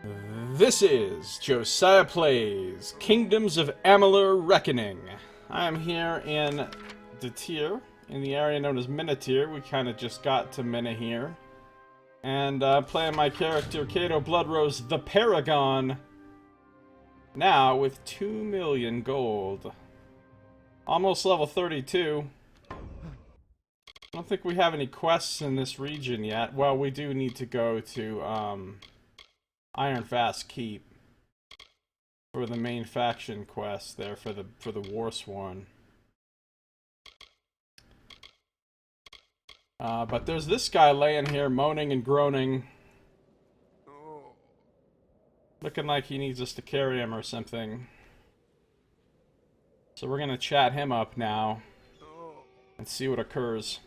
This is Josiah Plays Kingdoms of Amalur Reckoning. I'm here in the tier, in the area known as Minatier. We kind of just got to Mina here. And playing my character, Cato Bloodrose the Paragon. Now with 2 million gold. Almost level 32. I don't think we have any quests in this region yet. Well, we do need to go to Iron Fast Keep for the main faction quest there for the Warsworn. But there's this guy laying here moaning and groaning, looking like he needs us to carry him or something. So we're gonna chat him up now and see what occurs.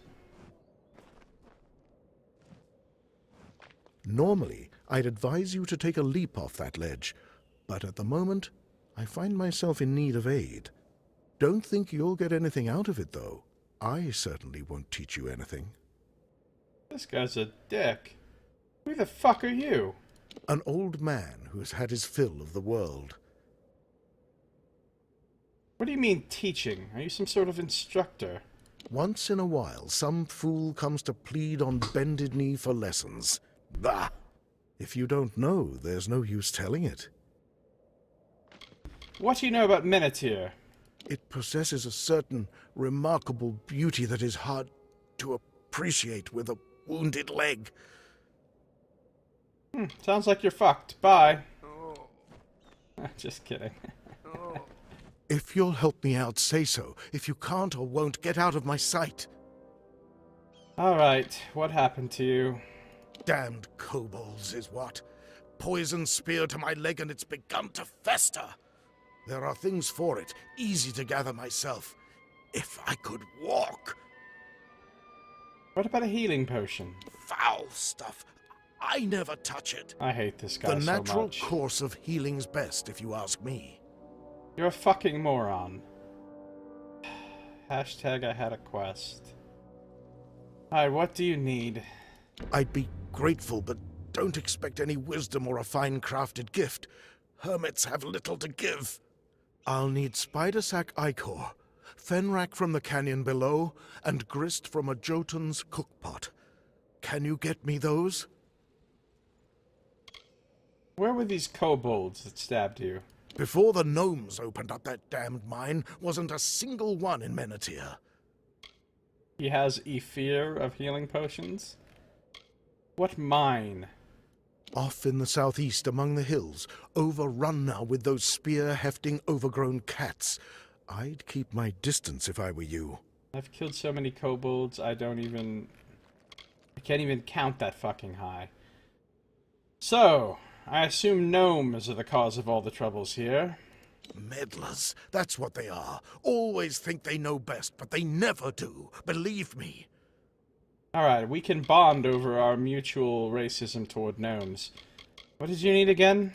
Normally, I'd advise you to take a leap off that ledge, but at the moment, I find myself in need of aid. Don't think you'll get anything out of it, though. I certainly won't teach you anything. This guy's a dick. Who the fuck are you? An old man who has had his fill of the world. What do you mean, teaching? Are you some sort of instructor? Once in a while, some fool comes to plead on bended knee for lessons. Bah! If you don't know, there's no use telling it. What do you know about Minatier? It possesses a certain remarkable beauty that is hard to appreciate with a wounded leg. Sounds like you're fucked. Bye. Just kidding. If you'll help me out, say so. If you can't or won't, get out of my sight. Alright, what happened to you? Damned kobolds is what. Poison spear to my leg and it's begun to fester. There are things for it, easy to gather myself. If I could walk. What about a healing potion? Foul stuff. I never touch it. I hate this guy The so natural much. course of healing's best, if you ask me. You're a fucking moron. Hashtag I had a quest. Alright, what do you need? I'd be grateful, but don't expect any wisdom or a fine-crafted gift. Hermits have little to give. I'll need spider sack ichor, fenrack from the canyon below, and grist from a Jotun's cookpot. Can you get me those? Where were these kobolds that stabbed you? Before the gnomes opened up that damned mine, wasn't a single one in Menatier. He has a fear of healing potions? What mine? Off in the southeast among the hills, overrun now with those spear-hefting overgrown cats. I'd keep my distance if I were you. I've killed so many kobolds, I can't even count that fucking high. So, I assume gnomes are the cause of all the troubles here. Meddlers, that's what they are. Always think they know best, but they never do. Believe me. Alright, we can bond over our mutual racism toward gnomes. What did you need again?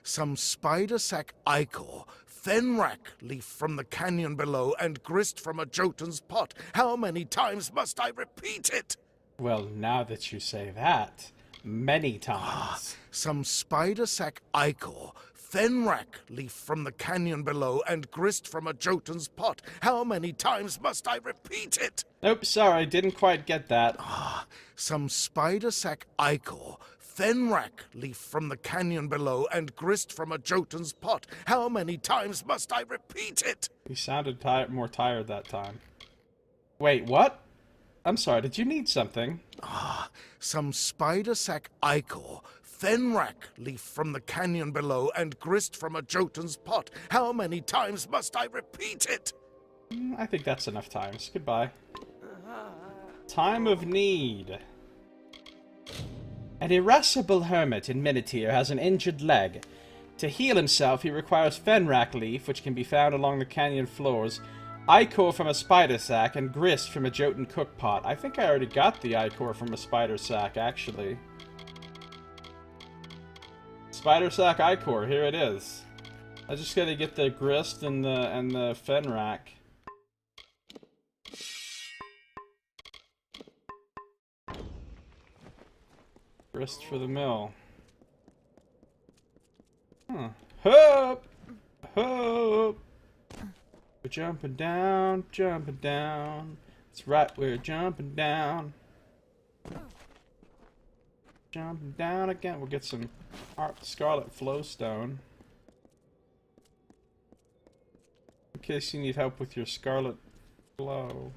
Some spider sack ichor, fenrack leaf from the canyon below, and grist from a Jotun's pot. How many times must I repeat it? Well, now that you say that, many times. Some spider sack ichor, fenrack leaf from the canyon below, and grist from a Jotun's pot. How many times must I repeat it? Nope, sorry, didn't quite get that. Some spider sack ichor, fenrack leaf from the canyon below, and grist from a Jotun's pot. How many times must I repeat it? You sounded more tired that time. Wait, what? I'm sorry, did you need something? Some spider sack ichor, fenrack leaf from the canyon below, and grist from a Jotun's pot. How many times must I repeat it? I think that's enough times. Goodbye. Time of need. An irascible hermit in Minatier has an injured leg. To heal himself, he requires fenrack leaf, which can be found along the canyon floors, ichor from a spider sack, and grist from a Jotun cookpot. I think I already got the ichor from a spider sack, actually. Spider sack ichor, here it is. I just gotta get the grist and the fenrack. Grist for the mill. Huh. Hop! Hop! We're jumping down, jumping down. That's right, we're jumping down. Jumping down again. We'll get some Scarlet Flowstone. In case you need help with your Scarlet Flow.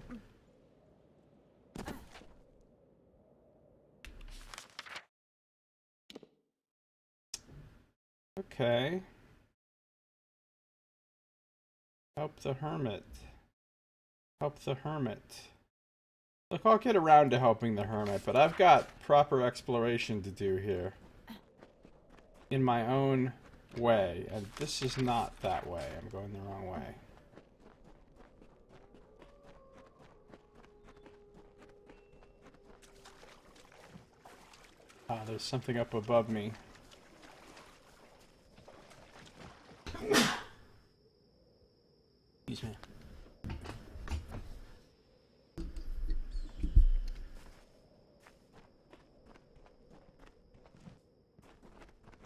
Okay. Help the hermit. Help the hermit. Look, I'll get around to helping the hermit, but I've got proper exploration to do here. In my own way. And this is not that way. I'm going the wrong way. Ah, there's something up above me. Excuse me.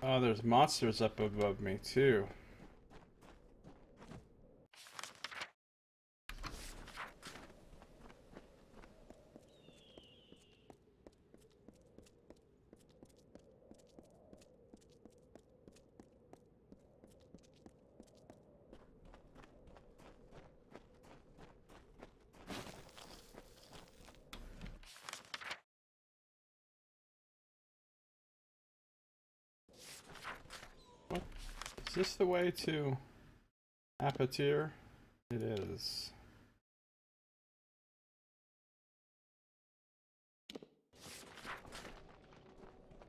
Oh, there's monsters up above me, too. What? Is this the way to Apatir? It is.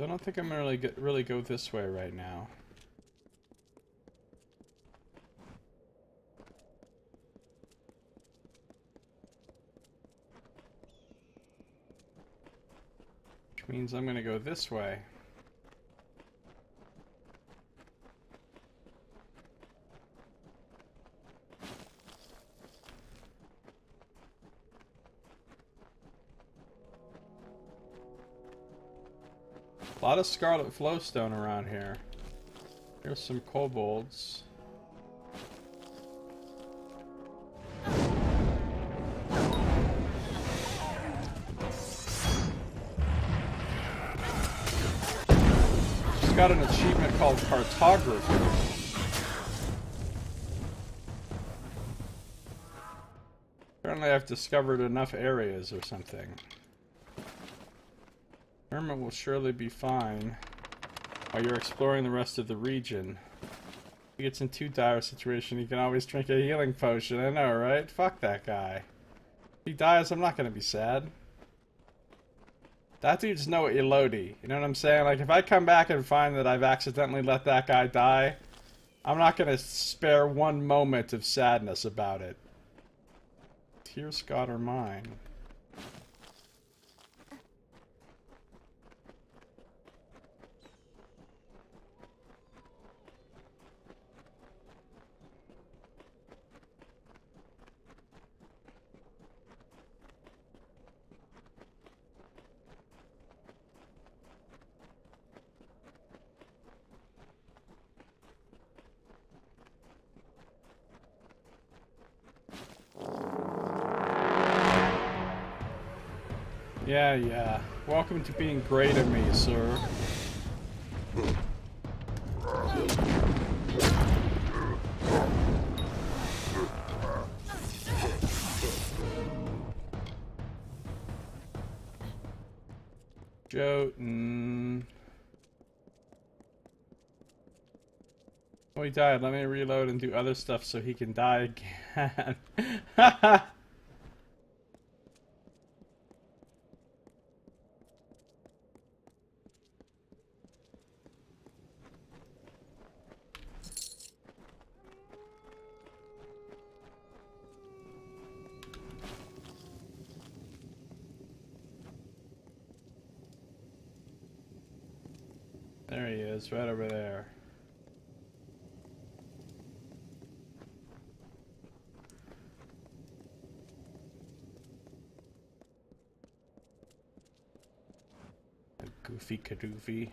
I don't think I'm gonna really go this way right now. Which means I'm gonna go this way. A lot of Scarlet Flowstone around here. Here's some kobolds. She's got an achievement called Cartography. Apparently I've discovered enough areas or something. Hermit will surely be fine while you're exploring the rest of the region. If he gets in too dire a situation, you can always drink a healing potion. I know, right? Fuck that guy. If he dies, I'm not gonna be sad. That dude's no Elodie. You know what I'm saying? Like, if I come back and find that I've accidentally let that guy die, I'm not gonna spare one moment of sadness about it. Tears God are mine. Yeah, yeah. Welcome to being great at me, sir. Jotun. Oh, he died. Let me reload and do other stuff so he can die again. There he is, right over there. Goofy Kadoofy.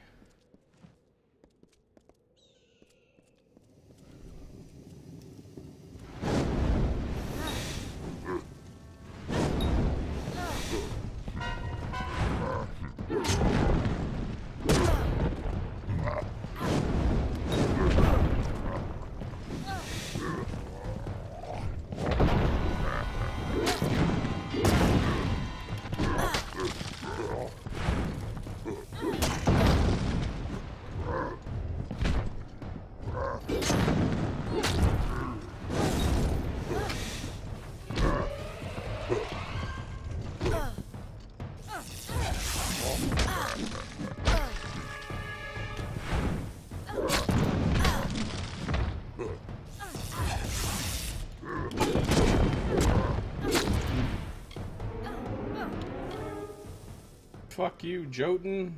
Fuck you, Jotun.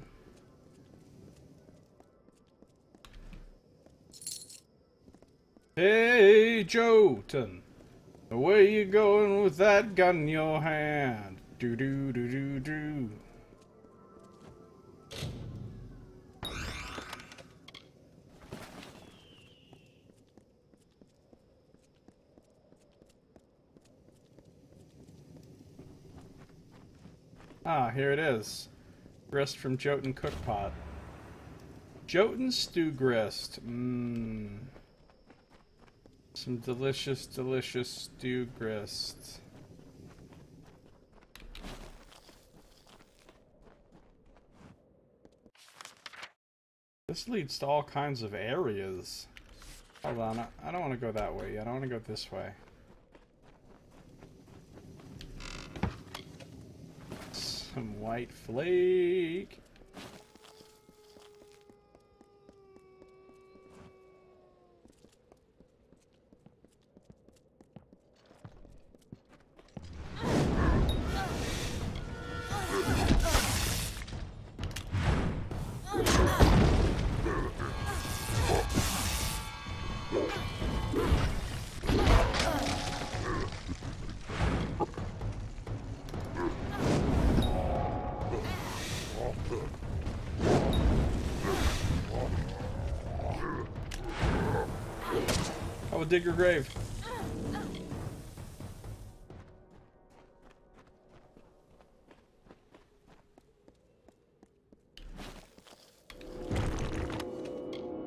Hey, Jotun. Where you going with that gun in your hand? Do do do do do. Ah, here it is. Grist from Jotun Cookpot. Jotun stew grist. Mmm. Some delicious, delicious stew grist. This leads to all kinds of areas. Hold on, I don't want to go that way yet. I want to go this way. Some white flake. I will dig your grave.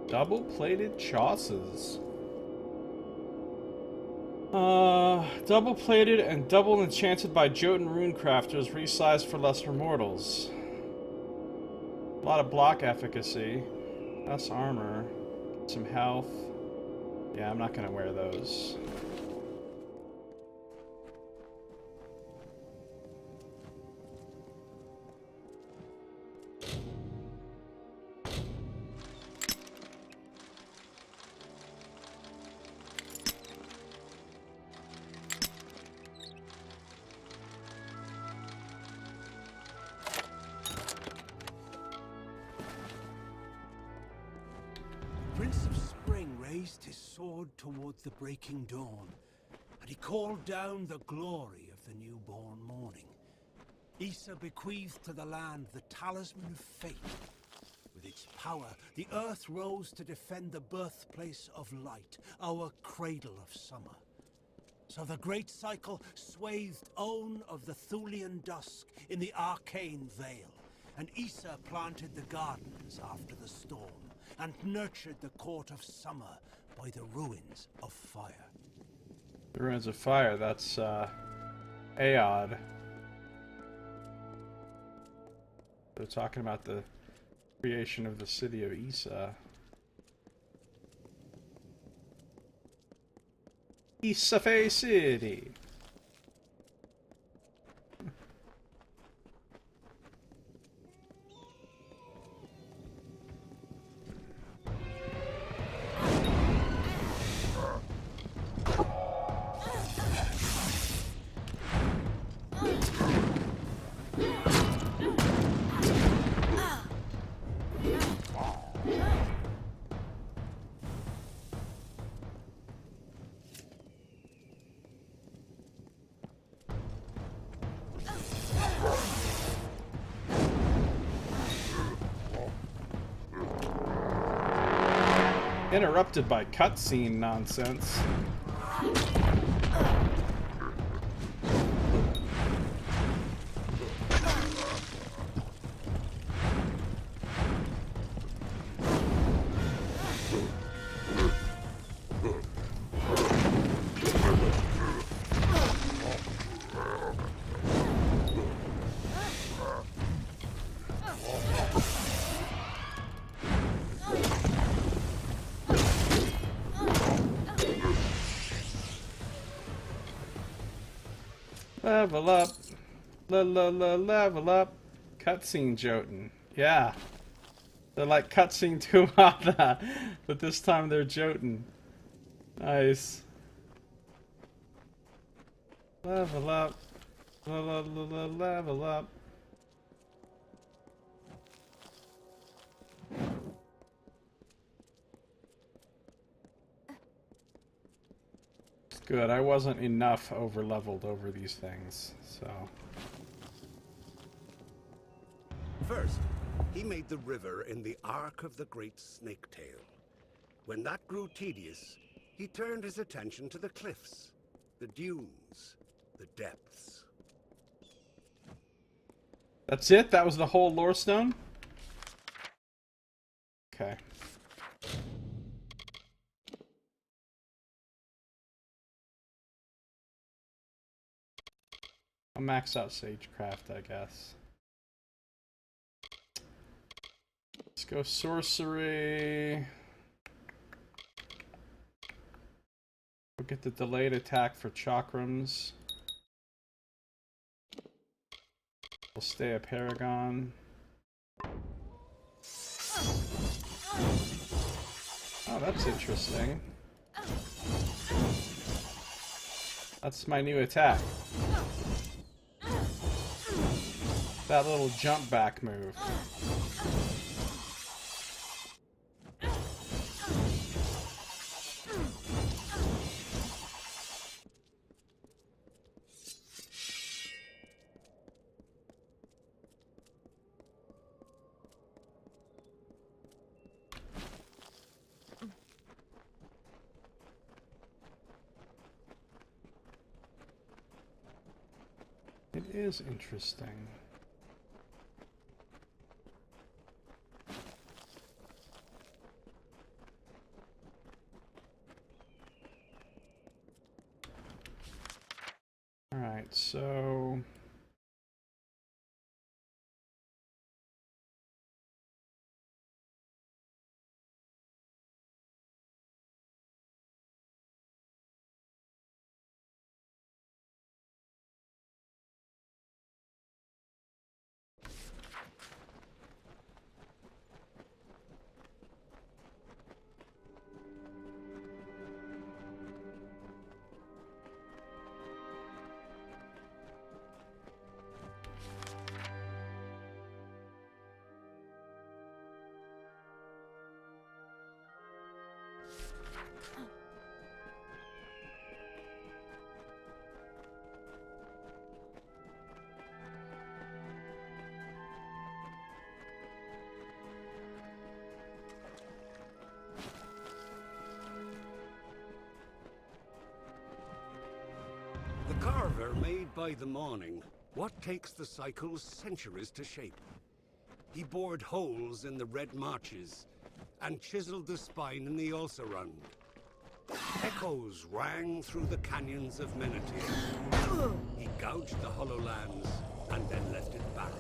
Double-plated chosses. Double-plated and double enchanted by Jotun runecrafters, resized for lesser mortals. A lot of block efficacy. Less armor. Some health. Yeah, I'm not gonna wear those. Prince of Spring raised his sword towards the breaking dawn, and he called down the glory of the newborn morning. Issa bequeathed to the land the talisman of fate. With its power, the earth rose to defend the birthplace of light, our cradle of summer. So the great cycle swathed Own of the Thulian dusk in the arcane veil, and Issa planted the gardens after the storm, and nurtured the court of summer by the ruins of fire. The ruins of fire, that's, Aod. They're talking about the creation of the city of Issa. Issa City! Interrupted by cutscene nonsense. Level up. Level up. Cutscene Jotun. Yeah. They're like cutscene 2 of that, but this time they're Jotun. Nice. Level up. Level up. It's good. I wasn't enough over-leveled over these things, so... First, he made the river in the arc of the great snake-tail. When that grew tedious, he turned his attention to the cliffs, the dunes, the depths. That's it? That was the whole lore stone? Okay. I'll max out Sagecraft, I guess. Let's go sorcery. We'll get the delayed attack for chakrams. We'll stay a paragon. Oh, that's interesting. That's my new attack. That little jump back move. It is interesting. Alright, so... The carver made by the morning what takes the cycles centuries to shape. He bored holes in the red marches and chiseled the spine in the Ulcerund. Echoes rang through the canyons of Menethil. He gouged the hollow lands and then left it barren.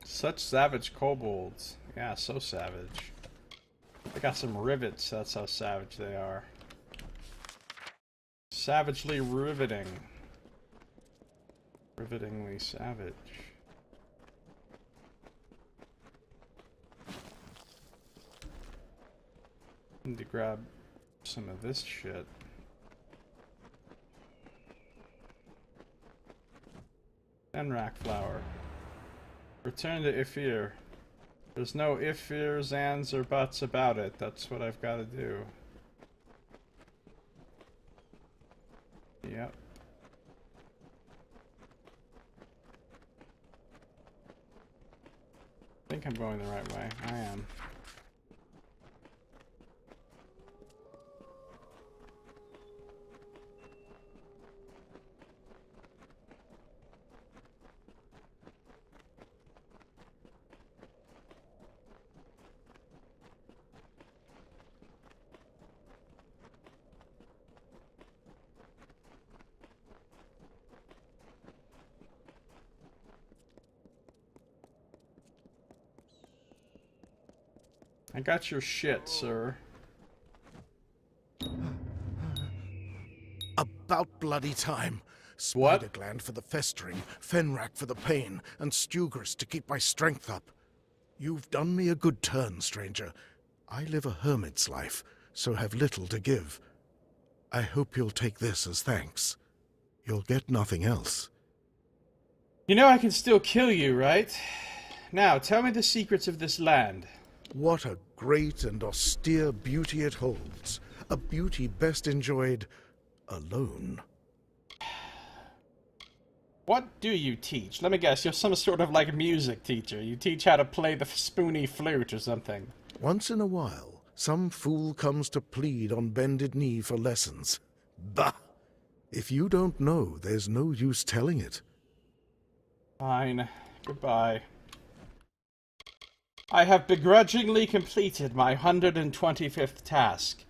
Such savage kobolds. Yeah, so savage. They got some rivets, that's how savage they are. Savagely riveting. Rivetingly savage. Need to grab some of this shit. Enrack flower. Return to Ifir. There's no ifs, ands, or buts about it. That's what I've got to do. Yep. think I'm going the right way. I am. I got your shit, sir. About bloody time. What? Spider gland for the festering, Fenrak for the pain, and Stugris to keep my strength up. You've done me a good turn, stranger. I live a hermit's life, so have little to give. I hope you'll take this as thanks. You'll get nothing else. You know I can still kill you, right? Now, tell me the secrets of this land. What a great and austere beauty it holds. A beauty best enjoyed alone. What do you teach? Let me guess, you're some sort of like music teacher. You teach how to play the spoony flute or something. Once in a while, some fool comes to plead on bended knee for lessons. Bah! If you don't know, there's no use telling it. Fine. Goodbye. I have begrudgingly completed my 125th task.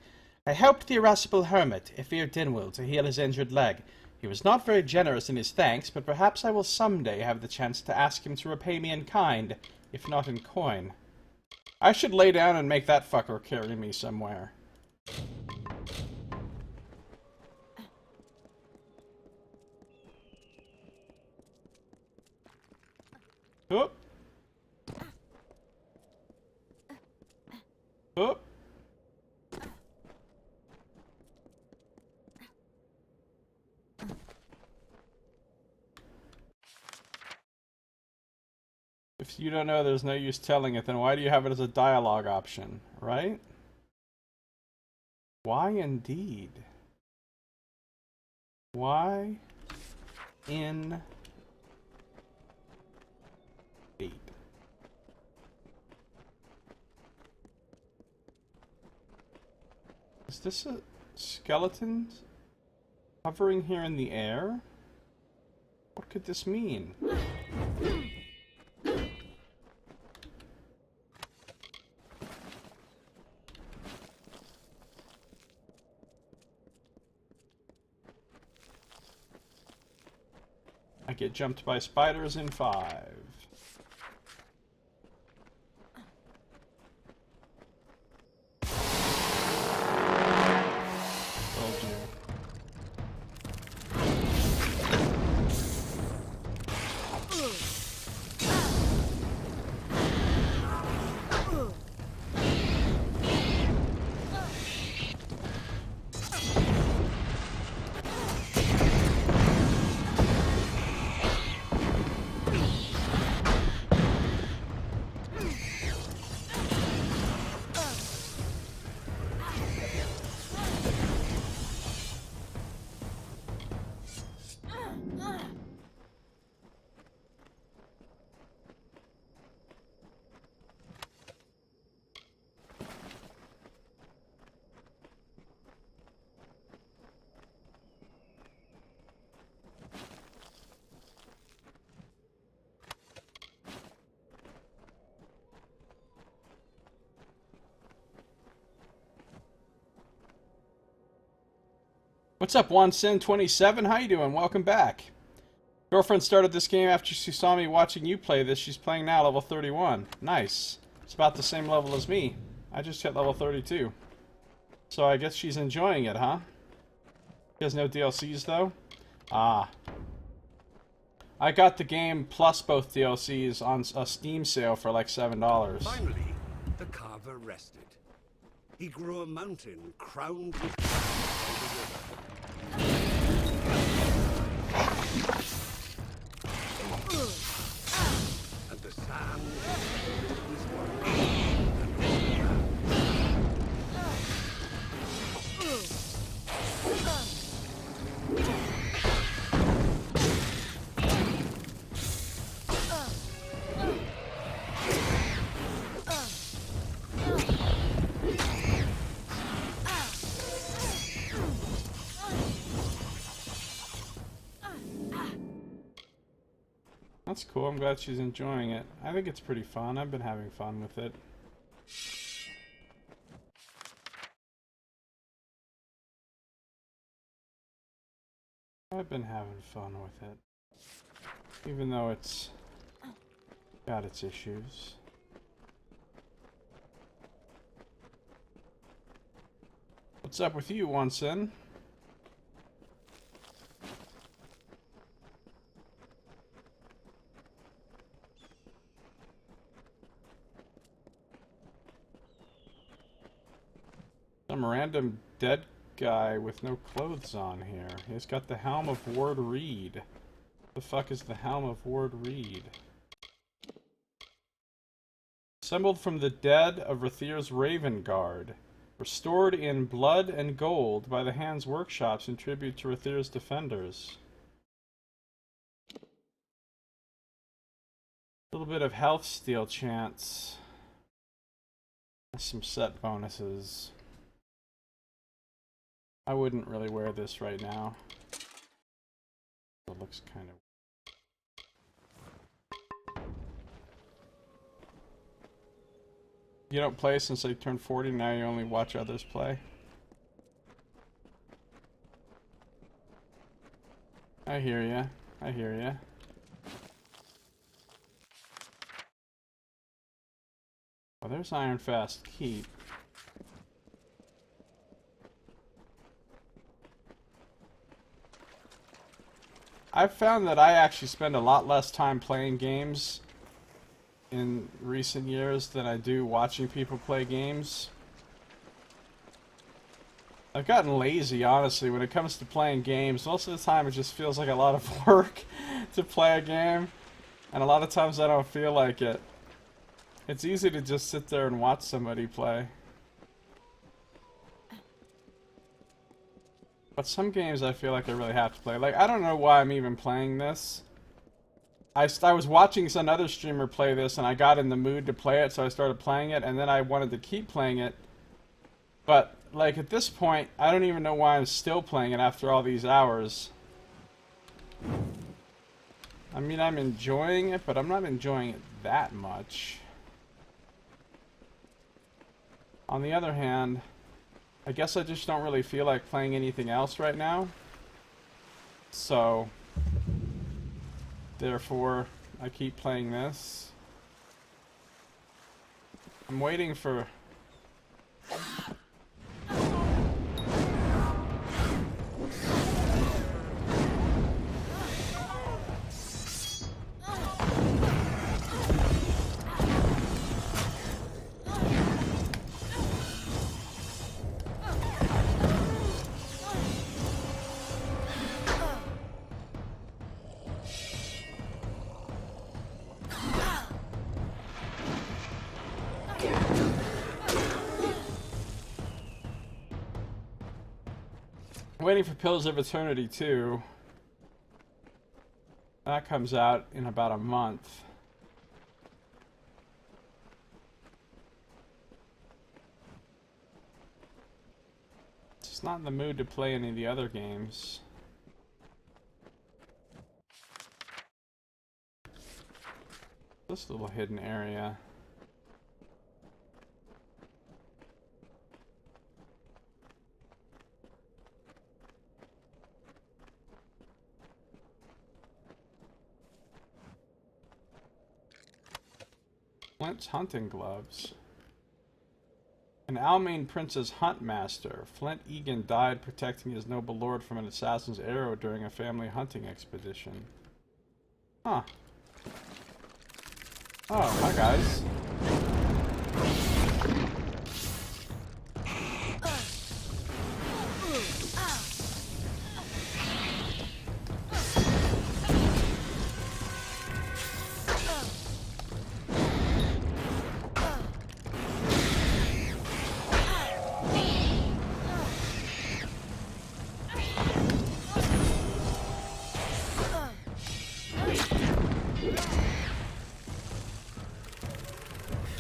I helped the irascible hermit, Ifir Dinwill, to heal his injured leg. He was not very generous in his thanks, but perhaps I will someday have the chance to ask him to repay me in kind, if not in coin. I should lay down and make that fucker carry me somewhere. Oop. Oop. If you don't know, there's no use telling it, then why do you have it as a dialogue option, right? Why indeed? Why in deed? Is this a skeleton hovering here in the air? What could this mean? I get jumped by spiders in 5. Told you. What's up, OneSin27? How you doing? Welcome back. Girlfriend started this game after she saw me watching you play this. She's playing now, level 31. Nice. It's about the same level as me. I just hit level 32. So I guess she's enjoying it, huh? She has no DLCs, though? Ah. I got the game plus both DLCs on a Steam sale for like $7. Finally, the carver rested. He grew a mountain crowned with clouds on the river. And the sand was That's cool. I'm glad she's enjoying it. I think it's pretty fun. I've been having fun with it. I've been having fun with it. Even though it's got its issues. What's up with you, Onsen? Some random dead guy with no clothes on here. He's got the helm of Ward Reed. The fuck is the helm of Ward Reed? Assembled from the dead of Rathir's Raven Guard. Restored in blood and gold by the Hands Workshops in tribute to Rathir's defenders. A little bit of health steal chance. Some set bonuses. I wouldn't really wear this right now. It looks kind of... You don't play since you turned 40, now you only watch others play? I hear ya. I hear ya. Well, there's Ironfast Keep. I've found that I actually spend a lot less time playing games in recent years than I do watching people play games. I've gotten lazy, honestly, when it comes to playing games. Most of the time it just feels like a lot of work to play a game, and a lot of times I don't feel like it. It's easy to just sit there and watch somebody play. But some games I feel like I really have to play. Like, I don't know why I'm even playing this. I was watching some other streamer play this and I got in the mood to play it, so I started playing it, and then I wanted to keep playing it. But, like, at this point, I don't even know why I'm still playing it after all these hours. I mean, I'm enjoying it, but I'm not enjoying it that much. On the other hand, I guess I just don't really feel like playing anything else right now. So... therefore, I keep playing this. I'm waiting for... waiting for Pillars of Eternity 2. That comes out in about a month. Just not in the mood to play any of the other games. This little hidden area. Flint's hunting gloves. An Almain prince's hunt master, Flint Egan died protecting his noble lord from an assassin's arrow during a family hunting expedition. Huh. Oh, hi guys.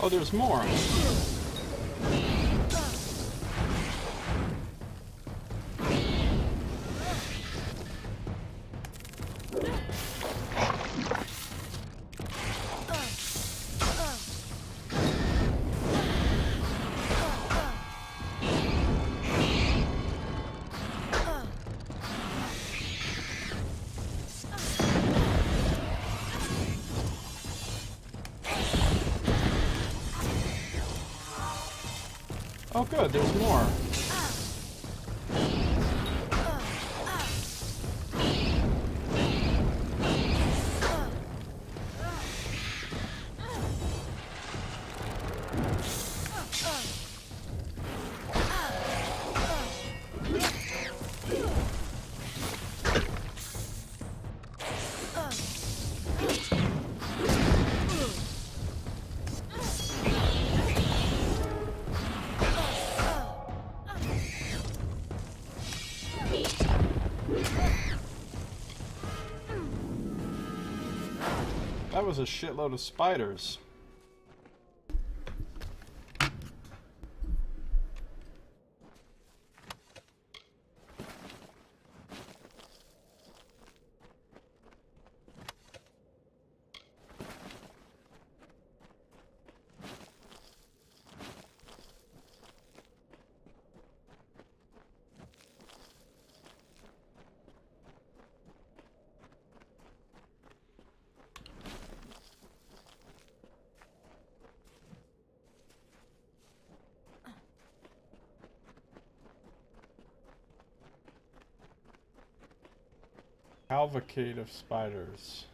Oh, there's more. Oh good, there's more. That was a shitload of spiders. Cavalcade of spiders.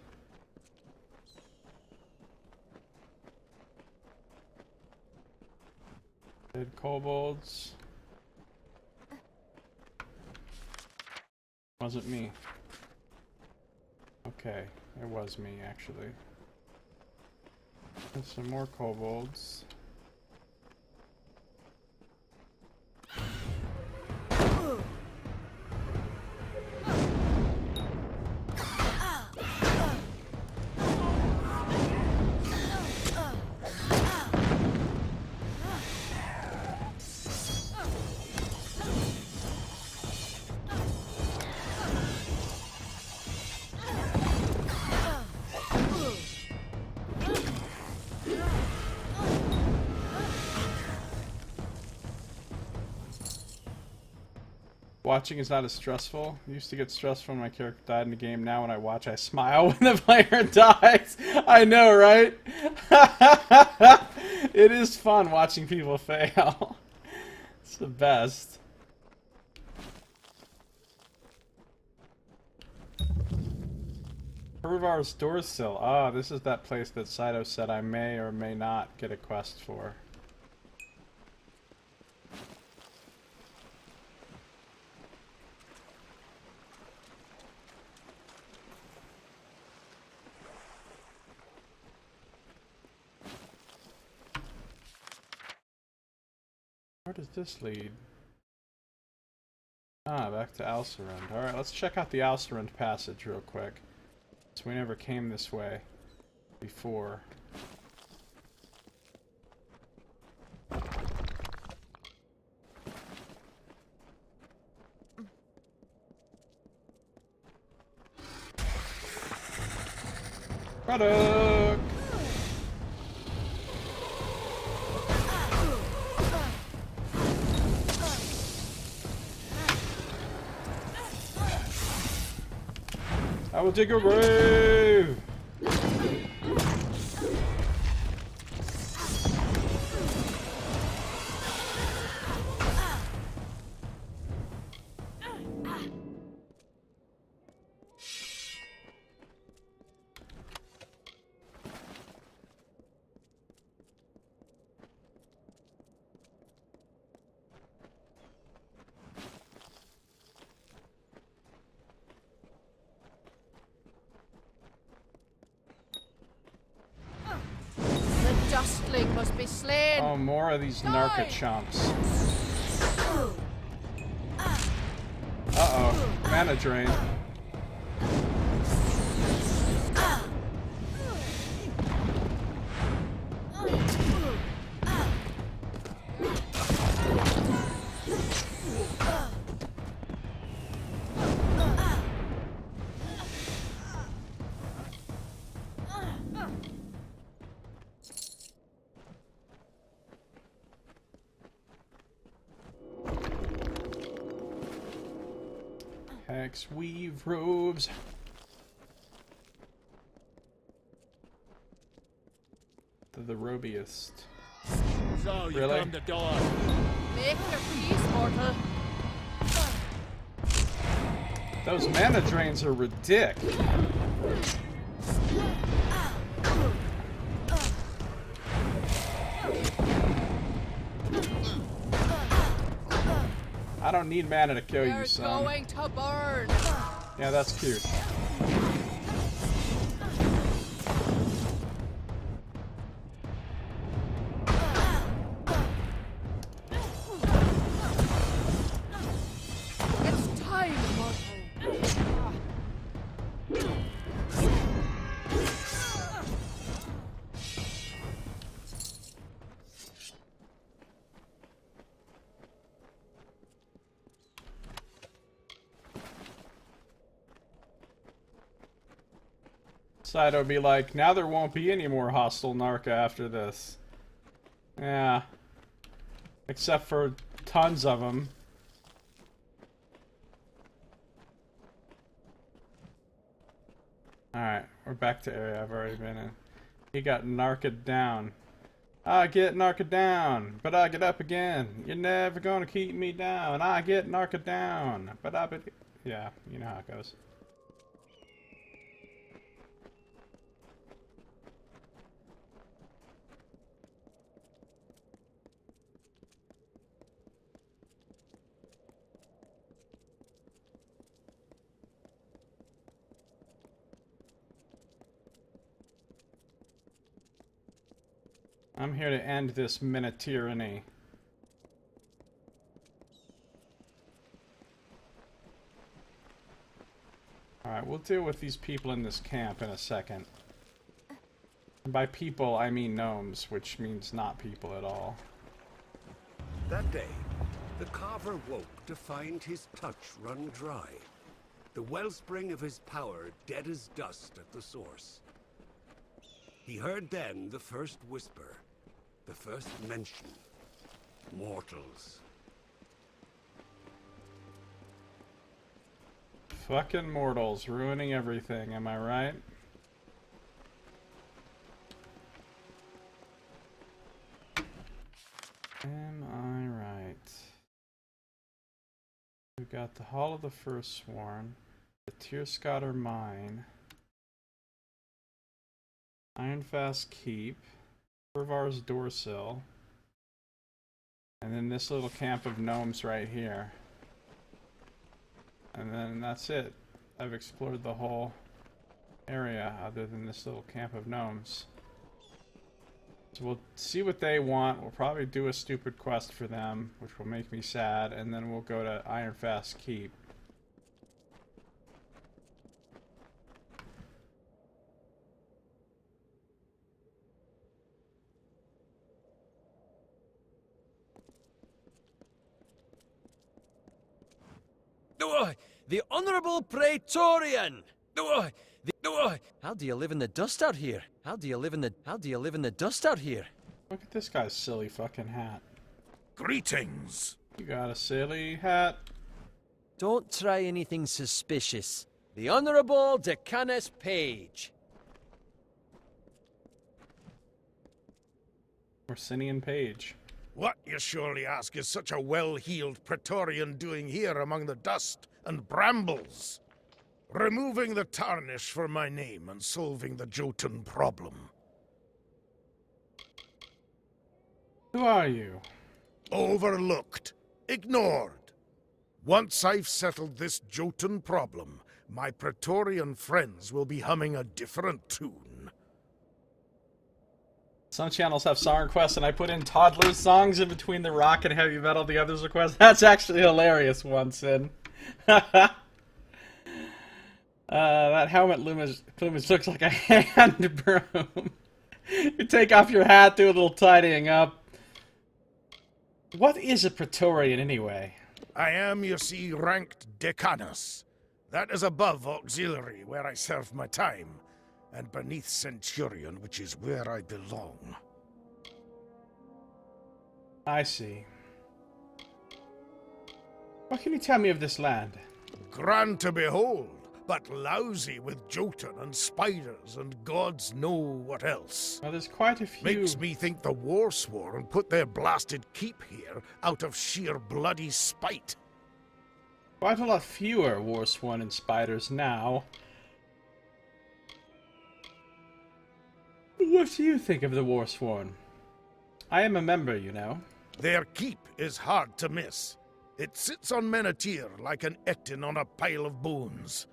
Dead kobolds. Wasn't me. Okay, it was me actually. There's some more kobolds. Watching is not as stressful. I used to get stressed when my character died in the game. Now when I watch, I smile when the player dies. I know, right? It is fun watching people fail. It's the best. Pervar's Doorsill. Ah, this is that place that Saito said I may or may not get a quest for. Where does this lead? Ah, back to Alcerund. Alright, let's check out the Alcerund passage real quick. So we never came this way before. Product! I will dig your grave! Dustling must be slain. Oh, more of these narca chumps. Uh-oh. Mana drain. Hex weave robes. The robiest. So you Really? come to die. Make your peace, mortal. Those mana drains are ridiculous. I don't need mana to kill you, son. They're going to burn. Yeah, that's cute. It's time, mortal. Saito be like, now there won't be any more hostile Narca after this. Yeah. Except for tons of them. Alright, we're back to area I've already been in. He got narked down. I get narked down, but I get up again. You're never gonna keep me down. I get narked down, but I... Yeah, you know how it goes. I'm here to end this minute tyranny. Alright, we'll deal with these people in this camp in a second. And by people, I mean gnomes, which means not people at all. That day, the carver woke to find his touch run dry. The wellspring of his power dead as dust at the source. He heard then the first whisper, the first mention. Mortals. Fucking mortals, ruining everything, am I right? Am I right? We've got the Hall of the Forsworn, the Tierscotter Mine, Ironfast Keep, Pervar's Doorsill, and then this little camp of gnomes right here. And then that's it. I've explored the whole area other than this little camp of gnomes. So we'll see what they want. We'll probably do a stupid quest for them, which will make me sad, and then we'll go to Ironfast Keep. The Honorable Praetorian! How do you live in the dust out here? How do you live in the dust out here? Look at this guy's silly fucking hat. Greetings. You got a silly hat. Don't try anything suspicious. The Honorable Decanus Page. Orsinian Page. What, you surely ask, is such a well-heeled Praetorian doing here among the dust and brambles? Removing the tarnish from my name and solving the Jotun problem. Who are you? Overlooked. Ignored. Once I've settled this Jotun problem, my Praetorian friends will be humming a different tune. Some channels have song requests, and I put in toddler songs in between the rock and heavy metal. The others request. That's actually hilarious. Once in, that helmet plumage looks like a hand broom. You take off your hat, do a little tidying up. What is a Praetorian anyway? I am, you see, ranked Decanus. That is above Auxiliary, where I serve my time, and beneath Centurion, which is where I belong. I see. What can you tell me of this land? Grand to behold, but lousy with Jotun and spiders and gods know what else. Well, there's quite a few. Makes me think the Warsworn put their blasted keep here out of sheer bloody spite. Quite a lot fewer Warsworn and spiders now. What do you think of the Warsworn? I am a member, you know. Their keep is hard to miss. It sits on Menethir like an Ecton on a pile of bones.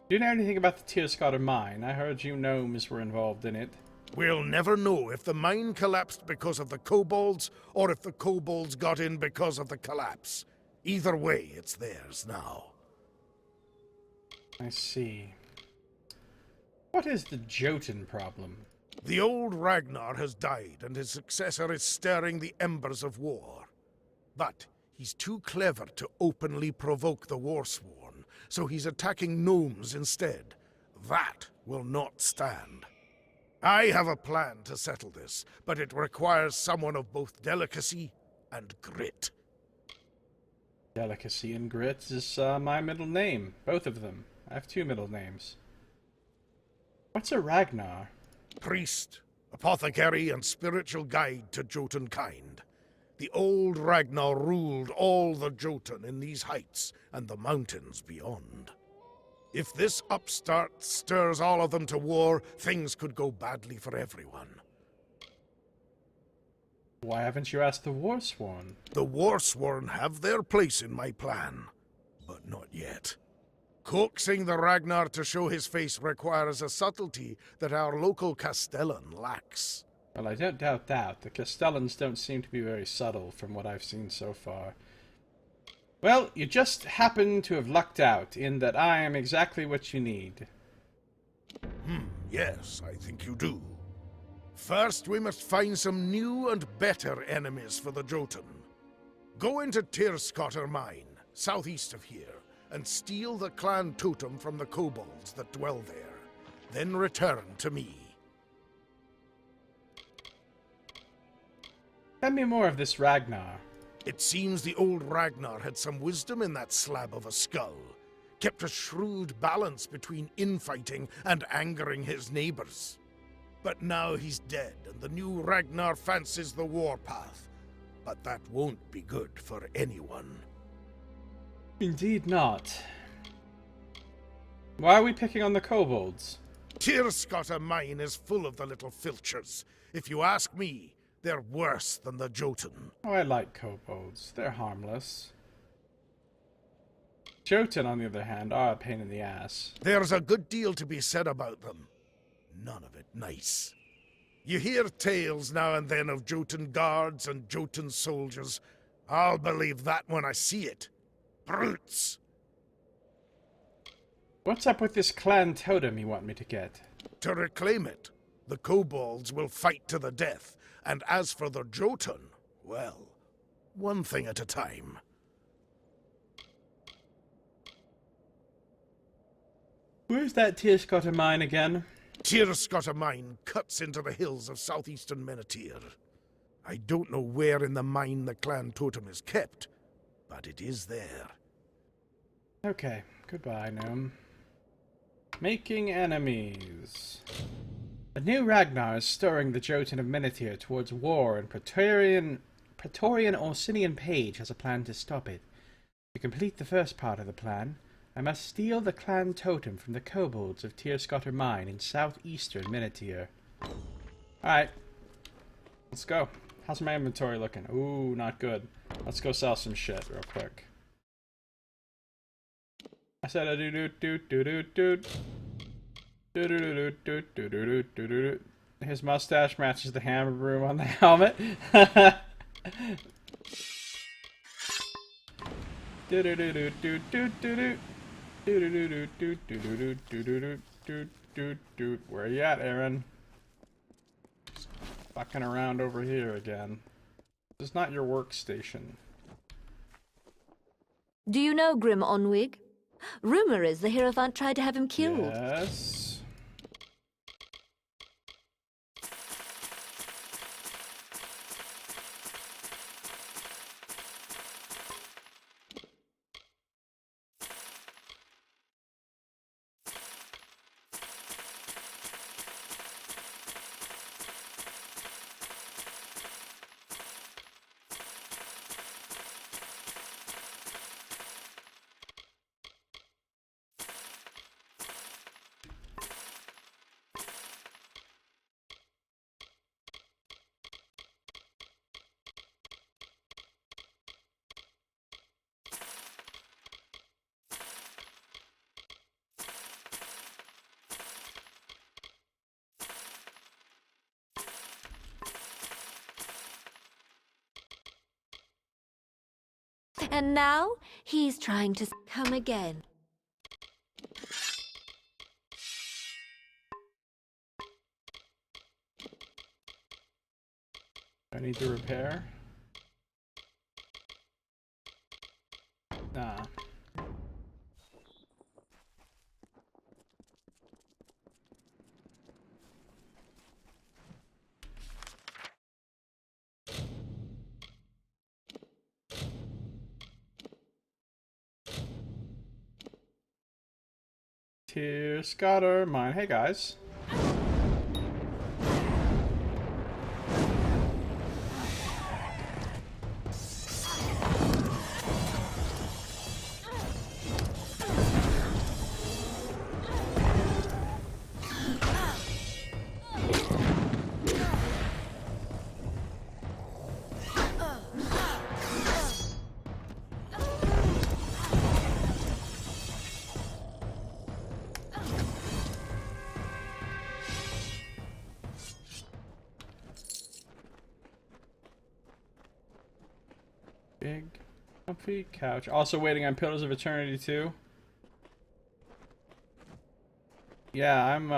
Do you know anything about the Tearscotter mine? I heard you gnomes were involved in it. We'll never know if the mine collapsed because of the kobolds, or if the kobolds got in because of the collapse. Either way, it's theirs now. I see. What is the Jotun problem? The old Ragnar has died, and his successor is stirring the embers of war. But he's too clever to openly provoke the Warsworn, so he's attacking gnomes instead. That will not stand. I have a plan to settle this, but it requires someone of both delicacy and grit. Delicacy and grit is my middle name. Both of them. I have two middle names. What's a Ragnar? Priest, apothecary, and spiritual guide to Jotun kind. The old Ragnar ruled all the Jotun in these heights and the mountains beyond. If this upstart stirs all of them to war, things could go badly for everyone. Why haven't you asked the Warsworn? The Warsworn have their place in my plan, but not yet. Coaxing the Ragnar to show his face requires a subtlety that our local Castellan lacks. Well, I don't doubt that. The Castellans don't seem to be very subtle from what I've seen so far. Well, you just happen to have lucked out in that I am exactly what you need. Yes, I think you do. First, we must find some new and better enemies for the Jotun. Go into Tearscotter Mine, southeast of here, and steal the clan totem from the kobolds that dwell there. Then return to me. Tell me more of this Ragnar. It seems the old Ragnar had some wisdom in that slab of a skull. Kept a shrewd balance between infighting and angering his neighbors. But now he's dead, and the new Ragnar fancies the warpath. But that won't be good for anyone. Indeed not. Why are we picking on the kobolds? Tearscotter Mine is full of the little filchers. If you ask me, they're worse than the Jotun. Oh, I like kobolds. They're harmless. Jotun, on the other hand, are a pain in the ass. There's a good deal to be said about them. None of it nice. You hear tales now and then of Jotun guards and Jotun soldiers. I'll believe that when I see it. Brutes! What's up with this clan totem you want me to get? To reclaim it, the kobolds will fight to the death. And as for the Jotun, well, one thing at a time. Where's that Tearscotter mine again? Tearscotter Mine cuts into the hills of southeastern Menethir. I don't know where in the mine the clan totem is kept, but it is there. Okay, goodbye, gnome. Making enemies. A new Ragnar is stirring the Jotun of Menethir towards war, and Praetorian Orsinian Page has a plan to stop it. To complete the first part of the plan, I must steal the clan totem from the kobolds of Tearscotter Mine in southeastern Menethir. Alright. Let's go. How's my inventory looking? Ooh, not good. Let's go sell some shit real quick. I said a do-do-do-do-do-do. Do-do-do-do-do-do-do-do-do. His mustache matches the hammer broom on the helmet. Do-do-do-do-do-do-do-do. Do-do-do-do-do-do-do-do-do-do-do. Where you at, Aaron? Just fucking around over here again. This is not your workstation. Do you know Grim Onwig? Rumor is the Hierophant tried to have him killed. Yes. And now he's trying to come again. I need to repair? Nah. Tear Scotter mine. Hey guys. Big comfy couch. Also waiting on Pillars of Eternity too. Yeah, I'm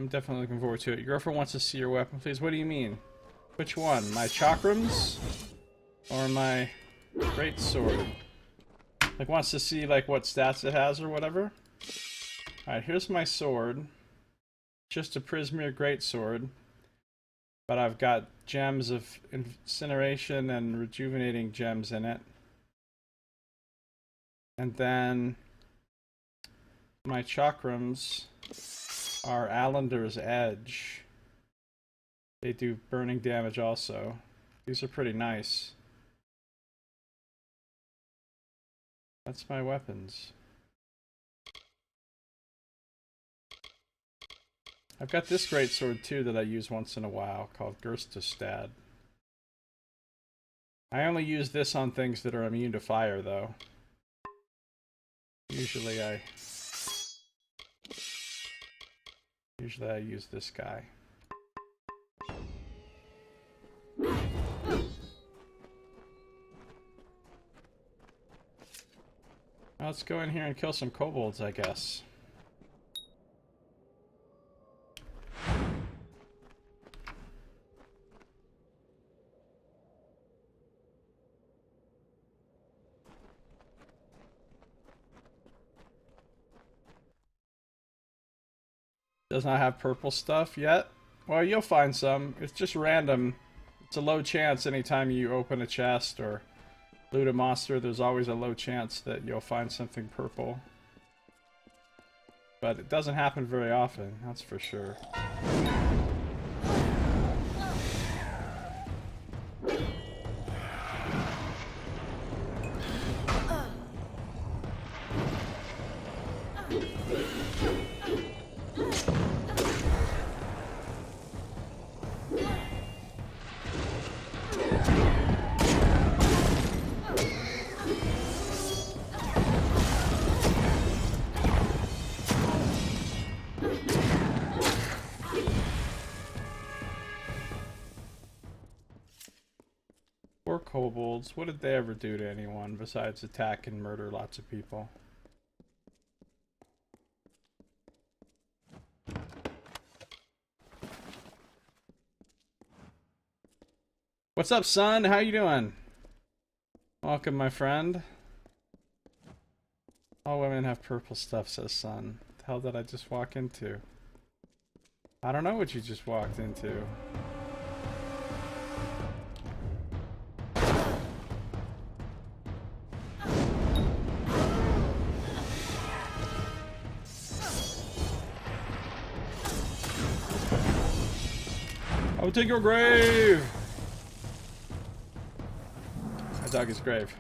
definitely looking forward to it. Your girlfriend wants to see your weapon, please. What do you mean? Which one? My chakrams? Or my great sword? Like wants to see like what stats it has or whatever? Alright, here's my sword. Just a Prismere greatsword. But I've got gems of incineration and rejuvenating gems in it. And then my chakrams are Alander's Edge. They do burning damage also. These are pretty nice. That's my weapons. I've got this great sword too that I use once in a while called Gerstestad. I only use this on things that are immune to fire though. Usually I use this guy. Let's go in here and kill some kobolds, I guess. Does not have purple stuff yet? Well, you'll find some. It's just random. It's a low chance anytime you open a chest or loot a monster, there's always a low chance that you'll find something purple. But it doesn't happen very often, that's for sure. Poor kobolds. What did they ever do to anyone besides attack and murder lots of people? What's up, son? How you doing? Welcome, my friend. All women have purple stuff, says son. What the hell did I just walk into? I don't know what you just walked into. I will take your grave! I dug his grave.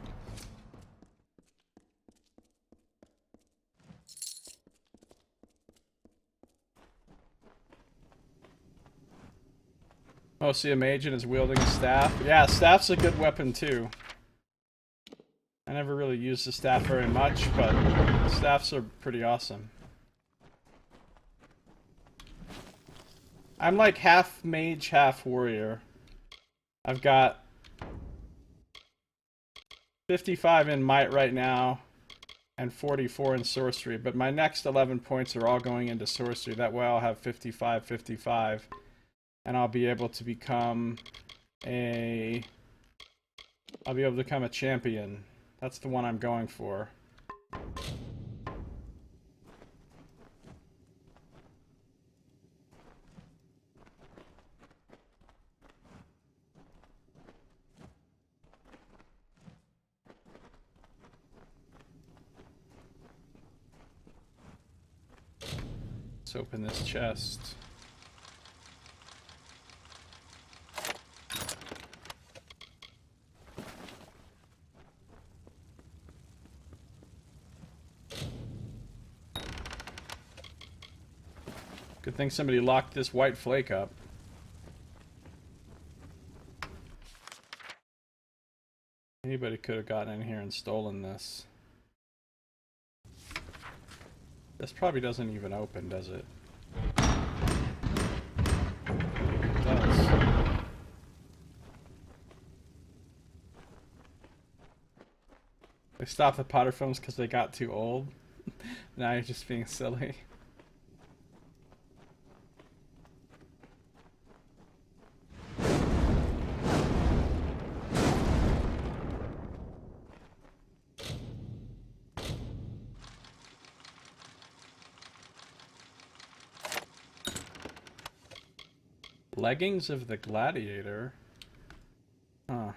Oh, see a mage and is wielding a staff? Yeah, staff's a good weapon too. I never really used the staff very much, but staffs are pretty awesome. I'm like half mage, half warrior. I've got 55 in might right now, and 44 in sorcery. But my next 11 points are all going into sorcery. That way I'll have 55, 55. And I'll be able to become a... I'll be able to become a champion. That's the one I'm going for. Let's open this chest. Good thing somebody locked this white flake up. Anybody could have gotten in here and stolen this. This probably doesn't even open, does it? It does. They stopped the Potter films because they got too old. Now you're just being silly. Leggings of the Gladiator? Huh.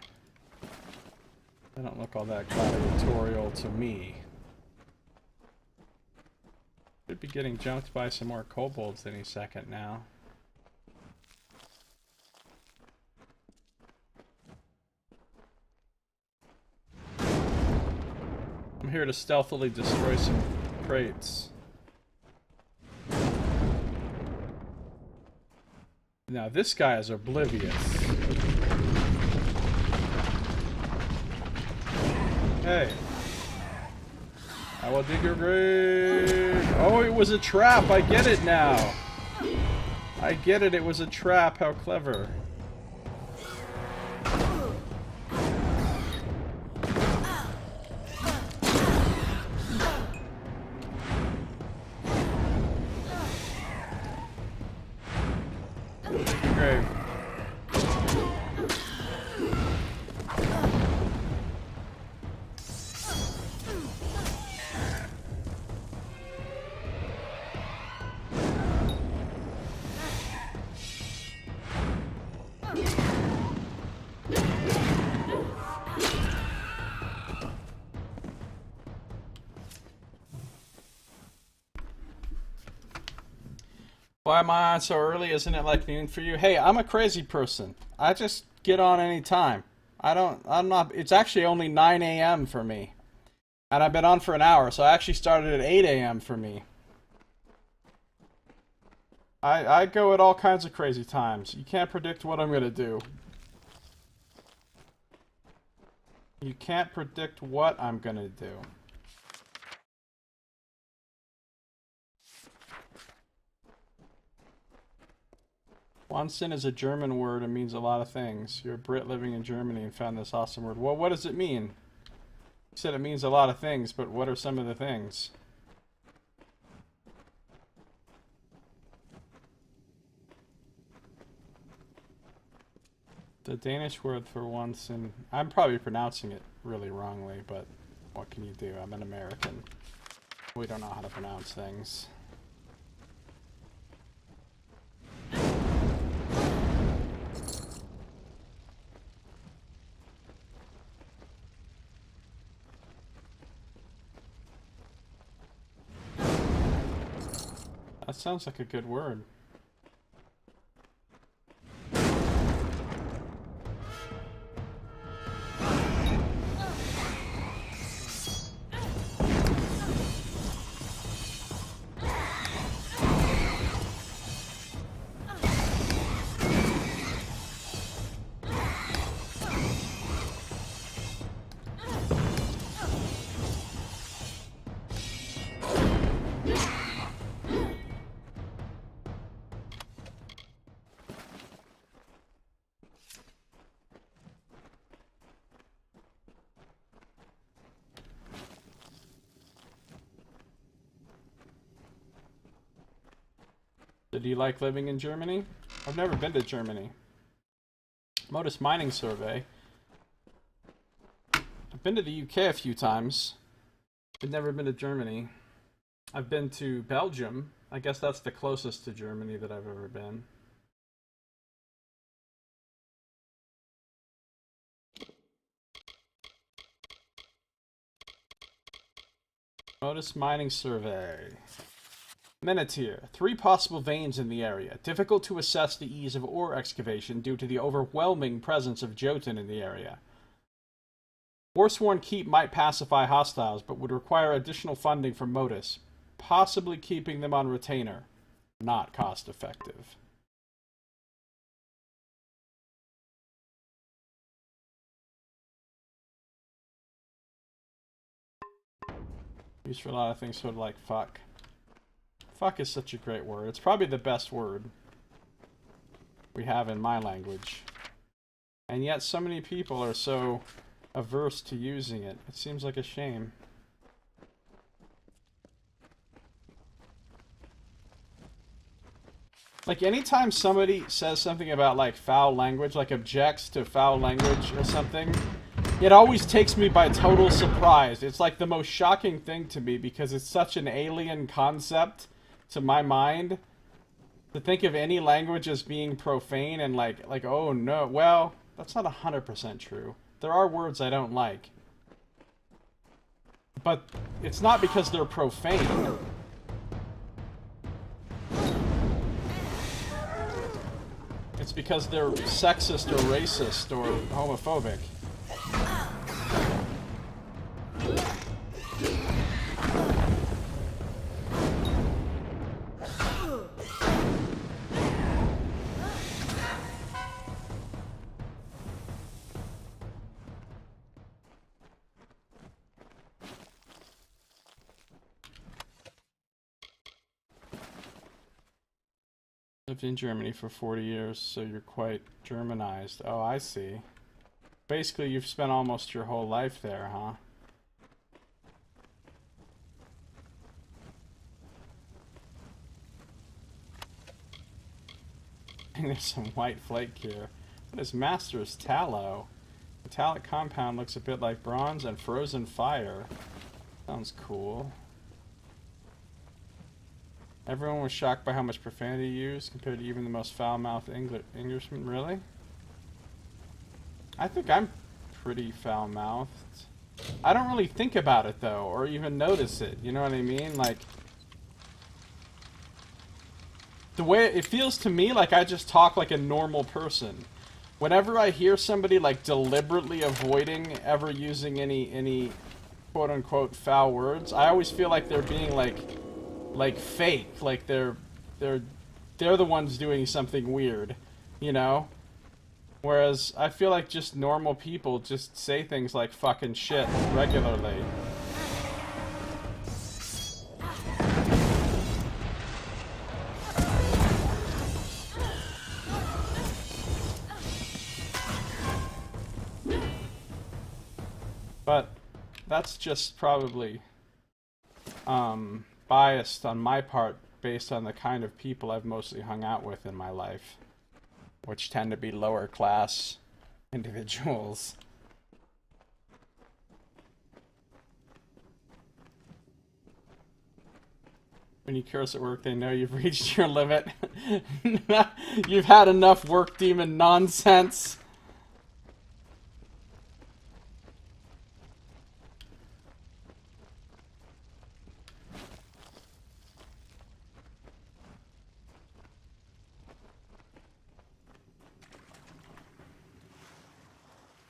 They don't look all that gladiatorial to me. Should be getting jumped by some more kobolds any second now. I'm here to stealthily destroy some crates. Now this guy is oblivious. Hey. I will dig your grave. Oh, it was a trap. I get it now. I get it. It was a trap. How clever. Grave. Why am I on so early? Isn't it like noon for you? Hey, I'm a crazy person. I just get on any time. I'm not, it's actually only 9 a.m. for me. And I've been on for an hour, so I actually started at 8 a.m. for me. I go at all kinds of crazy times. You can't predict what I'm going to do. You can't predict what I'm going to do. Wahnsinn is a German word and means a lot of things. You're a Brit living in Germany and found this awesome word. Well, what does it mean? You said it means a lot of things, but what are some of the things? The Danish word for Wahnsinn, I'm probably pronouncing it really wrongly, but what can you do? I'm an American. We don't know how to pronounce things. That sounds like a good word. Did you like living in Germany? I've never been to Germany. Modus Mining Survey. I've been to the UK a few times. I've never been to Germany. I've been to Belgium. I guess that's the closest to Germany that I've ever been. Modus Mining Survey. Menatier. 3 possible veins in the area. Difficult to assess the ease of ore excavation due to the overwhelming presence of Jotun in the area. Forsworn Keep might pacify hostiles, but would require additional funding from Modus, possibly keeping them on retainer. Not cost effective. Used for a lot of things, sort of like fuck. Fuck is such a great word. It's probably the best word we have in my language. And yet so many people are so averse to using it. It seems like a shame. Like, anytime somebody says something about, like, foul language, like objects to foul language or something, it always takes me by total surprise. It's like the most shocking thing to me because it's such an alien concept to my mind to think of any language as being profane and like oh no, well, that's not 100% true. There are words I don't like. But it's not because they're profane. It's because they're sexist or racist or homophobic. Lived in Germany for 40 years, so you're quite Germanized. Oh, I see. Basically, you've spent almost your whole life there, huh? And there's some white flake here. What is Master's Tallow? Metallic compound looks a bit like bronze and frozen fire. Sounds cool. Everyone was shocked by how much profanity used compared to even the most foul-mouthed Englishman. Really? I think I'm pretty foul-mouthed. I don't really think about it, though, or even notice it. You know what I mean? Like, the way it feels to me like I just talk like a normal person. Whenever I hear somebody, like, deliberately avoiding ever using any quote-unquote foul words, I always feel like they're being, like fake, like they're the ones doing something weird, you know? Whereas I feel like just normal people just say things like fucking shit regularly. But that's just probably biased on my part based on the kind of people I've mostly hung out with in my life, which tend to be lower class individuals. When you curse at work, they know you've reached your limit. You've had enough work demon nonsense.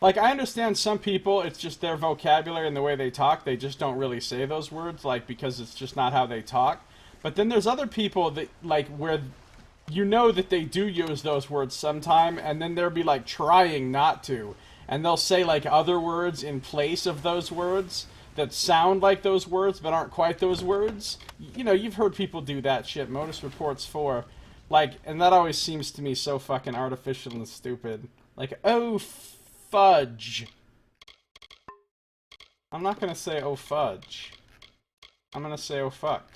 Like, I understand some people, it's just their vocabulary and the way they talk, they just don't really say those words, like, because it's just not how they talk. But then there's other people that, like, where you know that they do use those words sometime, and then they'll be, like, trying not to. And they'll say, like, other words in place of those words that sound like those words but aren't quite those words. You know, you've heard people do that shit. Modus Reports 4. Like, and that always seems to me so fucking artificial and stupid. Like, oh, fudge. I'm not gonna say oh fudge. I'm gonna say oh fuck.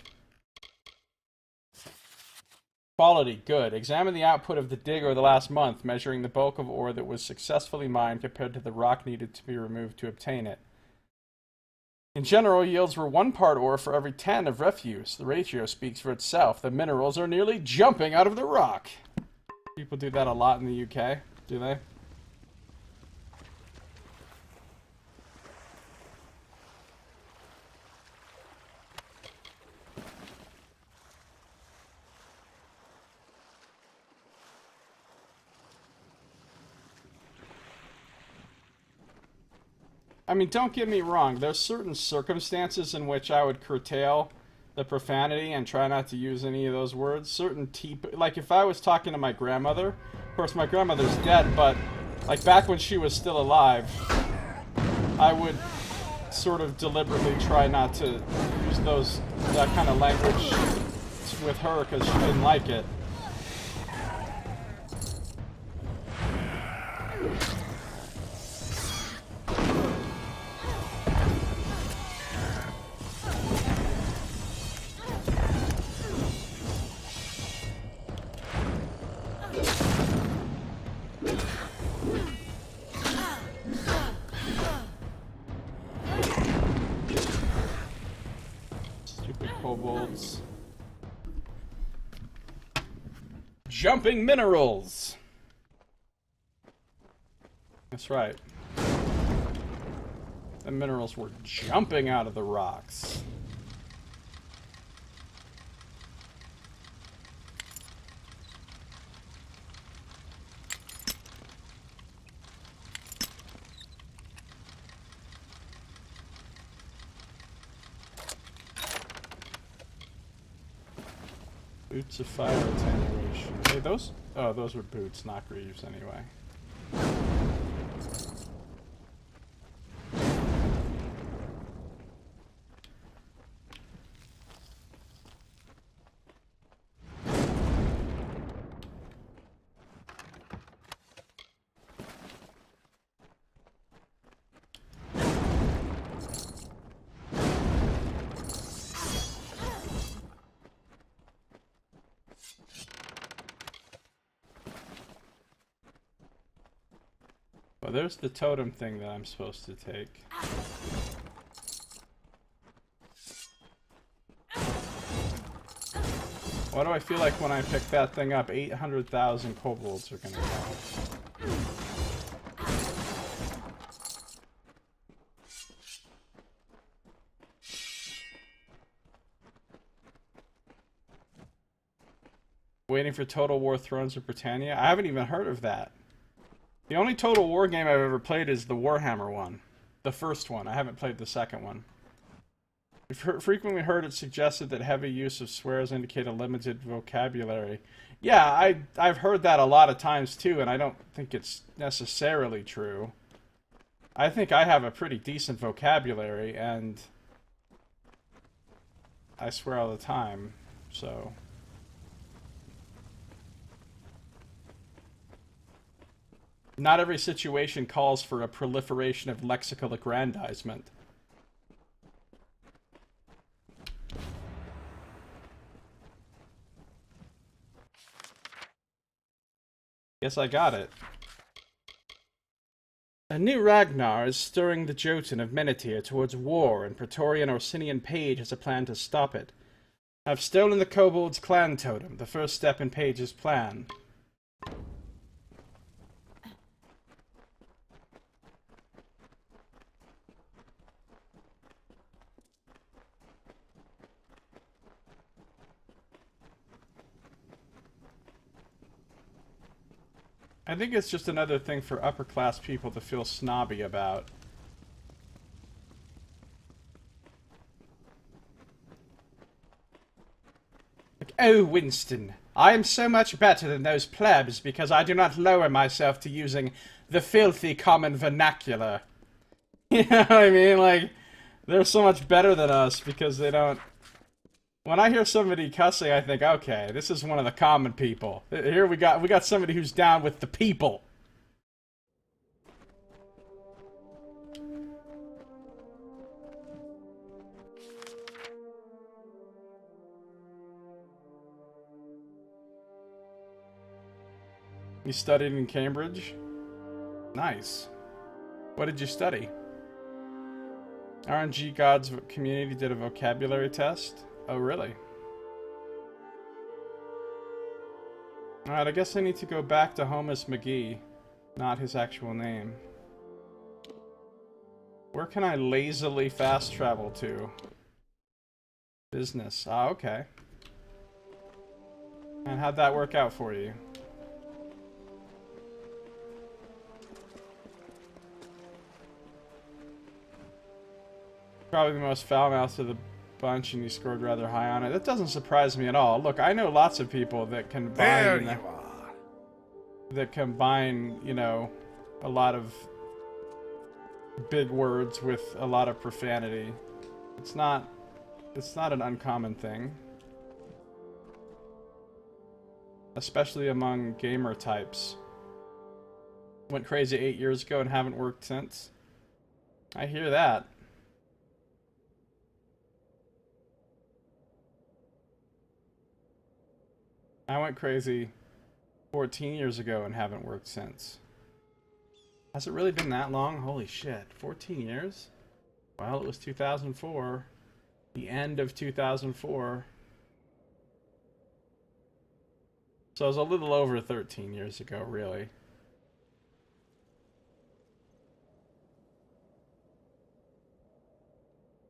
Quality, good. Examine the output of the dig over the last month, measuring the bulk of ore that was successfully mined compared to the rock needed to be removed to obtain it. In general, yields were 1 part ore for every 10 of refuse. The ratio speaks for itself. The minerals are nearly jumping out of the rock. People do that a lot in the UK, do they? I mean, don't get me wrong. There's certain circumstances in which I would curtail the profanity and try not to use any of those words. Certain like if I was talking to my grandmother, of course my grandmother's dead, but like back when she was still alive, I would sort of deliberately try not to use that kind of language with her because she didn't like it. Kobolds. Jumping minerals! That's right. The minerals were jumping out of the rocks. Boots of fire attenuation. Hey, those were boots, not greaves anyway. Well, there's the totem thing that I'm supposed to take. Why do I feel like when I pick that thing up, 800,000 kobolds are gonna go? Waiting for Total War Thrones of Britannia? I haven't even heard of that. The only Total War game I've ever played is the Warhammer one. The first one. I haven't played the second one. I've frequently heard it suggested that heavy use of swears indicate a limited vocabulary. Yeah, I've heard that a lot of times too, and I don't think it's necessarily true. I think I have a pretty decent vocabulary, and I swear all the time, so... Not every situation calls for a proliferation of lexical aggrandizement. Guess I got it. A new Ragnar is stirring the Jotun of Menethir towards war, and Praetorian Orsinian Page has a plan to stop it. I've stolen the Kobold's clan totem, the first step in Page's plan. I think it's just another thing for upper-class people to feel snobby about. Like, oh, Winston, I am so much better than those plebs because I do not lower myself to using the filthy common vernacular. You know what I mean? Like, they're so much better than us because they don't... When I hear somebody cussing, I think, okay, this is one of the common people. Here we got somebody who's down with the people. You studied in Cambridge? Nice. What did you study? RNG Gods community did a vocabulary test? Oh, really? Alright, I guess I need to go back to Homus McGee, not his actual name. Where can I lazily fast travel to? Business. Ah, okay. And how'd that work out for you? Probably the most foul-mouthed of the bunch, and you scored rather high on it. That doesn't surprise me at all. Look, I know lots of people that There combine... you are. that combine, you know, a lot of big words with a lot of profanity. It's not an uncommon thing. Especially among gamer types. Went crazy 8 years ago and haven't worked since. I hear that. I went crazy 14 years ago and haven't worked since. Has it really been that long? Holy shit. 14 years? Well, it was 2004. The end of 2004. So it was a little over 13 years ago, really.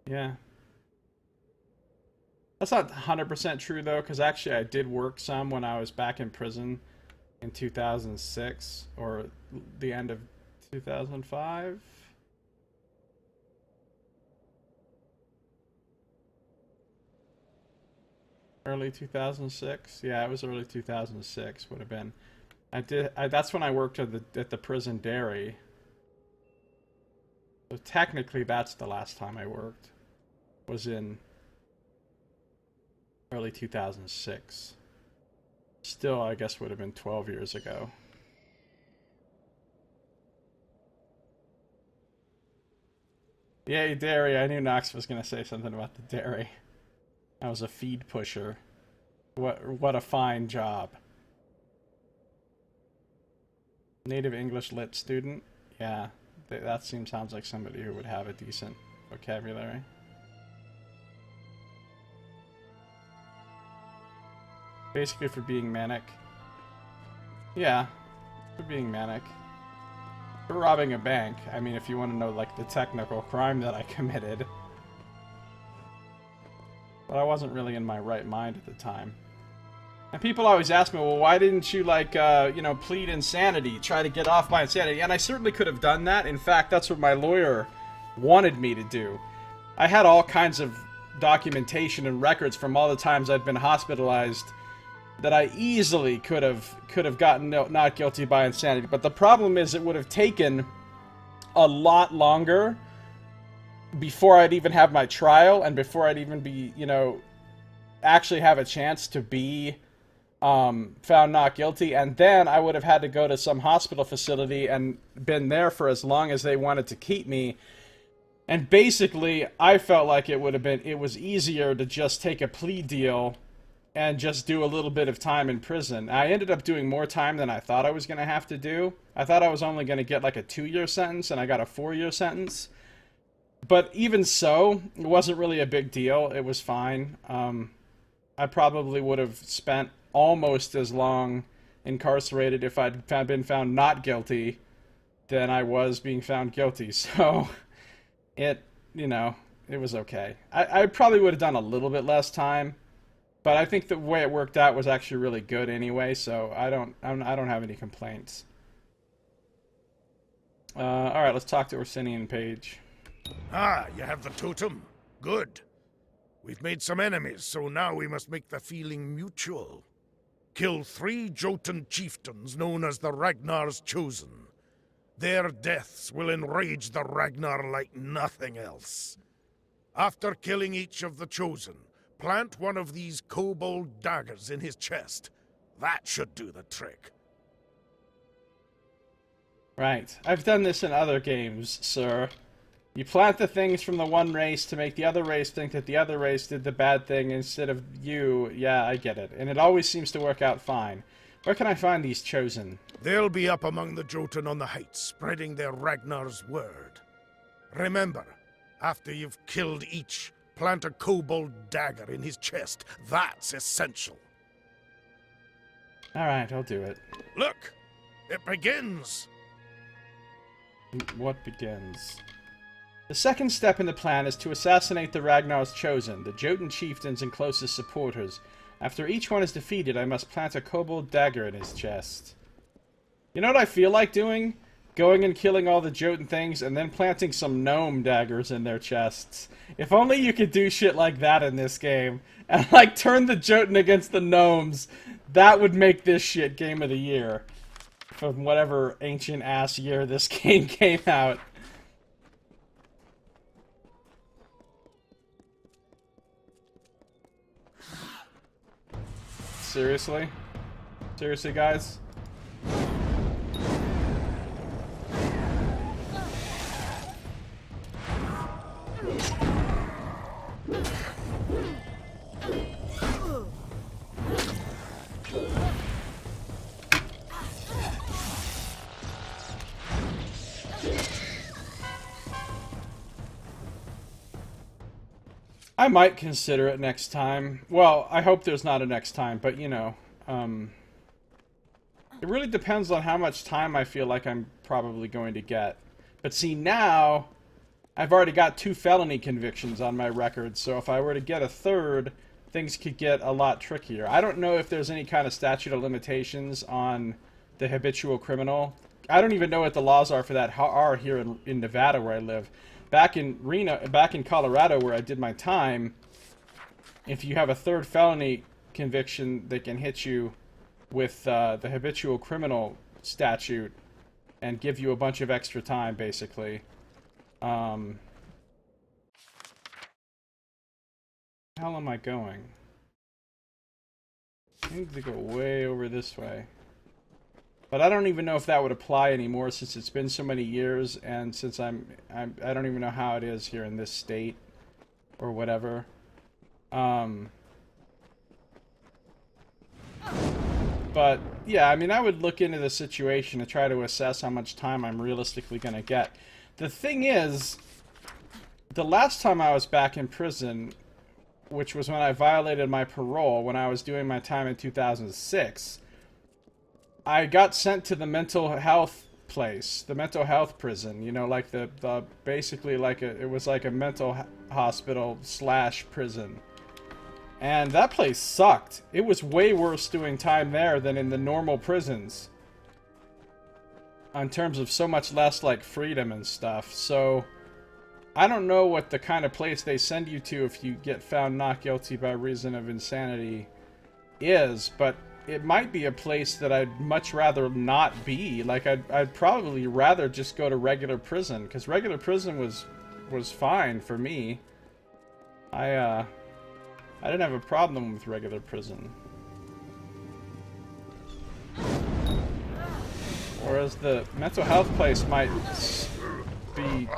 Yeah. That's not 100% true, though, because actually I did work some when I was back in prison in 2006, or the end of 2005. Early 2006? Yeah, it was early 2006, would have been. That's when I worked at the prison dairy. So technically that's the last time I worked. Was in early 2006. Still, I guess would have been 12 years ago. Yay, dairy. I knew Nox was going to say something about the dairy. I was a feed pusher. What a fine job. Native English lit student? Yeah, that sounds like somebody who would have a decent vocabulary. Basically for being manic. Yeah, for being manic. For robbing a bank. I mean, if you want to know, like, the technical crime that I committed. But I wasn't really in my right mind at the time. And people always ask me, well, why didn't you, like, you know, plead insanity, try to get off my insanity? And I certainly could have done that. In fact, that's what my lawyer wanted me to do. I had all kinds of documentation and records from all the times I'd been hospitalized that I easily could have gotten not guilty by insanity. But the problem is it would have taken a lot longer before I'd even have my trial and before I'd even be, you know, actually have a chance to be found not guilty. And then I would have had to go to some hospital facility and been there for as long as they wanted to keep me. And basically, I felt like it was easier to just take a plea deal and just do a little bit of time in prison. I ended up doing more time than I thought I was going to have to do. I thought I was only going to get like a 2-year sentence, and I got a 4-year sentence. But even so, it wasn't really a big deal. It was fine. I probably would have spent almost as long incarcerated if I'd been found not guilty than I was being found guilty. So, it was okay. I probably would have done a little bit less time. But I think the way it worked out was actually really good anyway, so I don't have any complaints. All right, let's talk to Orsinian Page. Ah, you have the totem. Good. We've made some enemies, so now we must make the feeling mutual. Kill 3 Jotun chieftains known as the Ragnar's Chosen. Their deaths will enrage the Ragnar like nothing else. After killing each of the Chosen, plant one of these kobold daggers in his chest. That should do the trick. Right. I've done this in other games, sir. You plant the things from the one race to make the other race think that the other race did the bad thing instead of you. Yeah, I get it. And it always seems to work out fine. Where can I find these chosen? They'll be up among the Jotun on the heights, spreading their Ragnar's word. Remember, after you've killed each, plant a kobold dagger in his chest. That's essential. Alright, I'll do it. Look! It begins! What begins? The second step in the plan is to assassinate the Ragnar's chosen, the Jotun chieftains and closest supporters. After each one is defeated, I must plant a kobold dagger in his chest. You know what I feel like doing? Going and killing all the Jotun things and then planting some gnome daggers in their chests. If only you could do shit like that in this game. And like turn the Jotun against the gnomes. That would make this shit Game of the Year. From whatever ancient ass year this game came out. Seriously? Seriously, guys? I might consider it next time. Well, I hope there's not a next time, but you know, it really depends on how much time I feel like I'm probably going to get. But see, now, I've already got 2 felony convictions on my record, so if I were to get a third, things could get a lot trickier. I don't know if there's any kind of statute of limitations on the habitual criminal. I don't even know what the laws are for that are here in Nevada where I live. Back in Colorado where I did my time, if you have a third felony conviction, they can hit you with the habitual criminal statute and give you a bunch of extra time, basically. How am I going? I need to go way over this way. But I don't even know if that would apply anymore since it's been so many years and since I don't even know how it is here in this state or whatever. But yeah, I mean, I would look into the situation to try to assess how much time I'm realistically going to get. The thing is, the last time I was back in prison, which was when I violated my parole when I was doing my time in 2006, I got sent to the mental health place, the mental health prison, you know, like the basically like it was like a mental hospital / prison. And that place sucked. It was way worse doing time there than in the normal prisons. In terms of so much less like freedom and stuff. So I don't know what the kind of place they send you to if you get found not guilty by reason of insanity is, but it might be a place that I'd much rather not be. Like, I'd probably rather just go to regular prison, because regular prison was fine for me. I didn't have a problem with regular prison. Whereas the mental health place might be...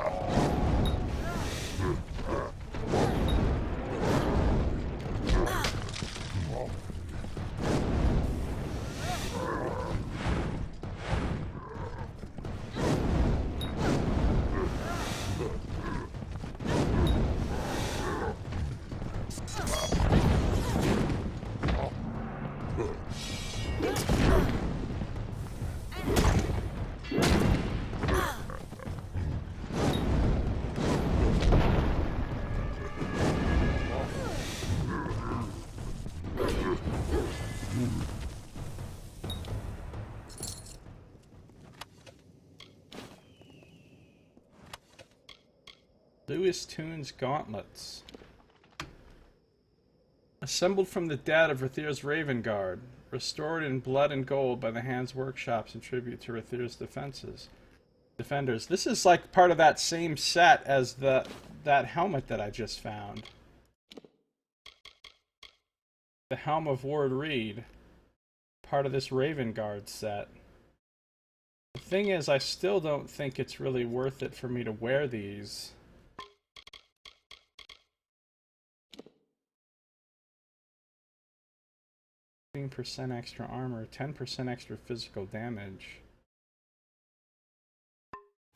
Lewis Toon's gauntlets. Assembled from the dead of Rathir's Raven Guard. Restored in blood and gold by the Hands Workshops in tribute to Rathir's defenders. This is like part of that same set as that helmet that I just found. The Helm of Ward Reed. Part of this Raven Guard set. The thing is, I still don't think it's really worth it for me to wear these. 15% extra armor, 10% extra physical damage.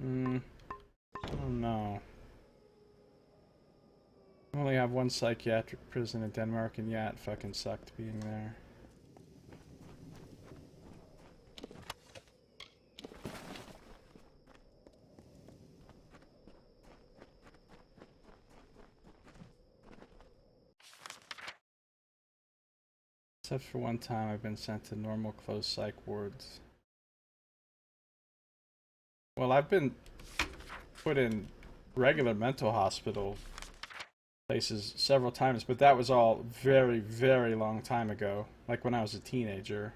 I don't know. I only have one psychiatric prison in Denmark, and yeah, it fucking sucked being there. Except for one time I've been sent to normal closed psych wards. Well, I've been put in regular mental hospital places several times, but that was all very, very long time ago. Like when I was a teenager.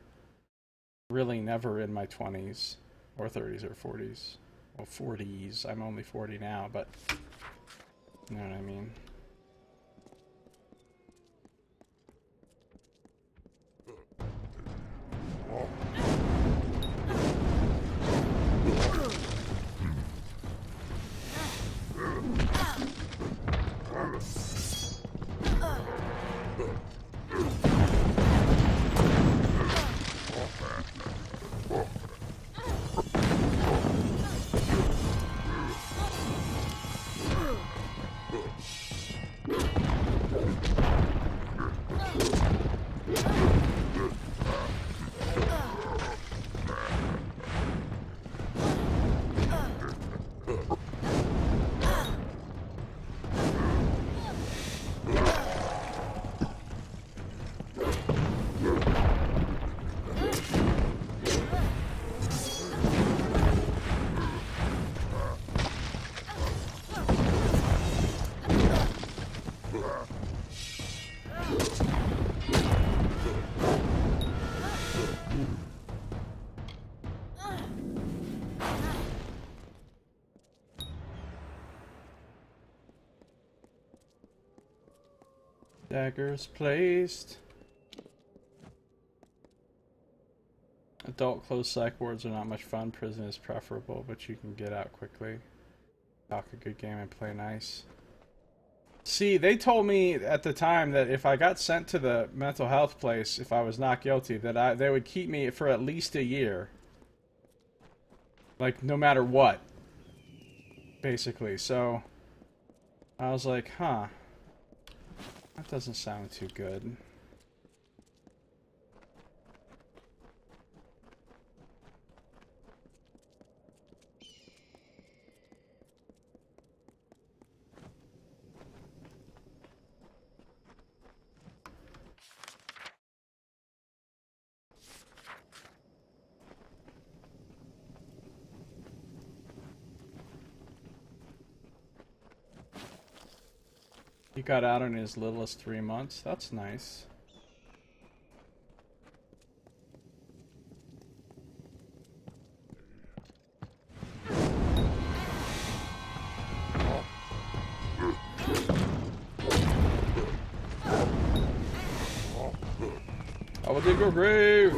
Really never in my 20s, or 30s, or 40s. Well, 40s. I'm only 40 now, but you know what I mean. Daggers placed. Adult closed psych wards are not much fun. Prison is preferable, but you can get out quickly. Talk a good game and play nice. See, they told me at the time that if I got sent to the mental health place, if I was not guilty, that they would keep me for at least a year. Like, no matter what. Basically, so I was like, huh. That doesn't sound too good. He got out in as little as 3 months. That's nice. I will dig your grave!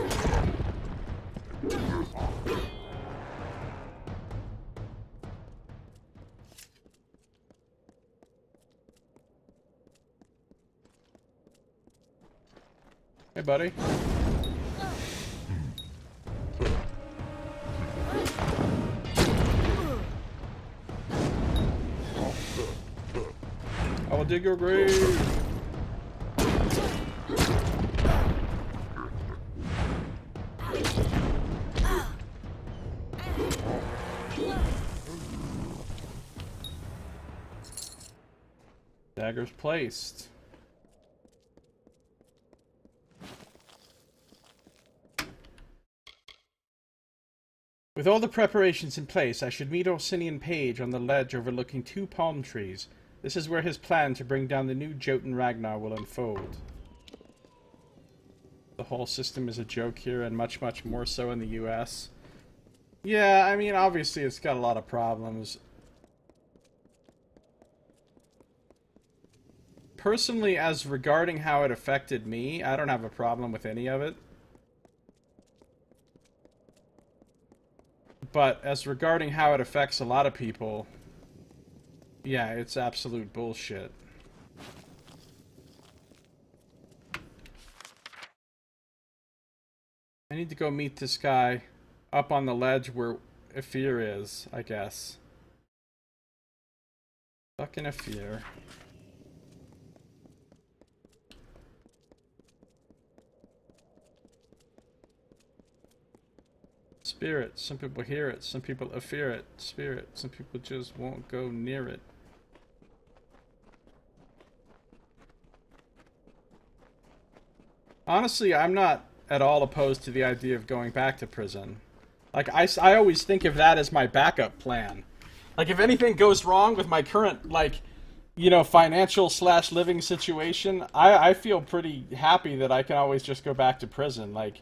Hey, buddy. I will dig your grave. Daggers placed. With all the preparations in place, I should meet Orsinian Page on the ledge overlooking 2 palm trees. This is where his plan to bring down the new Jotun Ragnar will unfold. The whole system is a joke here, and much, much more so in the US. Yeah, I mean, obviously it's got a lot of problems. Personally, as regarding how it affected me, I don't have a problem with any of it. But as regarding how it affects a lot of people, yeah, it's absolute bullshit. I need to go meet this guy up on the ledge where Ifir is, I guess. Fucking Ifir. Spirit. Some people hear it. Some people fear it. Spirit. Some people just won't go near it. Honestly, I'm not at all opposed to the idea of going back to prison. Like, I always think of that as my backup plan. Like, if anything goes wrong with my current, like, you know, financial / living situation, I feel pretty happy that I can always just go back to prison. Like,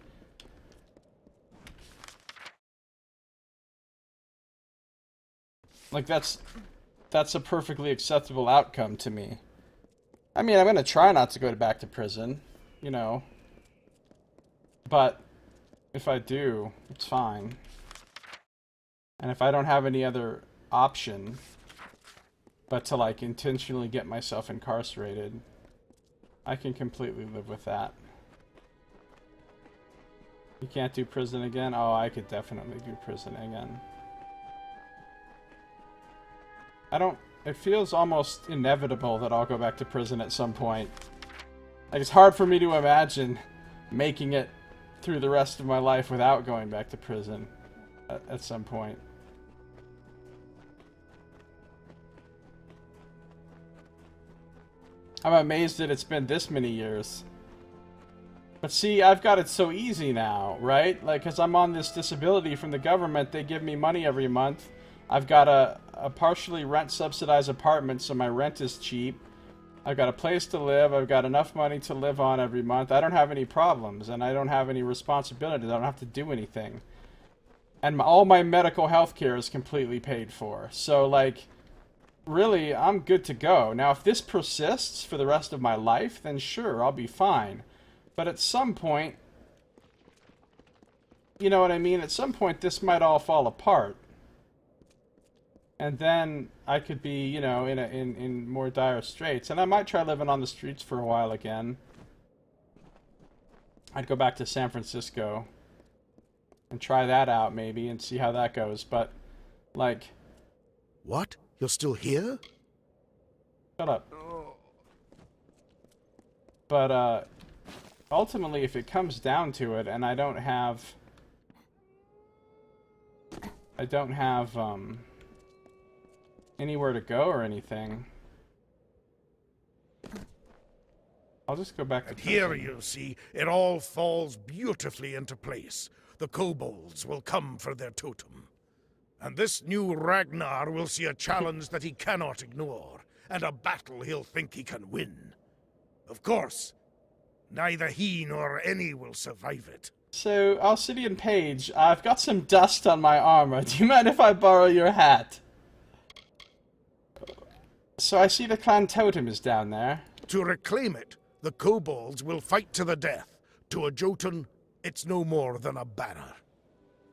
that's a perfectly acceptable outcome to me. I mean, I'm gonna try not to go back to prison, you know. But if I do, it's fine. And if I don't have any other option but to, like, intentionally get myself incarcerated, I can completely live with that. You can't do prison again? Oh, I could definitely do prison again. It feels almost inevitable that I'll go back to prison at some point. Like, it's hard for me to imagine making it through the rest of my life without going back to prison at some point. I'm amazed that it's been this many years. But see, I've got it so easy now, right? Like, because I'm on this disability from the government, they give me money every month. I've got a partially rent-subsidized apartment, so my rent is cheap. I've got a place to live. I've got enough money to live on every month. I don't have any problems, and I don't have any responsibilities. I don't have to do anything. And all my medical health care is completely paid for. So, like, really, I'm good to go. Now, if this persists for the rest of my life, then sure, I'll be fine. But at some point, you know what I mean? At some point, this might all fall apart. And then I could be, you know, in more dire straits. And I might try living on the streets for a while again. I'd go back to San Francisco and try that out maybe and see how that goes. But, like... What? You're still here? Shut up. But, ultimately, if it comes down to it and I don't have, anywhere to go or anything, I'll just go back to And prison. here, you see, it all falls beautifully into place. The kobolds will come for their totem. And this new Ragnar will see a challenge that he cannot ignore, and a battle he'll think he can win. Of course, neither he nor any will survive it. So, Alcidian Page, I've got some dust on my armor. Do you mind if I borrow your hat? So I see the clan totem is down there. To reclaim it, the kobolds will fight to the death. To a Jotun, it's no more than a banner.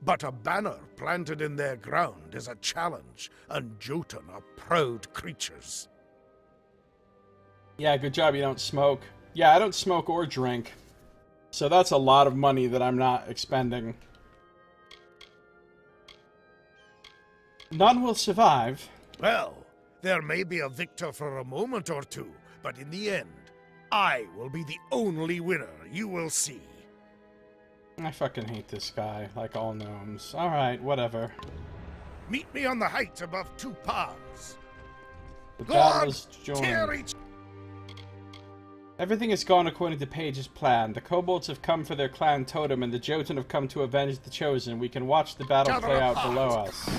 But a banner planted in their ground is a challenge, and Jotun are proud creatures. Yeah, good job you don't smoke. Yeah, I don't smoke or drink. So that's a lot of money that I'm not expending. None will survive. Well, there may be a victor for a moment or two, but in the end, I will be the only winner, you will see. I fucking hate this guy, like all gnomes. Alright, whatever. Meet me on the height above 2 paths. The Go battle on, is tear joined. each... Everything has gone according to Page's plan. The kobolds have come for their clan totem, and the Jotun have come to avenge the Chosen. We can watch the battle Gather play out apart. below us.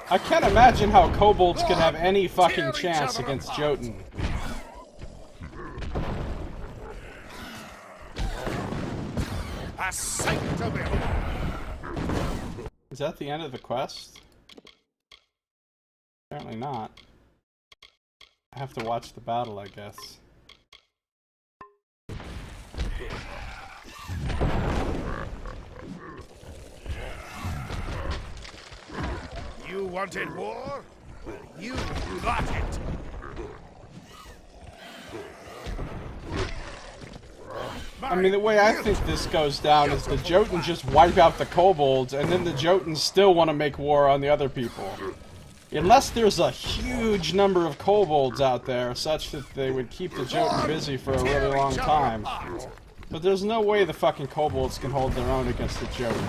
I can't imagine how kobolds could have any fucking Tear each chance other against apart. Jotun. A sight to behold. Is that the end of the quest? Apparently not. I have to watch the battle, I guess. You wanted war? Well, you got it. I mean, the way I think this goes down is the Jotun just wipe out the kobolds, and then the Jotuns still want to make war on the other people. Unless there's a huge number of kobolds out there, such that they would keep the Jotun busy for a really long time. But there's no way the fucking kobolds can hold their own against the Jotun.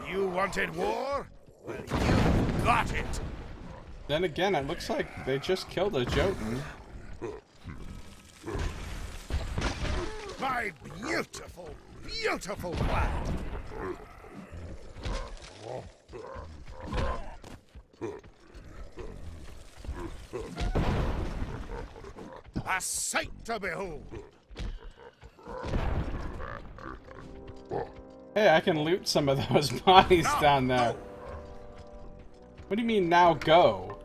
You wanted war? Well, you got it. Then again, it looks like they just killed a Jotun. My beautiful, beautiful plan. A sight to behold. Hey, I can loot some of those bodies down there. What do you mean, now go?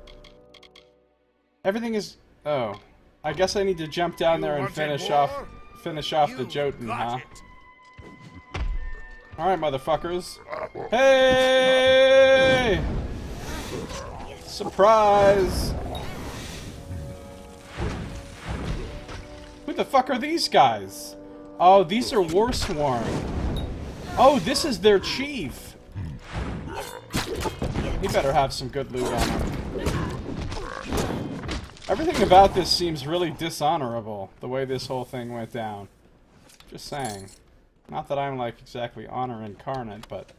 Everything is... Oh. I guess I need to jump down there and finish off the Jotun, huh? Alright, motherfuckers. Hey! Surprise! Who the fuck are these guys? Oh, these are Warsworn. Oh, this is their chief. He better have some good loot on him. Everything about this seems really dishonorable, the way this whole thing went down. Just saying. Not that I'm, like, exactly honor incarnate, but...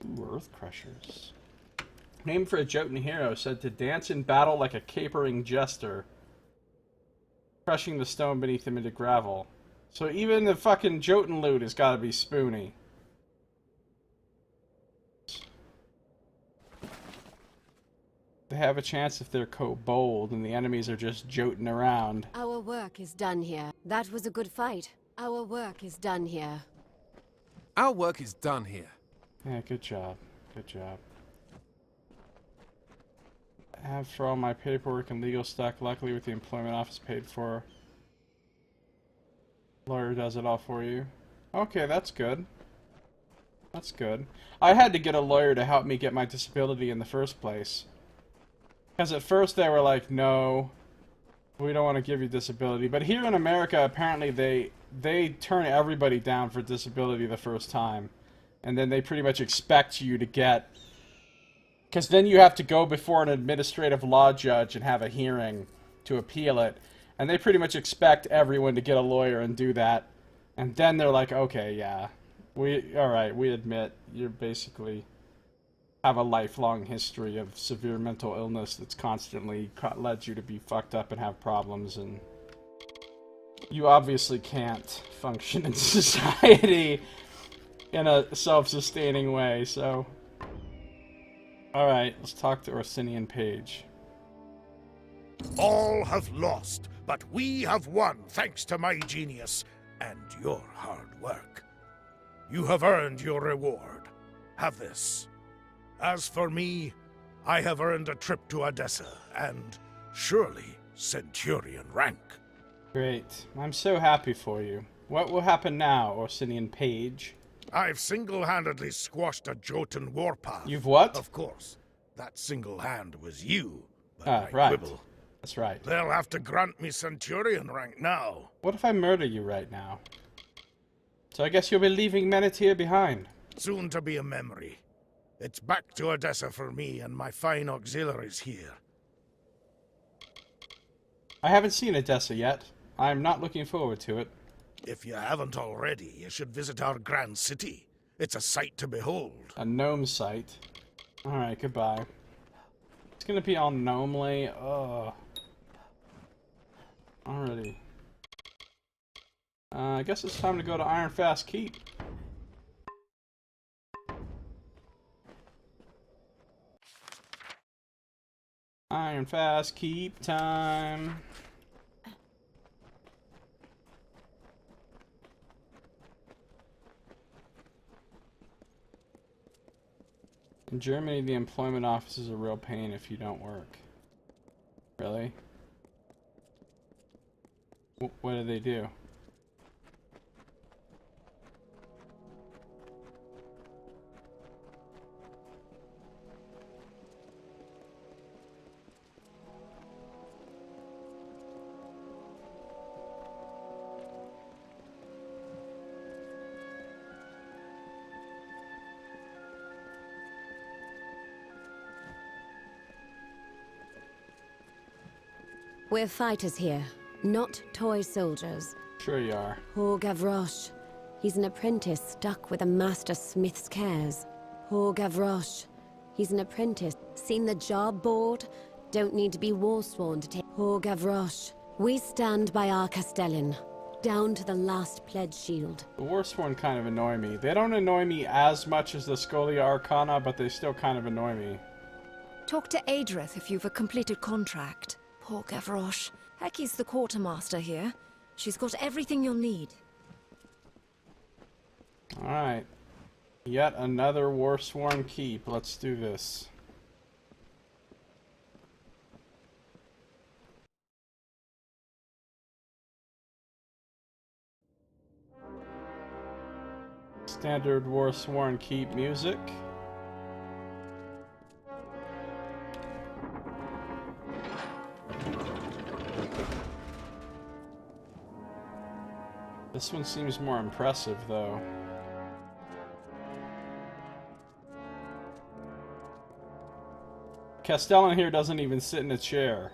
Ooh, Earth Crushers. Name for a Jotun hero, said to dance in battle like a capering jester. Crushing the stone beneath him into gravel. So even the fucking Jotun loot has got to be spoony. They have a chance if they're bold and the enemies are just Jotun around. Our work is done here. That was a good fight. Our work is done here. Our work is done here. Yeah, good job. Good job. After all my paperwork and legal stuff, luckily with the employment office paid for. Lawyer does it all for you. Okay, that's good. That's good. I had to get a lawyer to help me get my disability in the first place. Because at first they were like, no, we don't want to give you disability. But here in America, apparently they turn everybody down for disability the first time. And then they pretty much expect you to get... Because then you have to go before an administrative law judge and have a hearing to appeal it. And they pretty much expect everyone to get a lawyer and do that. And then they're like, okay, yeah. Alright, we admit you're basically... have a lifelong history of severe mental illness that's constantly led you to be fucked up and have problems, and you obviously can't function in society in a self-sustaining way, so... Alright, let's talk to Orsinian Page. All have lost, but we have won thanks to my genius and your hard work. You have earned your reward. Have this. As for me, I have earned a trip to Odessa, and surely Centurion rank. Great. I'm so happy for you. What will happen now, Orsinian Page? I've single-handedly squashed a Jotun warpath. You've what? Of course. That single hand was you. Right. Quibble. That's right. They'll have to grant me Centurion rank now. What if I murder you right now? So I guess you'll be leaving Menethir behind. Soon to be a memory. It's back to Odessa for me and my fine auxiliaries here. I haven't seen Odessa yet. I'm not looking forward to it. If you haven't already, you should visit our grand city. It's a sight to behold. A gnome site. Alright, goodbye. It's gonna be all gnomely. Ugh. Alrighty. I guess it's time to go to Ironfast Keep. Ironfast Keep time. In Germany, the employment office is a real pain if you don't work. Really? What do they do? We're fighters here, not toy soldiers. Sure you are. Poor Gavroche. He's an apprentice stuck with a master smith's cares. Poor Gavroche. He's an apprentice. Seen the job board? Don't need to be war-sworn to take... Poor Gavroche. We stand by our Castellan. Down to the last pledge shield. The Warsworn kind of annoy me. They don't annoy me as much as the Scholia Arcana, but they still kind of annoy me. Talk to Adrith if you've a completed contract. Poor Gavroche. Hecky's the quartermaster here. She's got everything you'll need. Alright. Yet another Warsworn keep. Let's do this. Standard Warsworn keep music. This one seems more impressive, though. Castellan here doesn't even sit in a chair.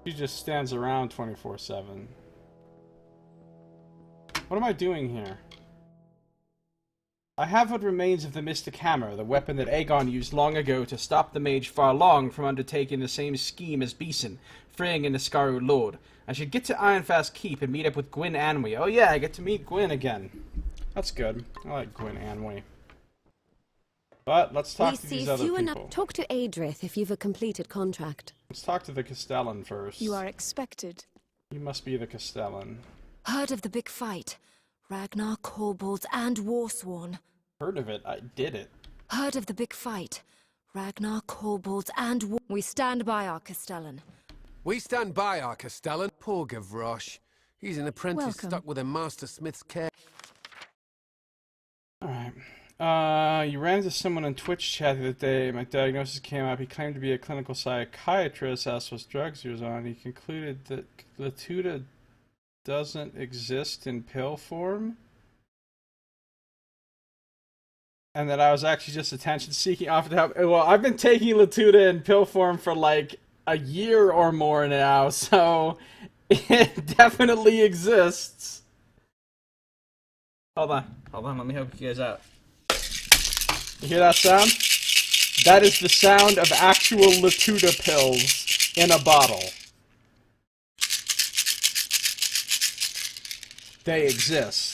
She just stands around 24/7. What am I doing here? I have what remains of the Mystic Hammer, the weapon that Aegon used long ago to stop the Mage Farlong from undertaking the same scheme as Beeson, freeing an Iskaru Lord. I should get to Ironfast Keep and meet up with Gwyn Anwy. Oh yeah, I get to meet Gwyn again. That's good. I like Gwyn Anwy. But let's talk to these other people. Talk to Adrith if you've a completed contract. Let's talk to the Castellan first. You are expected. You must be the Castellan. Heard of the big fight? Ragnar, kobolds, and Warsworn. Heard of it. I did it. Heard of the big fight? Ragnar, kobolds, and We stand by our Castellan. We stand by our Castellan. Poor Gavroche. He's an apprentice Welcome. stuck with a master smith's care. Alright. You ran into someone on Twitch chat the other day. My diagnosis came up. He claimed to be a clinical psychiatrist, asked what drugs he was on. He concluded that Latuda doesn't exist in pill form. And that I was actually just attention seeking off the help. Well, I've been taking Latuda in pill form for like a year or more now, so it definitely exists. Hold on, let me help you guys out. You hear that sound? That is the sound of actual Latuda pills in a bottle. They exist.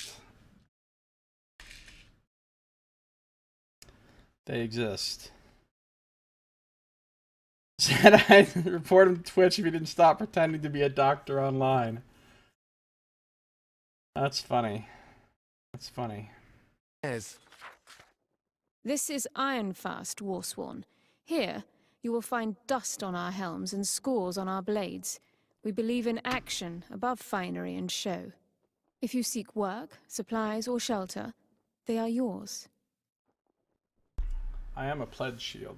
They exist. Said I'd report him to Twitch if he didn't stop pretending to be a doctor online. That's funny. That's funny. Yes. This is Ironfast, Warsworn. Here, you will find dust on our helms and scores on our blades. We believe in action above finery and show. If you seek work, supplies, or shelter, they are yours. I am a pledge shield.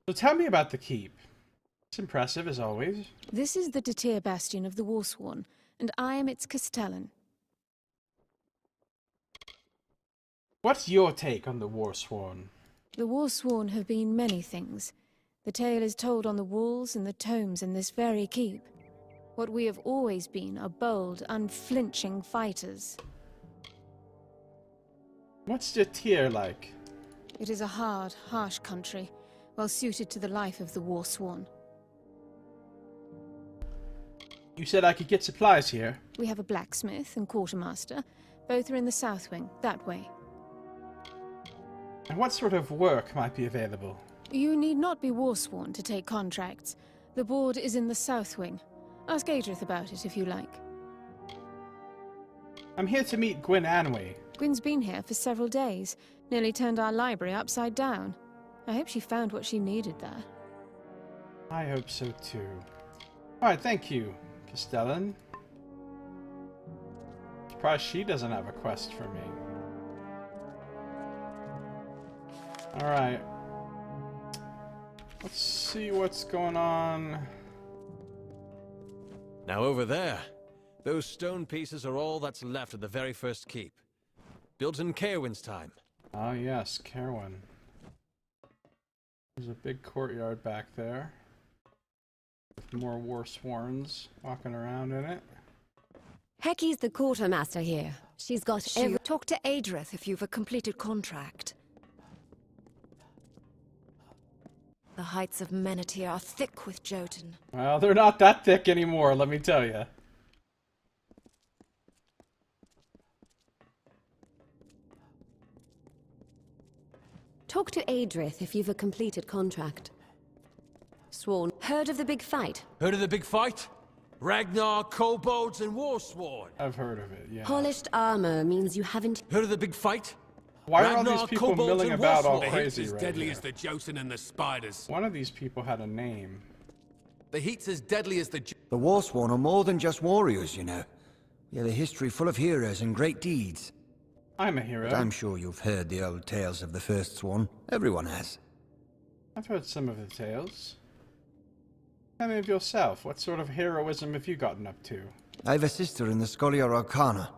So tell me about the keep. It's impressive, as always. This is the Detir Bastion of the Warsworn, and I am its Castellan. What's your take on the Warsworn? The Warsworn have been many things. The tale is told on the walls and the tomes in this very keep. What we have always been are bold, unflinching fighters. What's Detir like? It is a hard, harsh country, well suited to the life of the Warsworn. You said I could get supplies here. We have a blacksmith and quartermaster. Both are in the south wing, that way. And what sort of work might be available? You need not be Warsworn to take contracts. The board is in the south wing. Ask Adrith about it if you like. I'm here to meet Gwyn Anwy. Gwyn's been here for several days. Nearly turned our library upside down. I hope she found what she needed there. I hope so too. Alright, thank you, Castellan. Surprised she doesn't have a quest for me. Alright. Let's see what's going on. Now over there, those stone pieces are all that's left of the very first keep. Built in Caerwyn's time. Oh yes, Caerwyn. There's a big courtyard back there. More Warsworns walking around in it. Hecky's the quartermaster here. She's got Talk to Adrith if you've a completed contract. The heights of Menethir are thick with Jotun. Well, they're not that thick anymore, let me tell you. Talk to Adrith if you've a completed contract. Sworn. Heard of the big fight? Heard of the big fight? Ragnar, kobolds, and Warsworn. I've heard of it, yeah. Polished armor means you haven't... Heard of the big fight? Why are all Ragnar, these people kobolds, milling and about all Warsworn. crazy The heat's right as deadly here? as the Jotun and the spiders. One of these people had a name. The heat's as deadly as the... The Warsworn are more than just warriors, you know. We have a history full of heroes and great deeds. I'm a hero. But I'm sure you've heard the old tales of the First Sworn. Everyone has. I've heard some of the tales. Tell me of yourself. What sort of heroism have you gotten up to? I've a sister in the Scholia Arcana.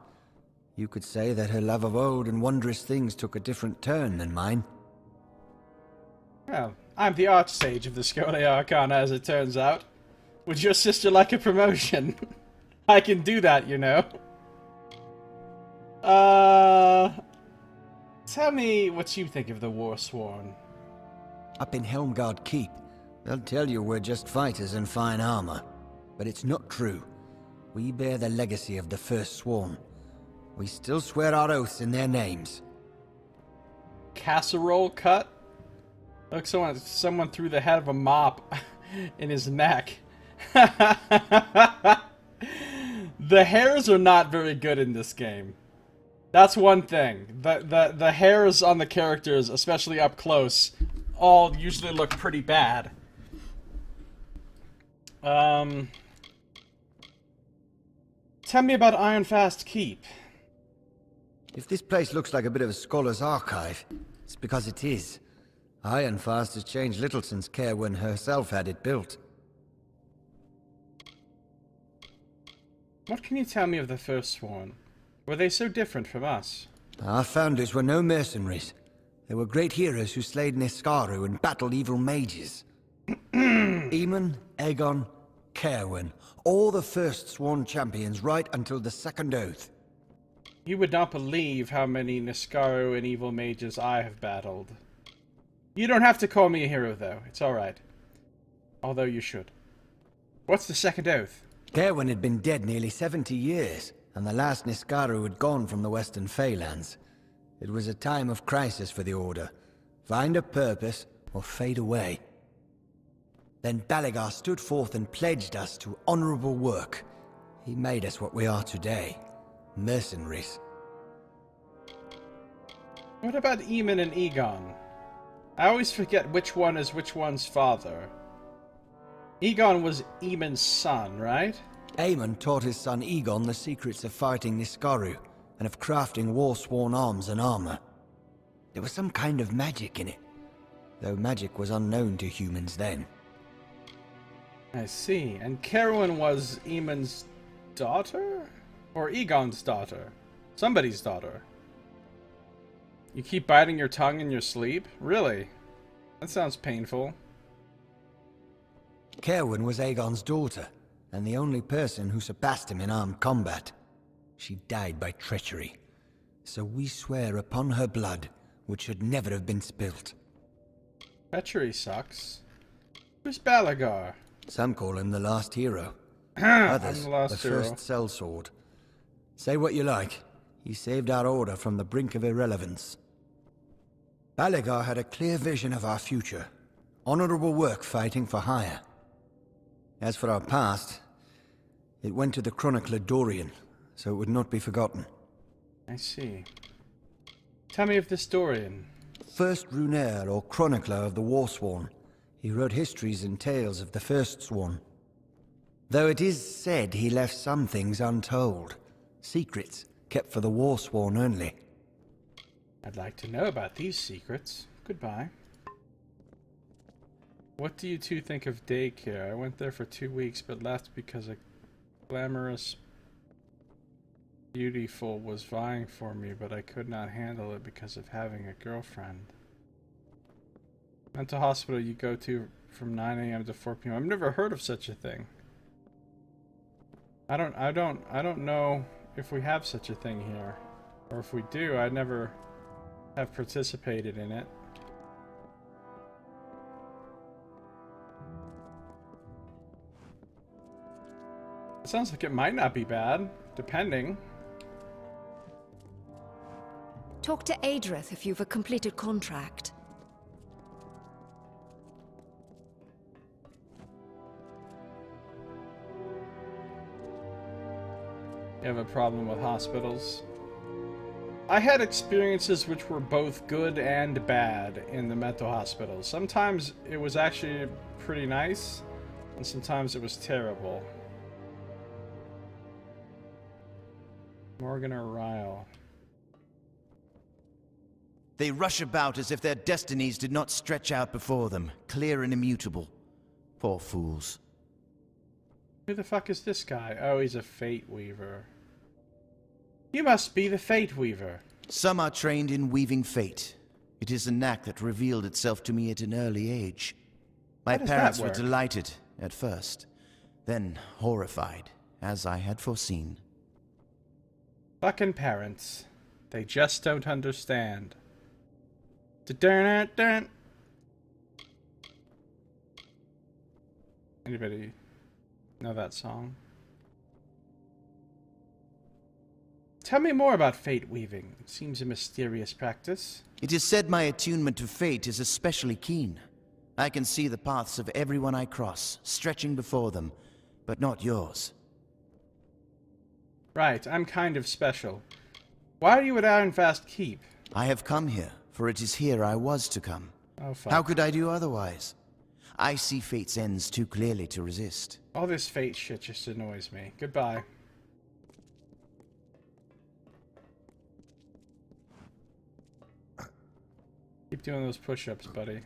You could say that her love of old and wondrous things took a different turn than mine. Well, I'm the Archsage of the Scholia Arcana, as it turns out. Would your sister like a promotion? I can do that, you know. Tell me what you think of the Warsworn. Up in Helmgard Keep, they'll tell you we're just fighters in fine armor. But it's not true. We bear the legacy of the First Sworn. We still swear our oaths in their names. Casserole cut? Look, someone threw the head of a mop in his neck. The hairs are not very good in this game. That's one thing. The hairs on the characters, especially up close, all usually look pretty bad. Tell me about Ironfast Keep. If this place looks like a bit of a scholar's archive, it's because it is. Ironfast has changed little since Caerwyn herself had it built. What can you tell me of the First Sworn? Were they so different from us? Our founders were no mercenaries. They were great heroes who slayed Niskaru and battled evil mages. Eamon, Aegon, Caerwyn, all the First Sworn champions right until the Second Oath. You would not believe how many Niskaru and evil mages I have battled. You don't have to call me a hero, though. It's alright. Although you should. What's the Second Oath? Caerwyn had been dead nearly 70 years, and the last Niskaru had gone from the Western Feylands. It was a time of crisis for the Order. Find a purpose, or fade away. Then Baligar stood forth and pledged us to honorable work. He made us what we are today. Mercenaries. What about Eamon and Aegon? I always forget which one is which one's father. Aegon was Eamon's son, right? Aemon taught his son Aegon the secrets of fighting Niskaru, and of crafting war-sworn arms and armor. There was some kind of magic in it, though magic was unknown to humans then. I see. And Caerwyn was Eamon's daughter? Or Aegon's daughter? Somebody's daughter. You keep biting your tongue in your sleep? Really? That sounds painful. Caerwyn was Aegon's daughter, and the only person who surpassed him in armed combat. She died by treachery. So we swear upon her blood, which should never have been spilt. Treachery sucks. Who's Baligar? Some call him the last hero. I'm Others, the last hero. first sellsword. Say what you like. He saved our order from the brink of irrelevance. Baligar had a clear vision of our future. Honorable work fighting for hire. As for our past, it went to the chronicler Dorian, so it would not be forgotten. I see. Tell me of this Dorian. First runaire or chronicler of the Warsworn, he wrote histories and tales of the First Sworn. Though it is said he left some things untold. Secrets kept for the Warsworn only. I'd like to know about these secrets. Goodbye. What do you two think of daycare? I went there for 2 weeks, but left because a glamorous beautiful was vying for me, but I could not handle it because of having a girlfriend. Mental hospital you go to from 9 a.m. to 4 p.m. I've never heard of such a thing. I don't know if we have such a thing here. Or if we do, I never have participated in it. It sounds like it might not be bad, depending. Talk to Adrith if you've a completed contract. You have a problem with hospitals? I had experiences which were both good and bad in the mental hospitals. Sometimes it was actually pretty nice, and sometimes it was terrible. Morgan or Ryle? They rush about as if their destinies did not stretch out before them, clear and immutable. Poor fools. Who the fuck is this guy? Oh, he's a Fate Weaver. You must be the Fate Weaver. Some are trained in weaving fate. It is a knack that revealed itself to me at an early age. My parents were delighted at first, then horrified, as I had foreseen. Fucking parents. They just don't understand. Dun-dun-dun. Anybody know that song? Tell me more about fate weaving. It seems a mysterious practice. It is said my attunement to fate is especially keen. I can see the paths of everyone I cross, stretching before them, but not yours. Right, I'm kind of special. Why are you at Ironfast Keep? I have come here, for it is here I was to come. Oh, fuck. How could I do otherwise? I see fate's ends too clearly to resist. All this fate shit just annoys me. Goodbye. Keep doing those push-ups, buddy.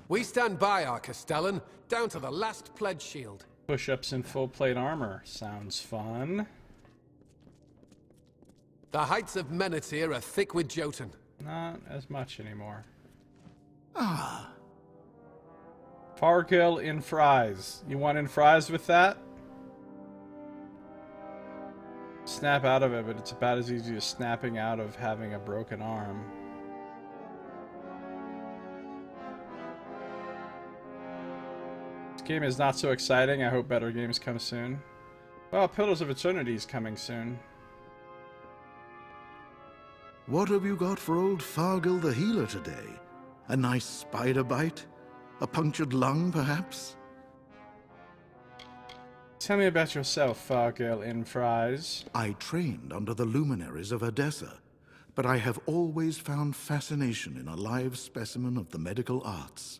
We stand by our Castellan, down to the last pledge shield. Push-ups in full plate armor. Sounds fun. The heights of Menethir are thick with Jotun. Not as much anymore. Ah. Fargill in fries. You want in fries with that? Snap out of it, but it's about as easy as snapping out of having a broken arm. This game is not so exciting. I hope better games come soon. Well, Pillars of Eternity is coming soon. What have you got for old Fargill the healer today? A nice spider bite? A punctured lung, perhaps? Tell me about yourself, Fargill in fries. I trained under the luminaries of Odessa, but I have always found fascination in a live specimen of the medical arts.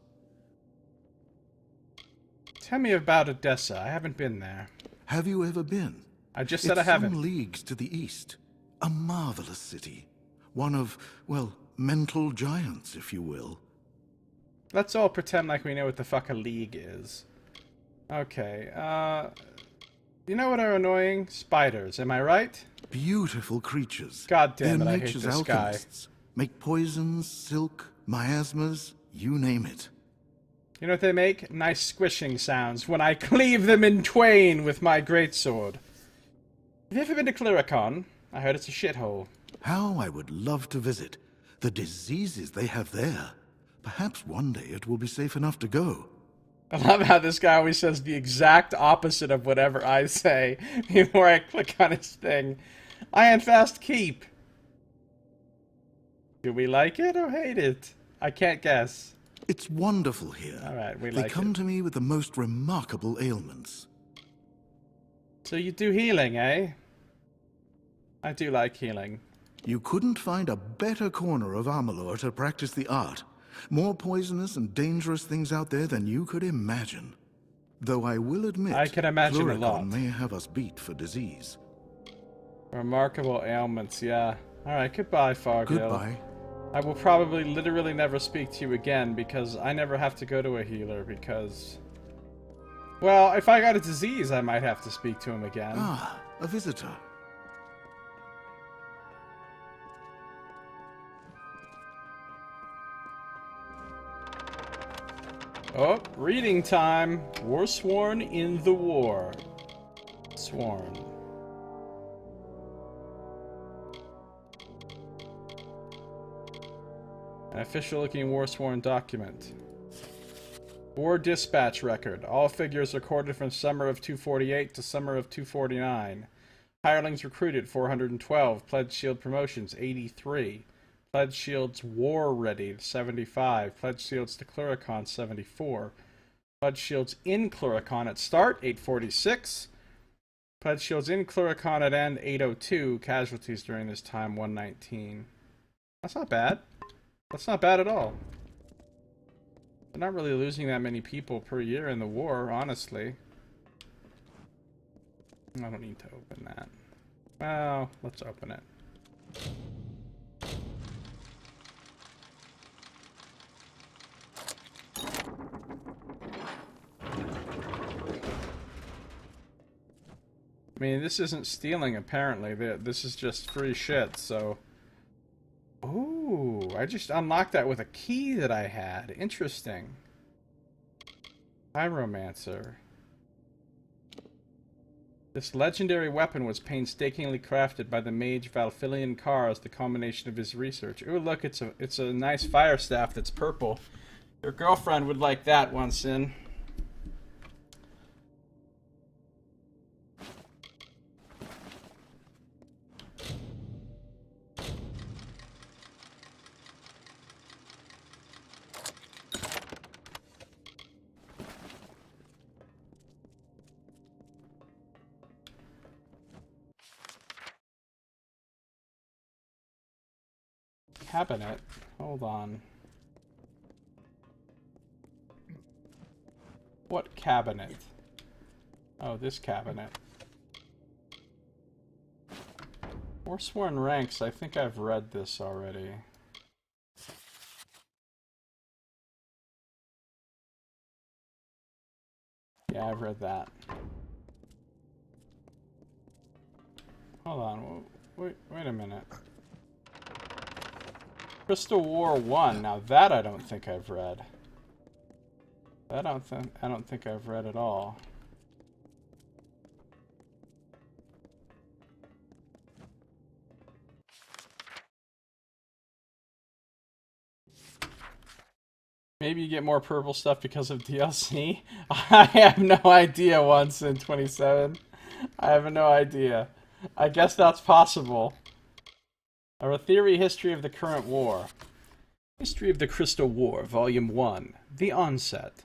Tell me about Odessa. I haven't been there. Have you ever been? I just said I haven't. Some leagues to the east. A marvelous city. One of, well, mental giants, if you will. Let's all pretend like we know what the fuck a league is. Okay, you know what are annoying? Spiders, am I right? Beautiful creatures. God damn it, They're I hate nature's this guy. alchemists. Make poisons, silk, miasmas, you name it. You know what they make? Nice squishing sounds when I cleave them in twain with my greatsword. Have you ever been to Clyricon? I heard it's a shithole. How I would love to visit. The diseases they have there. Perhaps one day it will be safe enough to go. I love how this guy always says the exact opposite of whatever I say before I click on his thing. Ironfast Keep. Do we like it or hate it? I can't guess. It's wonderful here. Alright, we They like come it. to me with the most remarkable ailments. So you do healing, eh? I do like healing. You couldn't find a better corner of Amalur to practice the art. More poisonous and dangerous things out there than you could imagine. Though I will admit, I can imagine a lot. Clyricon may have us beat for disease. Remarkable ailments, yeah. Alright, goodbye, Fargill. Goodbye. I will probably literally never speak to you again because I never have to go to a healer because... Well, if I got a disease, I might have to speak to him again. Ah, a visitor. Oh, reading time. Forsworn in the war. Sworn. An official-looking war-sworn document. War dispatch record. All figures recorded from summer of 248 to summer of 249. Hirelings recruited 412. Pledge shield promotions 83. Pledge shields war ready 75. Pledge shields to Cluricon 74. Pledge shields in Cluricon at start 846. Pledge shields in Cluricon at end 802. Casualties during this time 119. That's not bad. That's not bad at all. We're not really losing that many people per year in the war, honestly. I don't need to open that. Well, let's open it. I mean, this isn't stealing, apparently. This is just free shit, so... Ooh, I just unlocked that with a key that I had. Interesting. Pyromancer. This legendary weapon was painstakingly crafted by the mage Valfilian Carr as the culmination of his research. Ooh, look, it's a nice fire staff that's purple. Your girlfriend would like that once in. Cabinet. Hold on. What cabinet? Oh, this cabinet. Forsworn ranks. I think I've read this already. Yeah, I've read that. Hold on. Wait a minute. Crystal War 1. Now that I don't think I've read. That I don't think I've read at all. Maybe you get more purple stuff because of DLC? I have no idea once in 27. I have no idea. I guess that's possible. A theory history of the current war. History of the Crystal War, Volume 1. The Onset.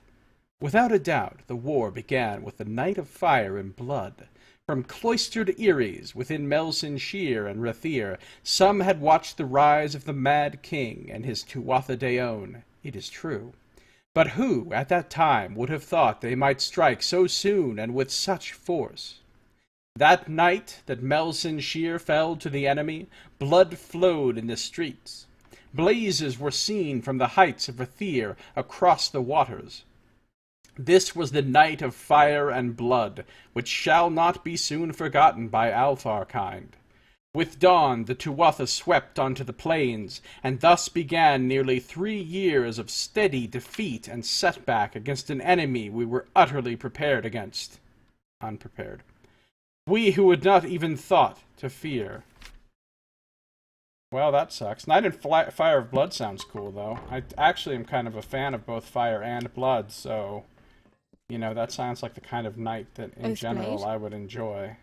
Without a doubt, the war began with the Night of Fire and Blood. From cloistered eyries within Melsin Sheer and Rathir, some had watched the rise of the Mad King and his Tuatha Deon, it is true. But who, at that time, would have thought they might strike so soon and with such force? That night that Melsin Sheer fell to the enemy, blood flowed in the streets. Blazes were seen from the heights of Rathir across the waters. This was the night of fire and blood, which shall not be soon forgotten by Alfarkind. With dawn, the Tuatha swept onto the plains, and thus began nearly 3 years of steady defeat and setback against an enemy we were utterly prepared against. Unprepared. We who had not even thought to fear. Well, that sucks. Night and Fire of Blood sounds cool, though. I actually am kind of a fan of both fire and blood, so... You know, that sounds like the kind of night that, in general, I would enjoy.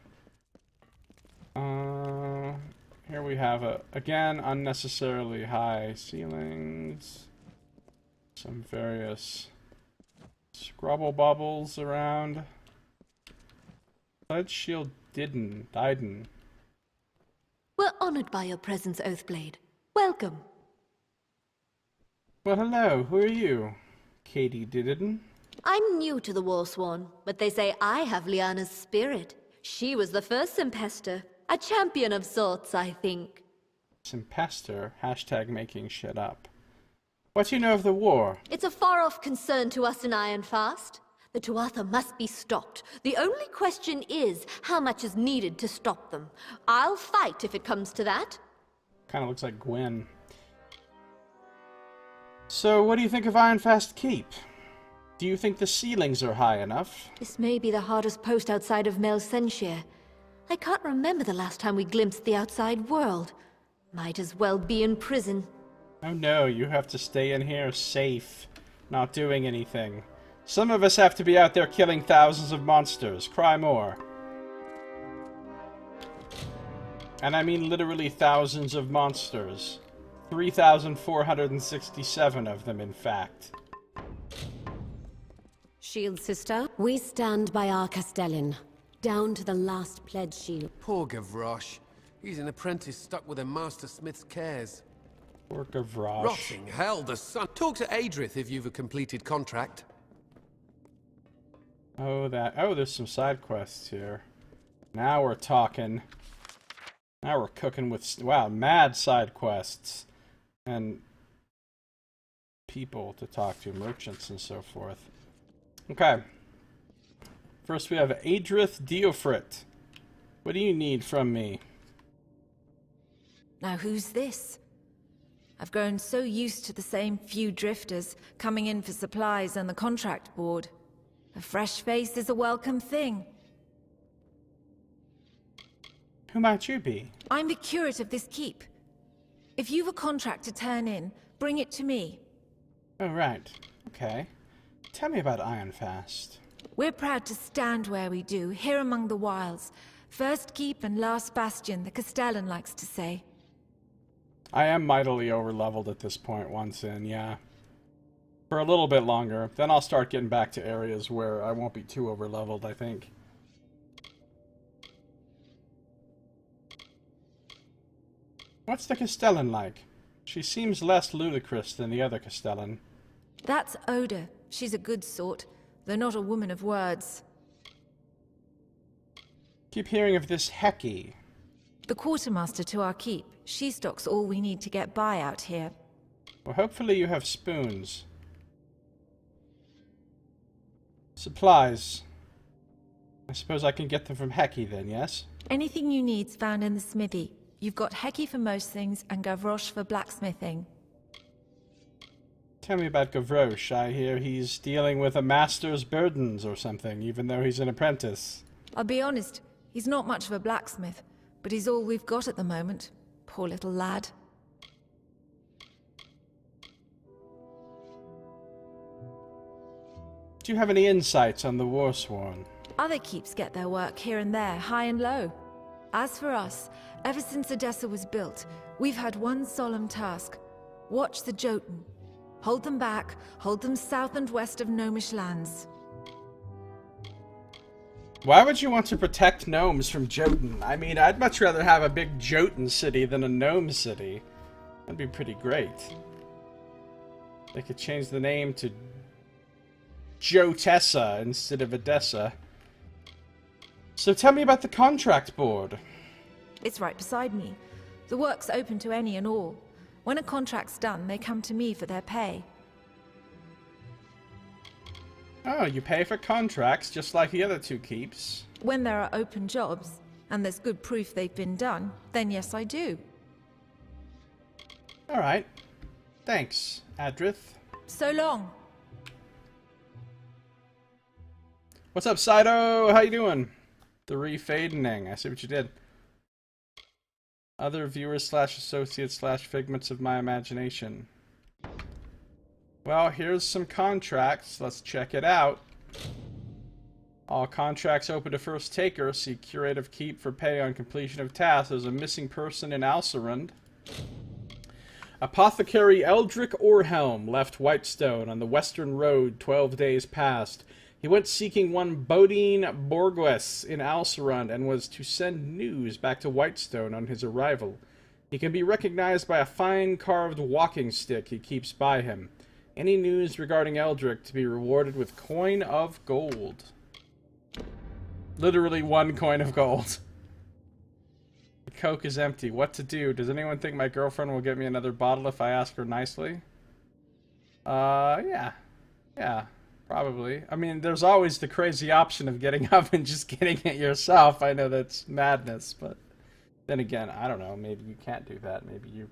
Here we have, again, unnecessarily high ceilings. Some various scrubble bubbles around. Pledge shield Diden. We're honored by your presence, Oathblade. Welcome. Well, hello. Who are you? Katie Didden? I'm new to the Warsworn, but they say I have Lyanna's spirit. She was the first Simpester. A champion of sorts, I think. Simpester? Hashtag making shit up. What do you know of the war? It's a far-off concern to us in Ironfast. The Tuatha must be stopped. The only question is how much is needed to stop them. I'll fight if it comes to that. Kind of looks like Gwen. So, what do you think of Ironfast Keep? Do you think the ceilings are high enough? This may be the hardest post outside of Melsenshire. I can't remember the last time we glimpsed the outside world. Might as well be in prison. Oh no, you have to stay in here safe, not doing anything. Some of us have to be out there killing thousands of monsters. Cry more. And I mean literally thousands of monsters. 3,467 of them, in fact. Shield sister, we stand by our Castellan, down to the last pledge shield. Poor Gavroche. He's an apprentice stuck with a master smith's cares. Poor Gavroche. Rotting hell, the sun. Talk to Adrith if you've a completed contract. Oh, there's some side quests here. Now we're talking. Now we're cooking with, wow, mad side quests. And people to talk to, merchants and so forth. Okay. First we have Adrith Diofrit. What do you need from me? Now who's this? I've grown so used to the same few drifters coming in for supplies and the contract board. A fresh face is a welcome thing. Who might you be? I'm the curate of this keep. If you've a contract to turn in, bring it to me. Oh, right. Okay. Tell me about Ironfast. We're proud to stand where we do, here among the wilds. First keep and last bastion, the Castellan likes to say. I am mightily overleveled at this point once in, yeah. For a little bit longer. Then I'll start getting back to areas where I won't be too overleveled, I think. What's the Castellan like? She seems less ludicrous than the other Castellan. That's Oda. She's a good sort, though not a woman of words. Keep hearing of this Heki. The quartermaster to our keep. She stocks all we need to get by out here. Well, hopefully you have spoons. Supplies. I suppose I can get them from Heki then, yes? Anything you need's found in the smithy. You've got Heki for most things, and Gavroche for blacksmithing. Tell me about Gavroche. I hear he's dealing with a master's burdens or something, even though he's an apprentice. I'll be honest, he's not much of a blacksmith, but he's all we've got at the moment. Poor little lad. Do you have any insights on the Warsworn? Other keeps get their work here and there, high and low. As for us, ever since Odessa was built, we've had one solemn task. Watch the Jotun. Hold them back, hold them south and west of Gnomish lands. Why would you want to protect gnomes from Jotun? I mean, I'd much rather have a big Jotun city than a gnome city. That'd be pretty great. They could change the name to Jotessa instead of Odessa. So tell me about the contract board. It's right beside me. The work's open to any and all. When a contract's done, they come to me for their pay. Oh, you pay for contracts just like the other two keeps. When there are open jobs, and there's good proof they've been done, then yes, I do. Alright. Thanks, Adrith. So long. What's up, Sido? How you doing? The refadening. I see what you did. Other viewers / associates / figments of my imagination. Well, here's some contracts. Let's check it out. All contracts open to first taker. See curate of keep for pay on completion of tasks. There's a missing person in Alcerund. Apothecary Eldrick Orhelm left Whitestone on the western road 12 days past. He went seeking one Bodine Borgues in Alcerund and was to send news back to Whitestone on his arrival. He can be recognized by a fine carved walking stick he keeps by him. Any news regarding Eldrick to be rewarded with coin of gold. Literally 1 coin of gold. The Coke is empty. What to do? Does anyone think my girlfriend will get me another bottle if I ask her nicely? Yeah. Yeah. Probably. I mean, there's always the crazy option of getting up and just getting it yourself. I know that's madness, but then again, I don't know. Maybe you can't do that. Maybe you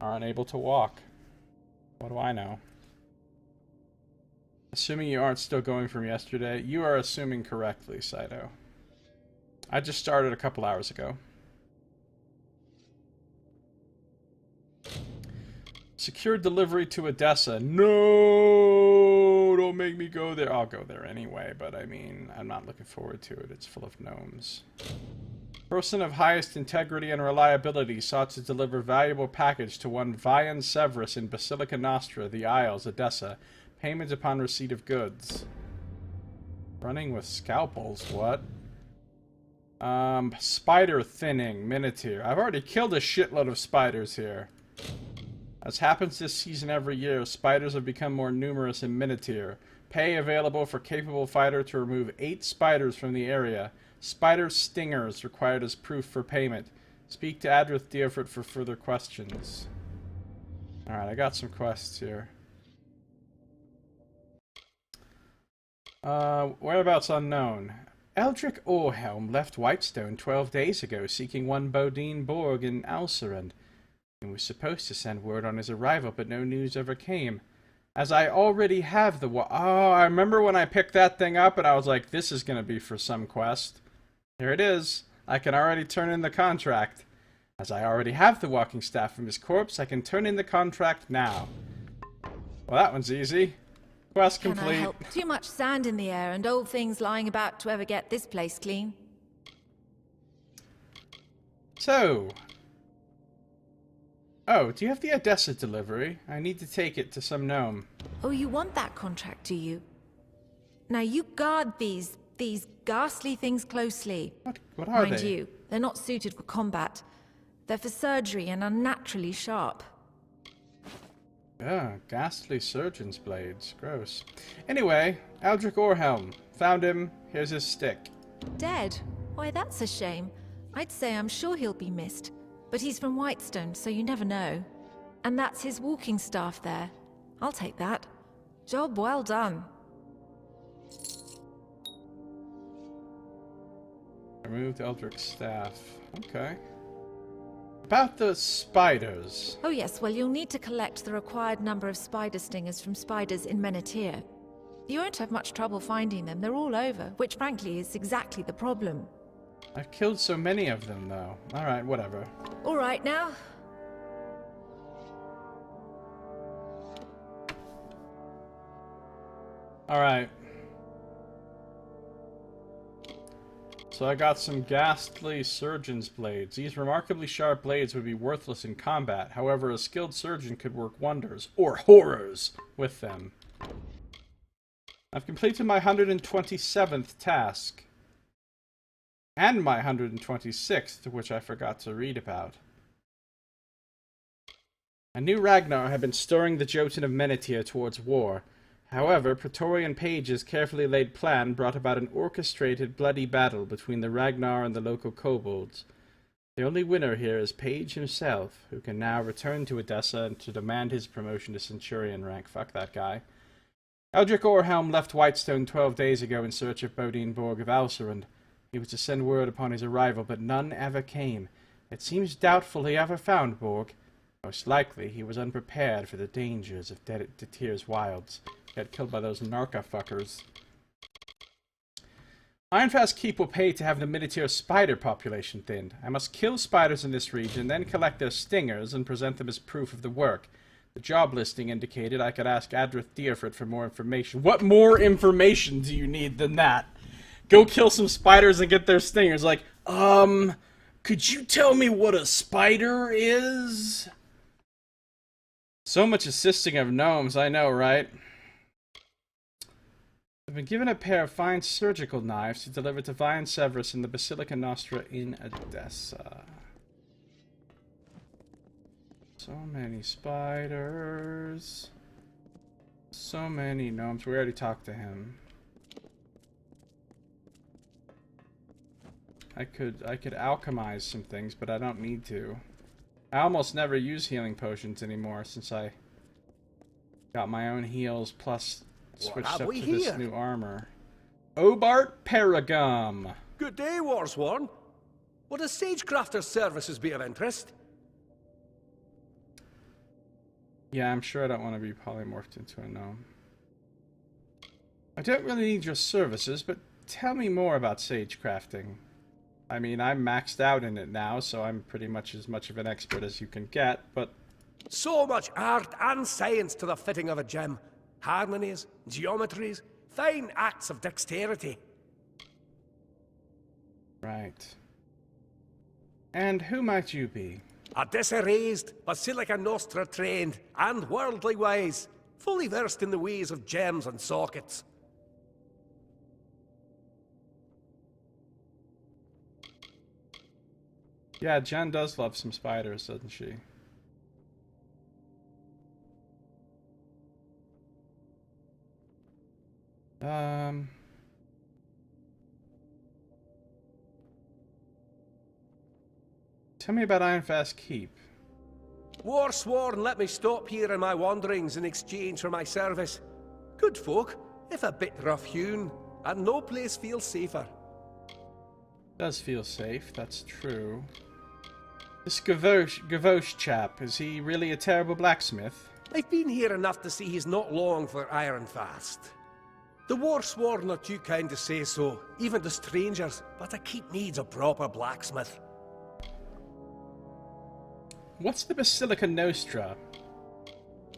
are unable to walk. What do I know? Assuming you aren't still going from yesterday, you are assuming correctly, Saito. I just started a couple hours ago. Secured delivery to Odessa. No! Don't make me go there. I'll go there anyway, but I mean, I'm not looking forward to it. It's full of gnomes. Person of highest integrity and reliability sought to deliver valuable package to one Vian Severus in Basilica Nostra, the Isles, Odessa. Payment upon receipt of goods. Running with scalpels, what? Spider thinning, Minotaur. I've already killed a shitload of spiders here. As happens this season every year, spiders have become more numerous in Minotaur. Pay available for capable fighter to remove 8 spiders from the area. Spider stingers required as proof for payment. Speak to Adrith Deofort for further questions. Alright, I got some quests here. Whereabouts unknown. Eldric Orhelm left Whitestone 12 days ago, seeking one Bodine Borg in Alcerand. He was supposed to send word on his arrival, but no news ever came. As I already have the oh, I remember when I picked that thing up and I was like, this is going to be for some quest. Here it is. I can already turn in the contract. As I already have the walking staff from his corpse, I can turn in the contract now. Well, that one's easy. Quest complete. Can I help? Too much sand in the air and old things lying about to ever get this place clean. So. Oh, do you have the Odessa delivery? I need to take it to some gnome. Oh, you want that contract, do you? Now you guard these ghastly things closely. What are they? Mind you, they're not suited for combat. They're for surgery and unnaturally sharp. Yeah, ghastly surgeon's blades. Gross. Anyway, Eldric Orhelm. Found him. Here's his stick. Dead? Why, that's a shame. I'd say I'm sure he'll be missed. But he's from Whitestone, so you never know. And that's his walking staff there. I'll take that. Job well done. Removed Eldric's staff. Okay. About the spiders. Oh yes, well you'll need to collect the required number of spider stingers from spiders in Menethir. You won't have much trouble finding them, they're all over, which frankly is exactly the problem. I've killed so many of them, though. Alright, whatever. Alright now. Alright. So I got some ghastly surgeon's blades. These remarkably sharp blades would be worthless in combat. However, a skilled surgeon could work wonders, or horrors, with them. I've completed my 127th task. And my 126th, which I forgot to read about. I knew Ragnar had been stirring the Jotun of Menethir towards war. However, Praetorian pages' carefully laid plan brought about an orchestrated, bloody battle between the Ragnar and the local kobolds. The only winner here is Page himself, who can now return to Odessa and to demand his promotion to Centurion rank. Fuck that guy. Eldric Orhelm left Whitestone 12 days ago in search of Bodine Borg of Alcerand. He was to send word upon his arrival, but none ever came. It seems doubtful he ever found Borg. Most likely, he was unprepared for the dangers of Detir's wilds. Got killed by those Narca fuckers. Ironfast Keep will pay to have the Minotaur spider population thinned. I must kill spiders in this region, then collect their stingers and present them as proof of the work. The job listing indicated I could ask Adrith Deofort for more information. What more information do you need than that? Go kill some spiders and get their stingers. Like, could you tell me what a spider is? So much assisting of gnomes, I know, right? I've been given a pair of fine surgical knives to deliver to Vian Severus in the Basilica Nostra in Odessa. So many spiders. So many gnomes. We already talked to him. I could alchemize some things, but I don't need to. I almost never use healing potions anymore since I got my own heals plus switched up to this new armor. Obart Paragum. Good day, Warsworn. Would a sagecrafter's services be of interest? Yeah, I'm sure I don't want to be polymorphed into a gnome. I don't really need your services, but tell me more about sage crafting. I mean, I'm maxed out in it now, so I'm pretty much as much of an expert as you can get, but... So much art and science to the fitting of a gem. Harmonies, geometries, fine acts of dexterity. Right. And who might you be? A diserased, Basilica Nostra trained, and worldly wise, fully versed in the ways of gems and sockets. Yeah, Jen does love some spiders, doesn't she? Tell me about Ironfast Keep. Warsworn let me stop here in my wanderings in exchange for my service. Good folk, if a bit rough-hewn, and no place feels safer. Does feel safe, that's true. This Gavroche chap, is he really a terrible blacksmith? I've been here enough to see he's not long for Ironfast. The Warsworn are too kind to say so, even to strangers, but a keep needs a proper blacksmith. What's the Basilica Nostra?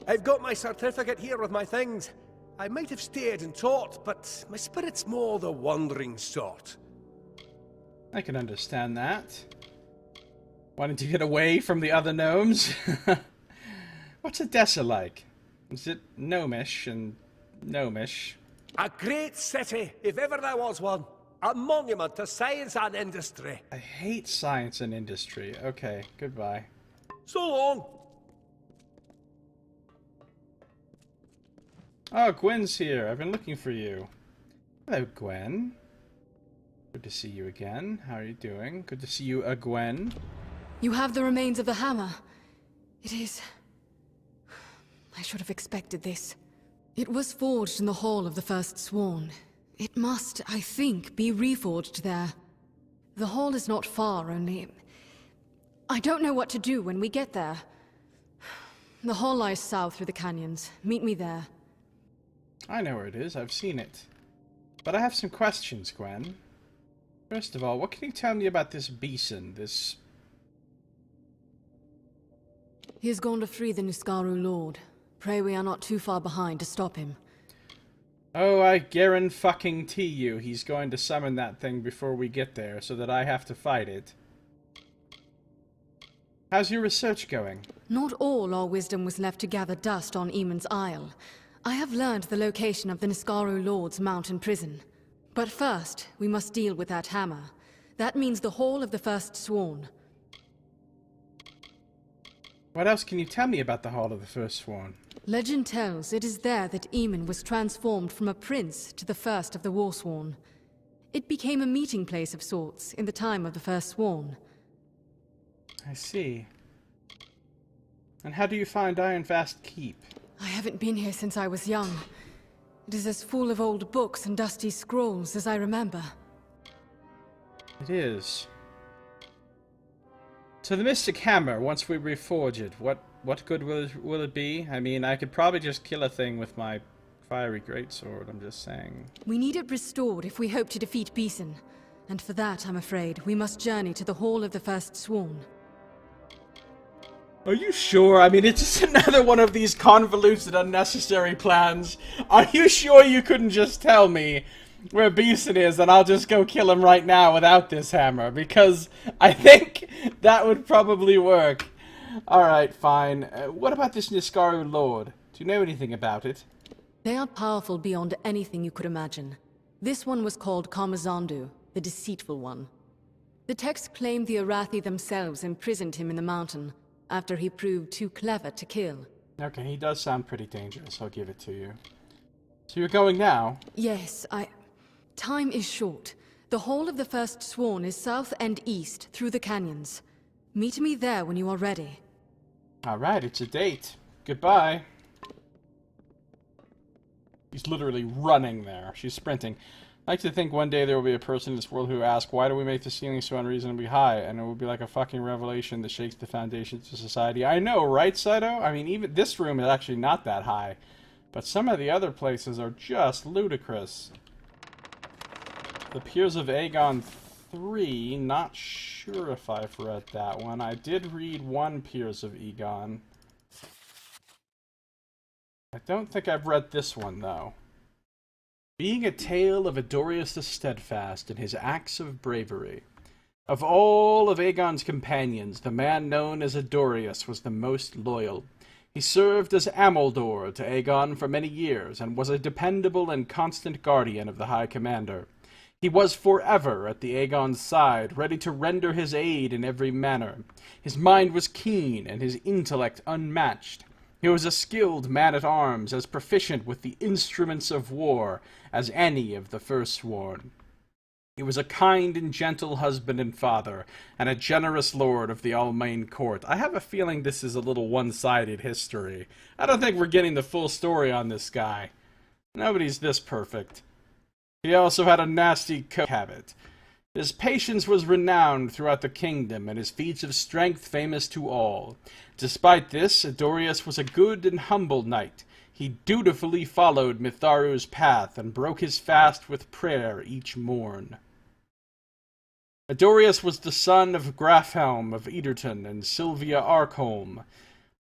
I've got my certificate here with my things. I might have stayed and taught, but my spirit's more the wandering sort. I can understand that. Wanting to get away from the other gnomes? What's Odessa like? Is it gnomish and gnomish? A great city, if ever there was one. A monument to science and industry. I hate science and industry. Okay, goodbye. So long. Oh, Gwen's here. I've been looking for you. Hello, Gwen. Good to see you again. How are you doing? Good to see you, Gwen. You have the remains of the hammer. It is... I should have expected this. It was forged in the Hall of the First Sworn. It must, I think, be reforged there. The hall is not far, only... I don't know what to do when we get there. The hall lies south through the canyons. Meet me there. I know where it is. I've seen it. But I have some questions, Gwen. First of all, what can you tell me about this Beeson, this... He has gone to free the Niskaru Lord. Pray we are not too far behind to stop him. Oh, I guarantee you he's going to summon that thing before we get there, so that I have to fight it. How's your research going? Not all our wisdom was left to gather dust on Eamon's Isle. I have learned the location of the Niskaru Lord's mountain prison. But first, we must deal with that hammer. That means the Hall of the First Sworn. What else can you tell me about the Hall of the First Sworn? Legend tells it is there that Eamon was transformed from a prince to the first of the Warsworn. It became a meeting place of sorts in the time of the First Sworn. I see. And how do you find Ironfast Keep? I haven't been here since I was young. It is as full of old books and dusty scrolls as I remember. It is. So the Mystic Hammer, once we reforge it, what good will it be? I mean, I could probably just kill a thing with my fiery greatsword, I'm just saying. We need it restored if we hope to defeat Beeson. And for that, I'm afraid, we must journey to the Hall of the First Sworn. Are you sure? I mean, it's just another one of these convoluted, unnecessary plans. Are you sure you couldn't just tell me where Beeson is and I'll just go kill him right now without this hammer? Because I think that would probably work. Alright, fine. What about this Niskaru Lord? Do you know anything about it? They are powerful beyond anything you could imagine. This one was called Kamazandu, the Deceitful One. The text claimed the Arathi themselves imprisoned him in the mountain, after he proved too clever to kill. Okay, he does sound pretty dangerous, I'll give it to you. So you're going now? Yes, Time is short. The Hall of the First Sworn is south and east, through the canyons. Meet me there when you are ready. Alright, it's a date. Goodbye. He's literally running there. She's sprinting. I like to think one day there will be a person in this world who asks, why do we make the ceiling so unreasonably high? And it will be like a fucking revelation that shakes the foundations of society. I know, right, Saito? I mean, even this room is actually not that high. But some of the other places are just ludicrous. The Piers of Aegon 3, not sure if I've read that one. I did read one Piers of Aegon. I don't think I've read this one, though. Being a tale of Adorius the Steadfast and his acts of bravery. Of all of Aegon's companions, the man known as Adorius was the most loyal. He served as Amaldor to Aegon for many years, and was a dependable and constant guardian of the High Commander. He was forever at the Aegon's side, ready to render his aid in every manner. His mind was keen, and his intellect unmatched. He was a skilled man-at-arms, as proficient with the instruments of war as any of the Firstborn. He was a kind and gentle husband and father, and a generous lord of the Almain court. I have a feeling this is a little one-sided history. I don't think we're getting the full story on this guy. Nobody's this perfect. He also had a nasty coat habit. His patience was renowned throughout the kingdom, and his feats of strength famous to all. Despite this, Adorius was a good and humble knight. He dutifully followed Mitharu's path, and broke his fast with prayer each morn. Adorius was the son of Grafhelm of Ederton and Sylvia Arkholm.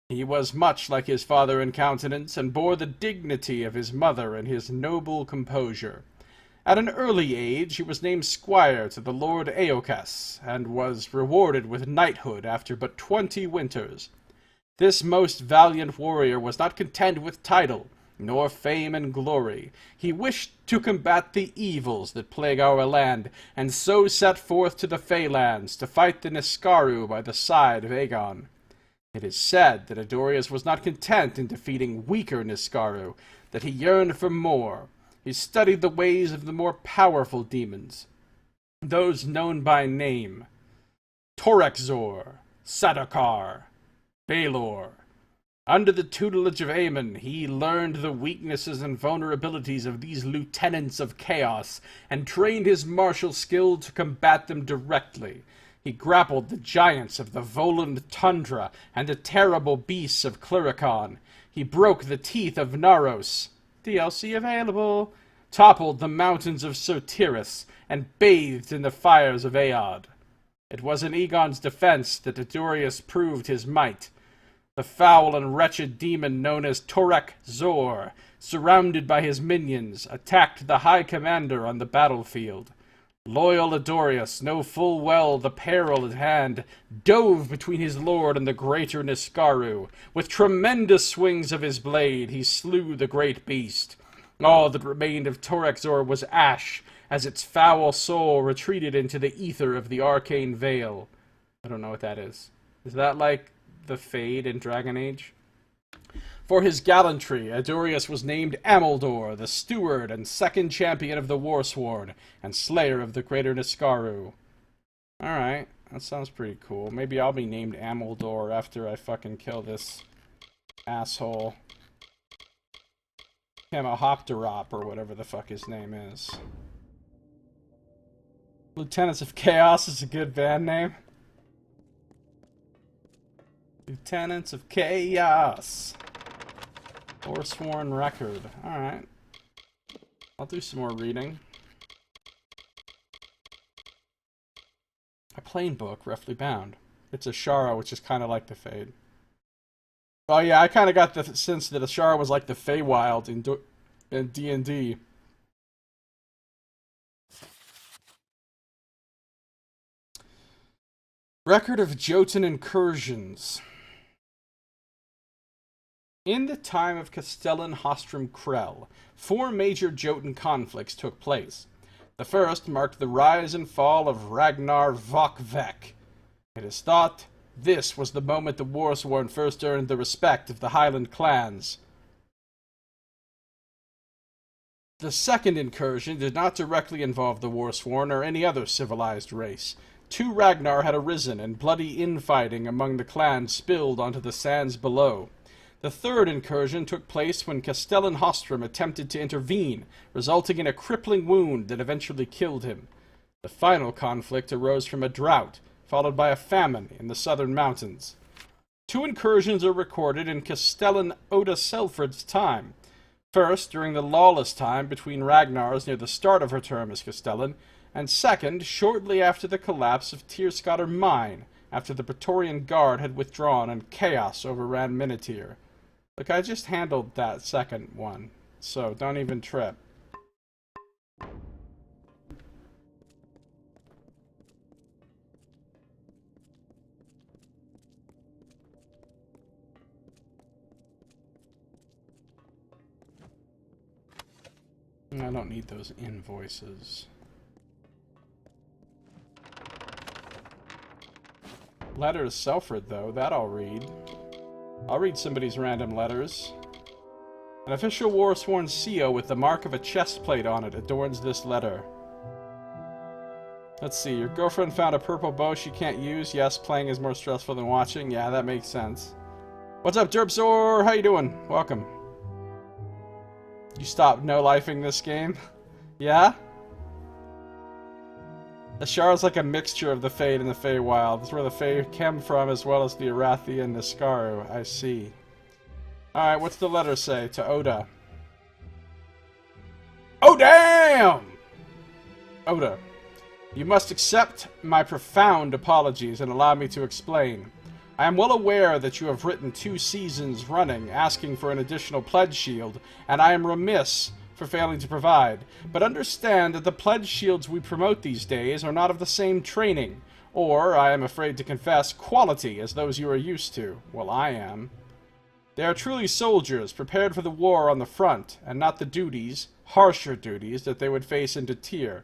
He was much like his father in countenance, and bore the dignity of his mother and his noble composure. At an early age, he was named squire to the Lord Eokas, and was rewarded with knighthood after but 20 winters. This most valiant warrior was not content with title, nor fame and glory. He wished to combat the evils that plague our land, and so set forth to the Feylands to fight the Niskaru by the side of Aegon. It is said that Adorius was not content in defeating weaker Niskaru, that he yearned for more. He studied the ways of the more powerful demons, those known by name: Torexor, Sadokar, Baelor. Under the tutelage of Aemon, he learned the weaknesses and vulnerabilities of these lieutenants of chaos, and trained his martial skill to combat them directly. He grappled the giants of the Voland tundra and the terrible beasts of Cluricon. He broke the teeth of Naros, DLC available, toppled the mountains of Sotiris, and bathed in the fires of Aod. It was in Aegon's defense that Adorius proved his might. The foul and wretched demon known as Torek Zor, surrounded by his minions, attacked the High Commander on the battlefield. Loyal Adorius, know full well the peril at hand, dove between his lord and the greater Niskaru. With tremendous swings of his blade, he slew the great beast. All that remained of Torexor was ash, as its foul soul retreated into the ether of the arcane veil. I don't know what that is. Is that like the Fade in Dragon Age? For his gallantry, Adorius was named Amaldor, the steward and second champion of the Warsworn, and slayer of the greater Niskaru. Alright, that sounds pretty cool. Maybe I'll be named Amaldor after I fucking kill this asshole. Hopterop, or whatever the fuck his name is. Lieutenants of Chaos is a good band name. Lieutenants of Chaos. Forsworn record. Alright. I'll do some more reading. A plain book, roughly bound. It's Ashara, which is kind of like the Fade. Oh yeah, I kind of got the sense that Ashara was like the Feywild in D&D. Record of Jotun incursions. In the time of Castellan Hostrum Krell, 4 major Jotun conflicts took place. The first marked the rise and fall of Ragnar Vokvek. It is thought this was the moment the Warsworn first earned the respect of the Highland clans. The second incursion did not directly involve the Warsworn or any other civilized race. 2 Ragnar had arisen, and bloody infighting among the clans spilled onto the sands below. The third incursion took place when Castellan Hostrum attempted to intervene, resulting in a crippling wound that eventually killed him. The final conflict arose from a drought, followed by a famine in the southern mountains. 2 incursions are recorded in Castellan Oda Selfrid's time. First, during the lawless time between Ragnars near the start of her term as Castellan, and second, shortly after the collapse of Tyrskatter Mine, after the Praetorian Guard had withdrawn and chaos overran Minotir. Look, I just handled that second one, so don't even trip. I don't need those invoices. Letters Selfred, though, that I'll read. I'll read somebody's random letters. An official war-sworn seal with the mark of a chest plate on it adorns this letter. Let's see, your girlfriend found a purple bow she can't use. Yes, playing is more stressful than watching. Yeah, that makes sense. What's up, Derpsor? How you doing? Welcome. You stopped no-lifing this game? Yeah? Ashar's like a mixture of the Fade and the Feywild. That's where the Fey came from, as well as the Arathi and Niskaru. I see. Alright, what's the letter say to Oda? Oh, damn! Oda, you must accept my profound apologies and allow me to explain. I am well aware that you have written 2 seasons running asking for an additional pledge shield, and I am remiss for failing to provide. But understand that the pledge shields we promote these days are not of the same training, or, I am afraid to confess, quality as those you are used to. Well, I am. They are truly soldiers, prepared for the war on the front, and not the duties, harsher duties, that they would face in Tyr.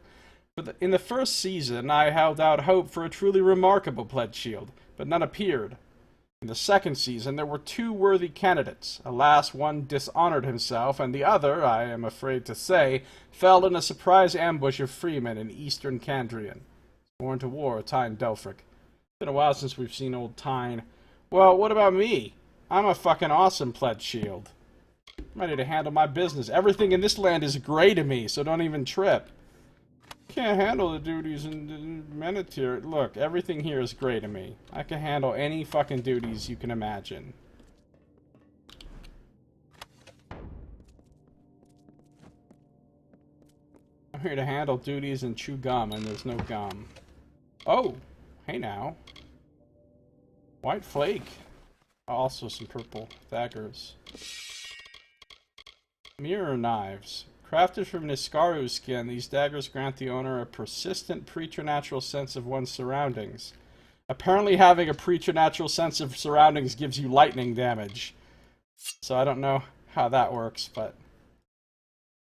In the first season, I held out hope for a truly remarkable pledge shield, but none appeared. In the second season, there were 2 worthy candidates. Alas, one dishonored himself, and the other, I am afraid to say, fell in a surprise ambush of freemen in eastern Candrian. Born to war, Tyne Delphric. Been a while since we've seen old Tyne. Well, what about me? I'm a fucking awesome pledge shield. I'm ready to handle my business. Everything in this land is grey to me, so don't even trip. Can't handle the duties in Minotir. Look, everything here is grey to me. I can handle any fucking duties you can imagine. I'm here to handle duties and chew gum, and there's no gum. Oh, hey now. White flake. Also some purple daggers. Mirror knives. Crafted from Niskaru's skin, these daggers grant the owner a persistent preternatural sense of one's surroundings. Apparently having a preternatural sense of surroundings gives you lightning damage. So I don't know how that works, but...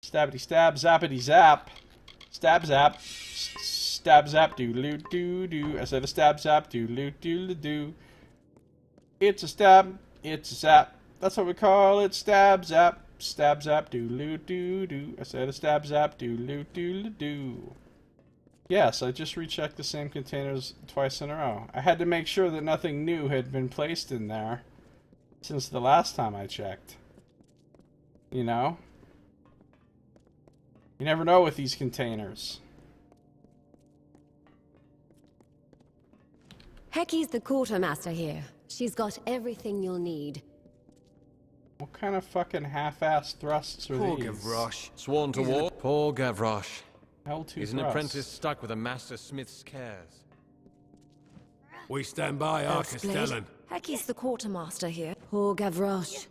Stabbity stab, zappity zap. Stab zap. Stab zap doo doo doo. I said a stab zap doo doo doo. It's a stab. It's a zap. That's what we call it. Stab zap. Stab zap doo doo doo. I said a stab zap doo doo doo. Yes, I just rechecked the same containers twice in a row. I had to make sure that nothing new had been placed in there since the last time I checked. You know? You never know with these containers. Hecky's the quartermaster here. She's got everything you'll need. What kind of fucking half-ass thrusts are Poor these? Gavroche. Sworn to war. Poor Gavroche. L2 He's an apprentice stuck with a master smith's cares. We stand by our Castellan. Hecky's the quartermaster here. Poor Gavroche.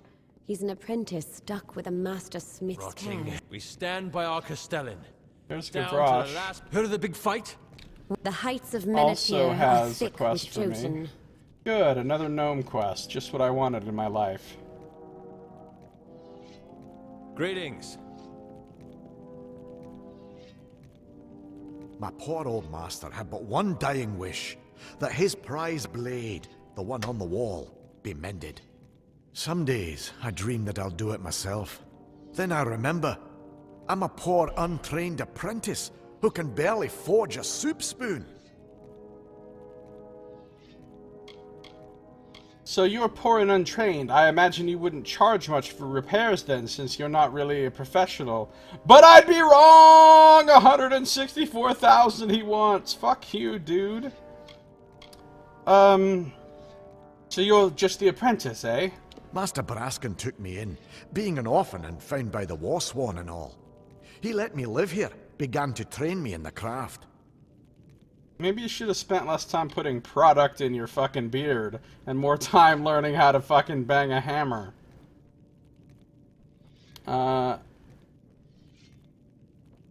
He's an apprentice stuck with a master smith's cares. We stand by our Castellan. There's Down Gavroche. to the last. Heard of the big fight? The heights of Also Minotir are has a thick quest with for me. Jotun. Good, another gnome quest. Just what I wanted in my life. Greetings. My poor old master had but one dying wish, that his prize blade, the one on the wall, be mended. Some days I dream that I'll do it myself. Then I remember, I'm a poor untrained apprentice who can barely forge a soup spoon. So you're poor and untrained. I imagine you wouldn't charge much for repairs then, since you're not really a professional. But I'd be wrong! 164,000 he wants. Fuck you, dude. So you're just the apprentice, eh? Master Braskin took me in, being an orphan and found by the Warsworn and all. He let me live here, began to train me in the craft. Maybe you should have spent less time putting product in your fucking beard and more time learning how to fucking bang a hammer.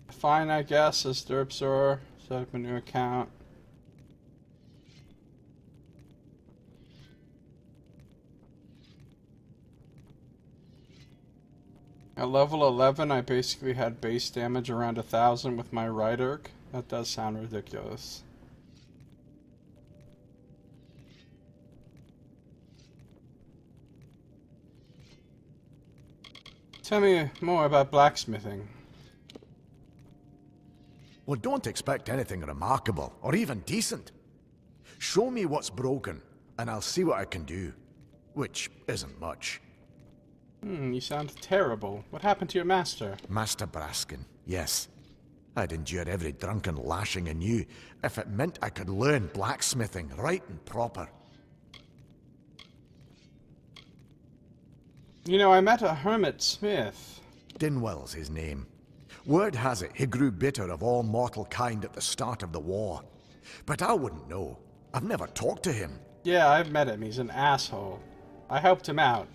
Fine, I guess, as Derpsor. Set up a new account. At level 11, I basically had base damage around 1,000 with my right erg. That does sound ridiculous. Tell me more about blacksmithing. Well, don't expect anything remarkable, or even decent. Show me what's broken, and I'll see what I can do. Which isn't much. You sound terrible. What happened to your master? Master Braskin, yes. I'd endure every drunken lashing anew if it meant I could learn blacksmithing right and proper. You know, I met a hermit smith. Dinwell's his name. Word has it he grew bitter of all mortal kind at the start of the war. But I wouldn't know. I've never talked to him. Yeah, I've met him. He's an asshole. I helped him out.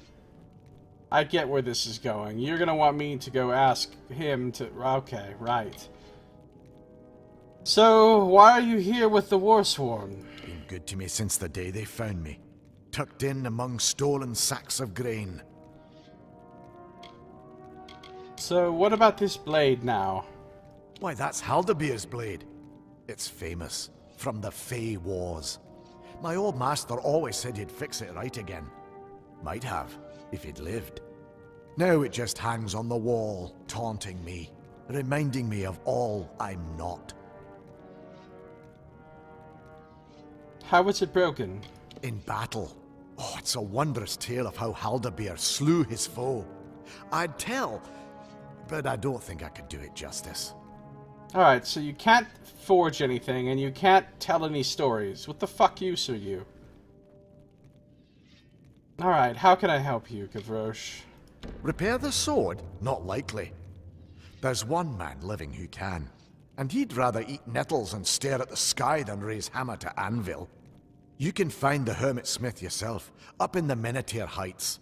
I get where this is going. You're gonna want me to go ask him to... Okay, right. So, why are you here with the Warsworn? Been good to me since the day they found me. Tucked in among stolen sacks of grain. So, what about this blade now? Why, that's Haldabeer's blade. It's famous. From the Fey Wars. My old master always said he'd fix it right again. Might have, if he'd lived. Now it just hangs on the wall, taunting me, reminding me of all I'm not. How was it broken? In battle. Oh, it's a wondrous tale of how Haldabeer slew his foe. I'd tell, but I don't think I could do it justice. Alright, so you can't forge anything, and you can't tell any stories. What the fuck use are you? Alright, how can I help you, Gavroche? Repair the sword? Not likely. There's one man living who can, and he'd rather eat nettles and stare at the sky than raise hammer to anvil. You can find the hermit smith yourself, up in the Menetier Heights.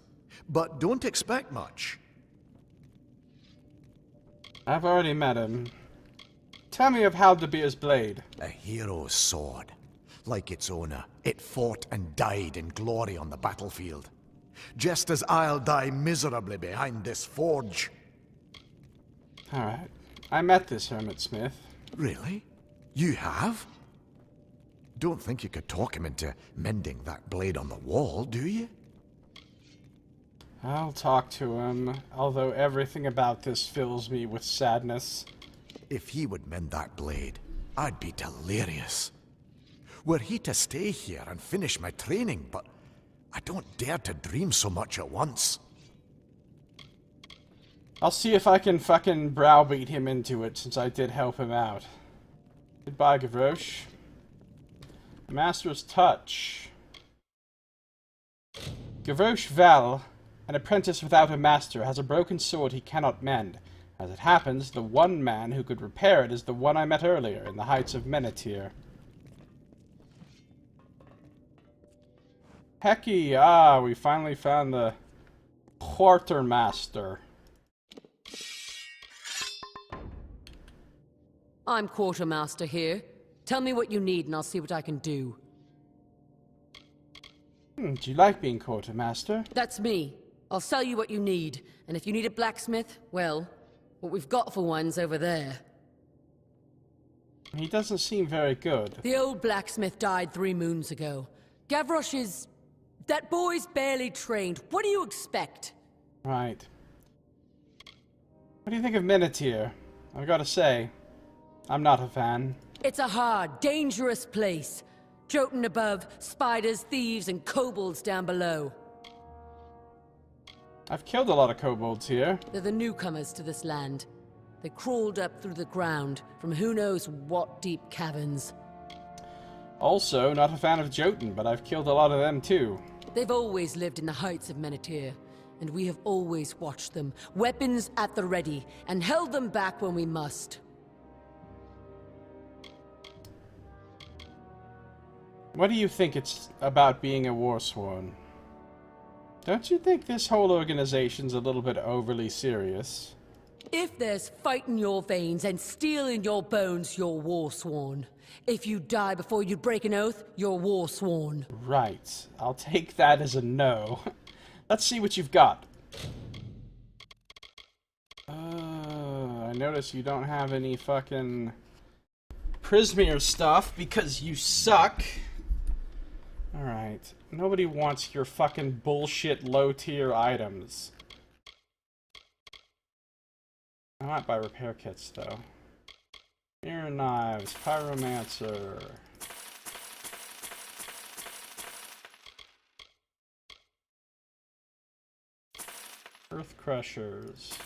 But don't expect much. I've already met him. Tell me of Haldabeer's blade. A hero's sword. Like its owner, it fought and died in glory on the battlefield. Just as I'll die miserably behind this forge. Alright. I met this hermit smith. Really? You have? Don't think you could talk him into mending that blade on the wall, do you? I'll talk to him, although everything about this fills me with sadness. If he would mend that blade, I'd be delirious. Were he to stay here and finish my training, but I don't dare to dream so much at once. I'll see if I can fucking browbeat him into it, since I did help him out. Goodbye, Gavroche. Master's Touch. Gavroche Val, an apprentice without a master, has a broken sword he cannot mend. As it happens, the one man who could repair it is the one I met earlier in the heights of Menetier. Hecky, we finally found the quartermaster. I'm quartermaster here. Tell me what you need and I'll see what I can do. Do you like being quartermaster? That's me. I'll sell you what you need, and if you need a blacksmith, well, what we've got for one's over there. He doesn't seem very good. The old blacksmith died 3 moons ago. Gavroche is... that boy's barely trained. What do you expect? Right. What do you think of Menetier? I've got to say, I'm not a fan. It's a hard, dangerous place. Jotun above, spiders, thieves, and kobolds down below. I've killed a lot of kobolds here. They're the newcomers to this land. They crawled up through the ground from who knows what deep caverns. Also, not a fan of Jotun, but I've killed a lot of them too. They've always lived in the heights of Menethir, and we have always watched them, weapons at the ready, and held them back when we must. What do you think it's about being a Warsworn? Don't you think this whole organization's a little bit overly serious? If there's fight in your veins and steel in your bones, you're Warsworn. If you die before you break an oath, you're Warsworn. Right. I'll take that as a no. Let's see what you've got. I notice you don't have any fucking Prismeer stuff because you suck. Alright. Nobody wants your fucking bullshit low-tier items. I might buy repair kits, though. Mirror knives, pyromancer. Earth crushers.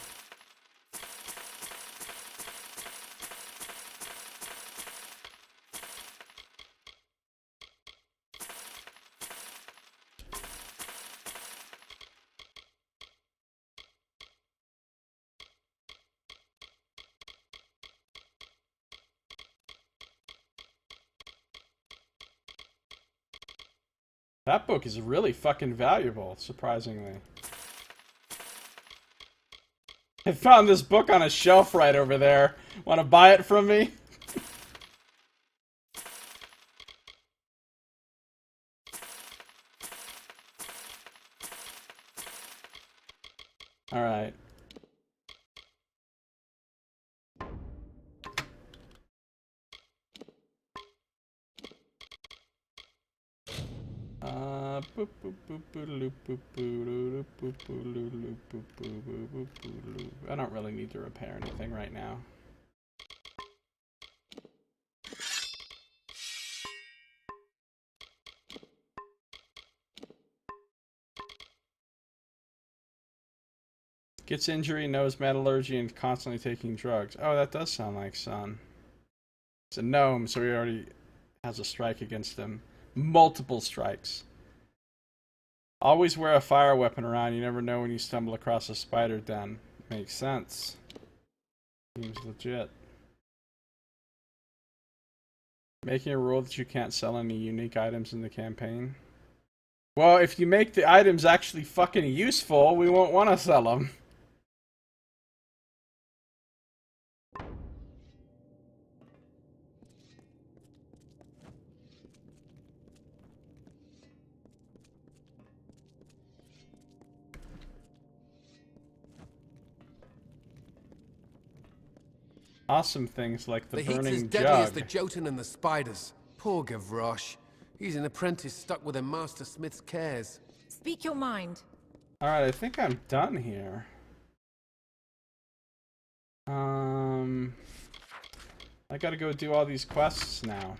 That book is really fucking valuable, surprisingly. I found this book on a shelf right over there. Want to buy it from me? Alright. I don't really need to repair anything right now. Gets injury, knows metallurgy, and constantly taking drugs. Oh, that does sound like Sun. It's a gnome, so he already has a strike against him. Multiple strikes. Always wear a fire weapon around. You never know when you stumble across a spider den. Makes sense. Seems legit. Making a rule that you can't sell any unique items in the campaign. Well, if you make the items actually fucking useful, we won't want to sell them. Awesome things like the heat's burning as deadly jug. as the Jotun and the spiders. Poor Gavroche. He's an apprentice stuck with a master smith's cares. Speak your mind. Alright, I think I'm done here. I gotta go do all these quests now.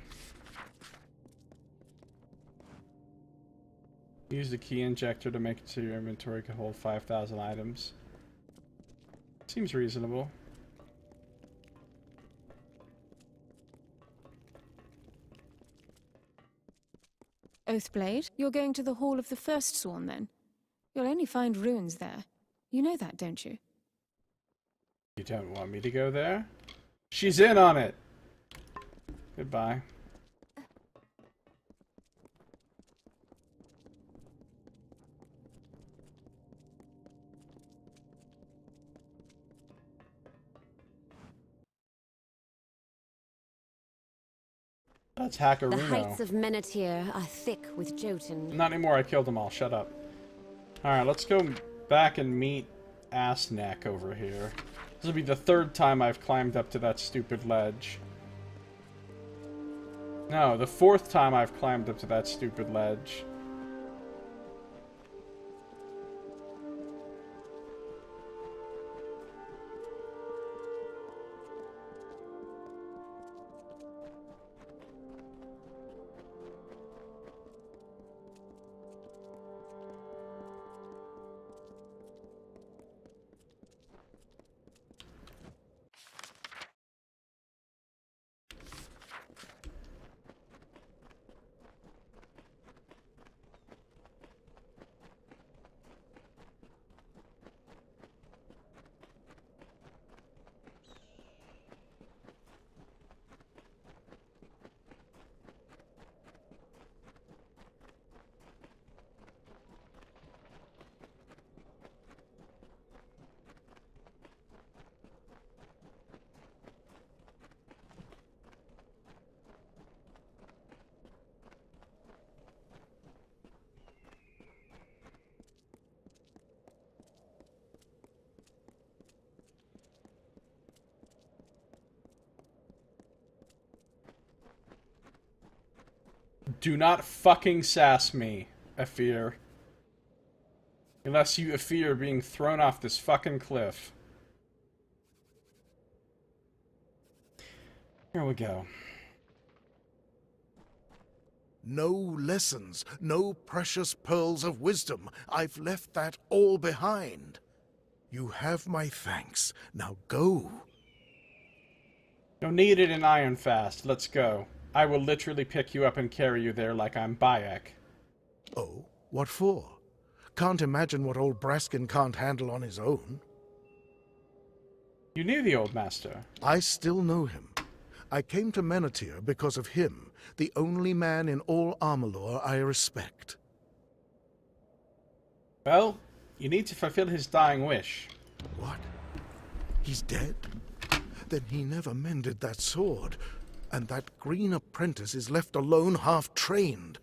Use the key injector to make it so your inventory can hold 5,000 items. Seems reasonable. Oathblade, you're going to the Hall of the First Sworn, then? You'll only find ruins there. You know that, don't you? You don't want me to go there? She's in on it! Goodbye. That's Hackaruno. The heights of Menethir are thick with Jotun. Not anymore, I killed them all. Shut up. Alright, let's go back and meet Assneck over here. This will be the third time I've climbed up to that stupid ledge. No, the fourth time I've climbed up to that stupid ledge. Do not fucking sass me, Afir. Unless you Afir being thrown off this fucking cliff. Here we go. No lessons, no precious pearls of wisdom. I've left that all behind. You have my thanks. Now go. No need it in Ironfast. Let's go. I will literally pick you up and carry you there like I'm Bayek. Oh, what for? Can't imagine what old Braskin can't handle on his own. You knew the old master. I still know him. I came to Menethir because of him, the only man in all Amalur I respect. Well, you need to fulfill his dying wish. What? He's dead? Then he never mended that sword, and that green apprentice is left alone half-trained.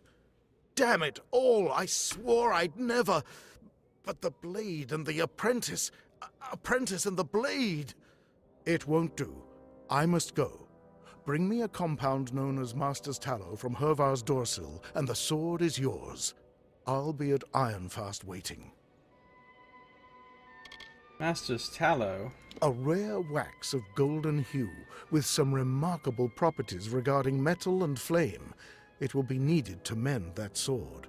Damn it all, I swore I'd never... But the blade and the apprentice... Apprentice and the blade... It won't do. I must go. Bring me a compound known as Master's Tallow from Hervar's Dorsil, and the sword is yours. I'll be at Ironfast waiting. Master's Tallow? A rare wax of golden hue, with some remarkable properties regarding metal and flame. It will be needed to mend that sword.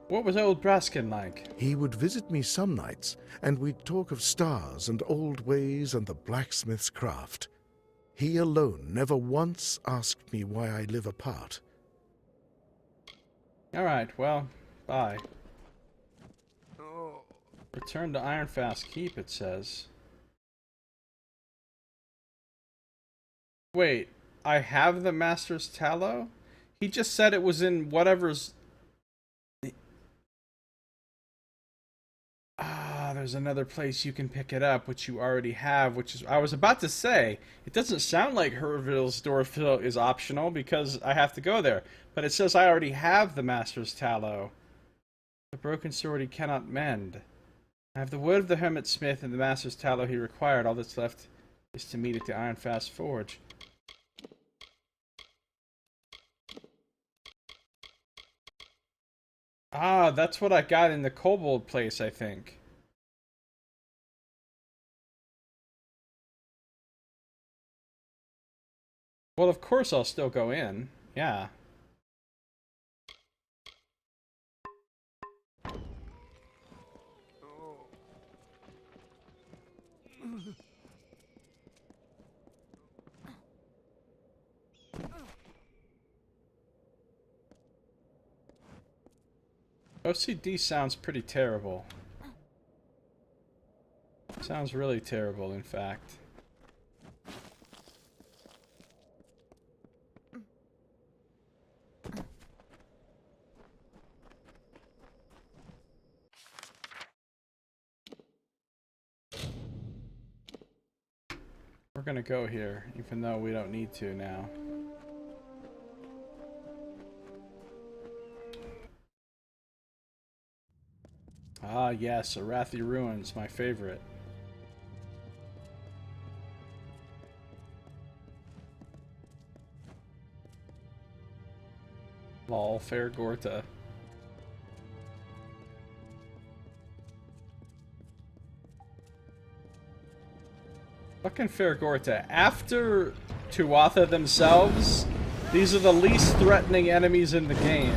What was old Braskin like? He would visit me some nights, and we'd talk of stars and old ways and the blacksmith's craft. He alone never once asked me why I live apart. Alright, well, bye. Return to Ironfast Keep, it says. Wait, I have the Master's Tallow? He just said it was in whatever's... there's another place you can pick it up, which you already have, which is... I was about to say, it doesn't sound like Hervil's Dorfil is optional, because I have to go there. But it says I already have the Master's Tallow. The broken sword he cannot mend. I have the wood of the Hermit Smith and the Master's Tallow he required. All that's left is to meet at the Ironfast Forge. Ah, that's what I got in the Kobold place, I think. Well, of course I'll still go in. Yeah. OCD sounds pretty terrible. Sounds really terrible, in fact. We're gonna go here, even though we don't need to now. Ah, yes, Arathi Ruins, my favorite. Lol, Fair Gorta. Fucking Fair Gorta. After Tuatha themselves, these are the least threatening enemies in the game.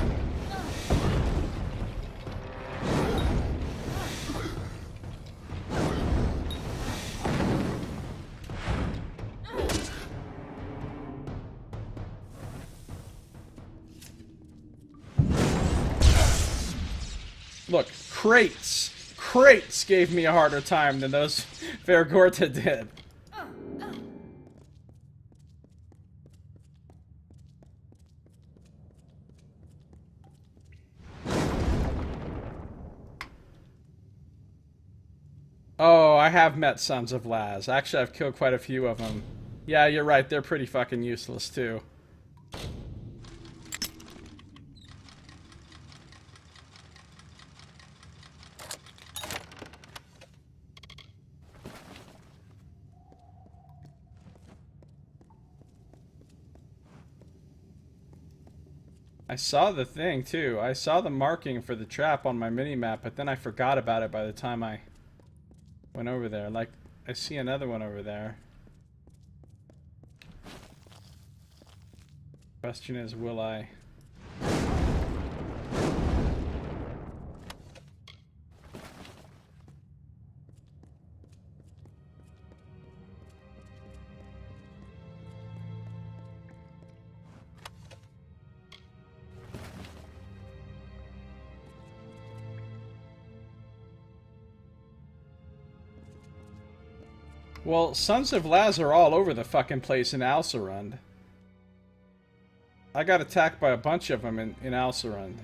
Look, crates! Crates gave me a harder time than those Fair Gorta did. Oh, I have met Sons of Laz. Actually, I've killed quite a few of them. Yeah, you're right. They're pretty fucking useless, too. I saw the thing too. I saw the marking for the trap on my mini-map, but then I forgot about it by the time I went over there. Like, I see another one over there. Question is, will I? Well, Sons of Laz are all over the fucking place in Alcerund. I got attacked by a bunch of them in Alcerund.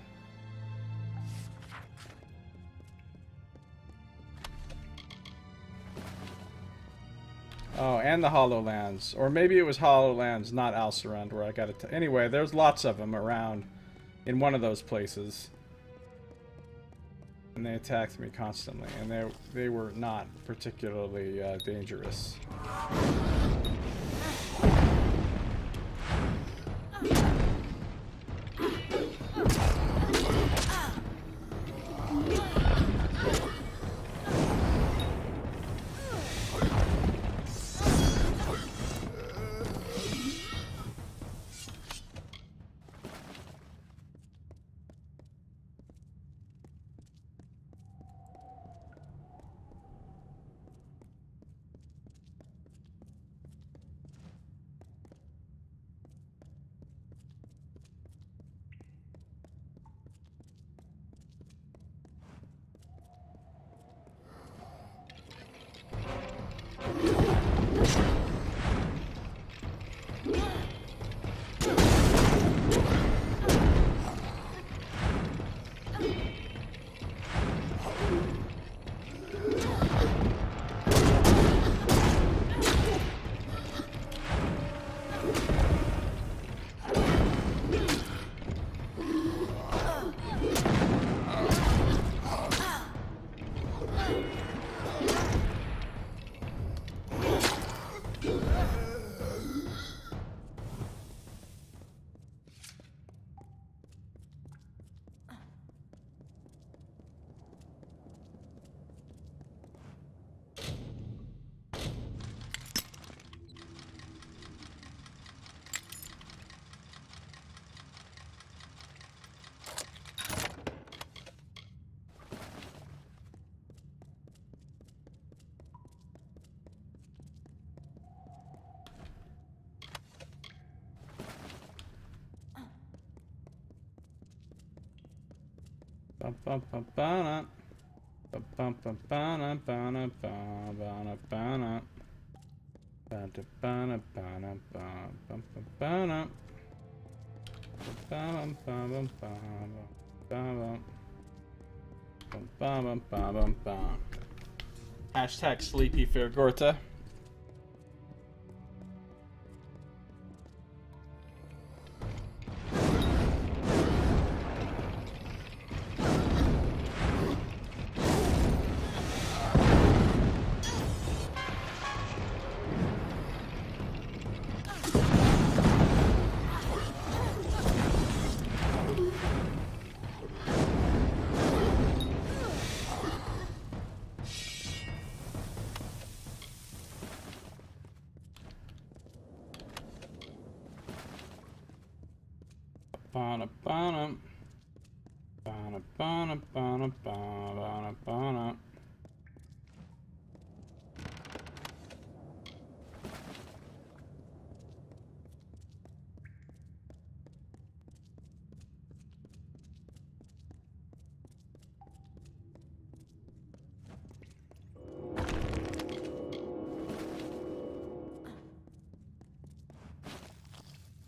Oh, and the Hollowlands. Or maybe it was Hollowlands, not Alcerund, where I got it. Anyway, there's lots of them around in one of those places. And they attacked me constantly, and they were not particularly dangerous. Hashtag Sleepy Fair Gorta.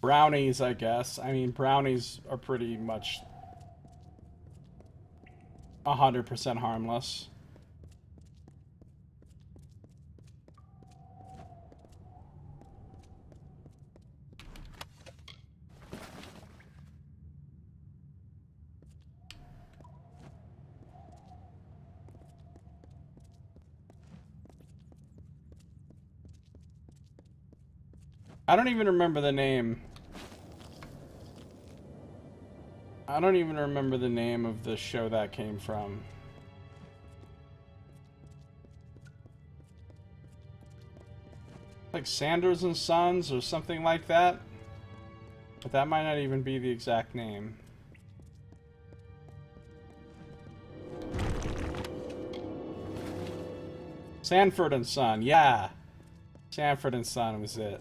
Brownies, I guess. I mean, brownies are pretty much 100% harmless. I don't even remember the name. I don't even remember the name of the show that came from. Like Sanders and Sons or something like that. But that might not even be the exact name. Sanford and Son, yeah. Sanford and Son was it.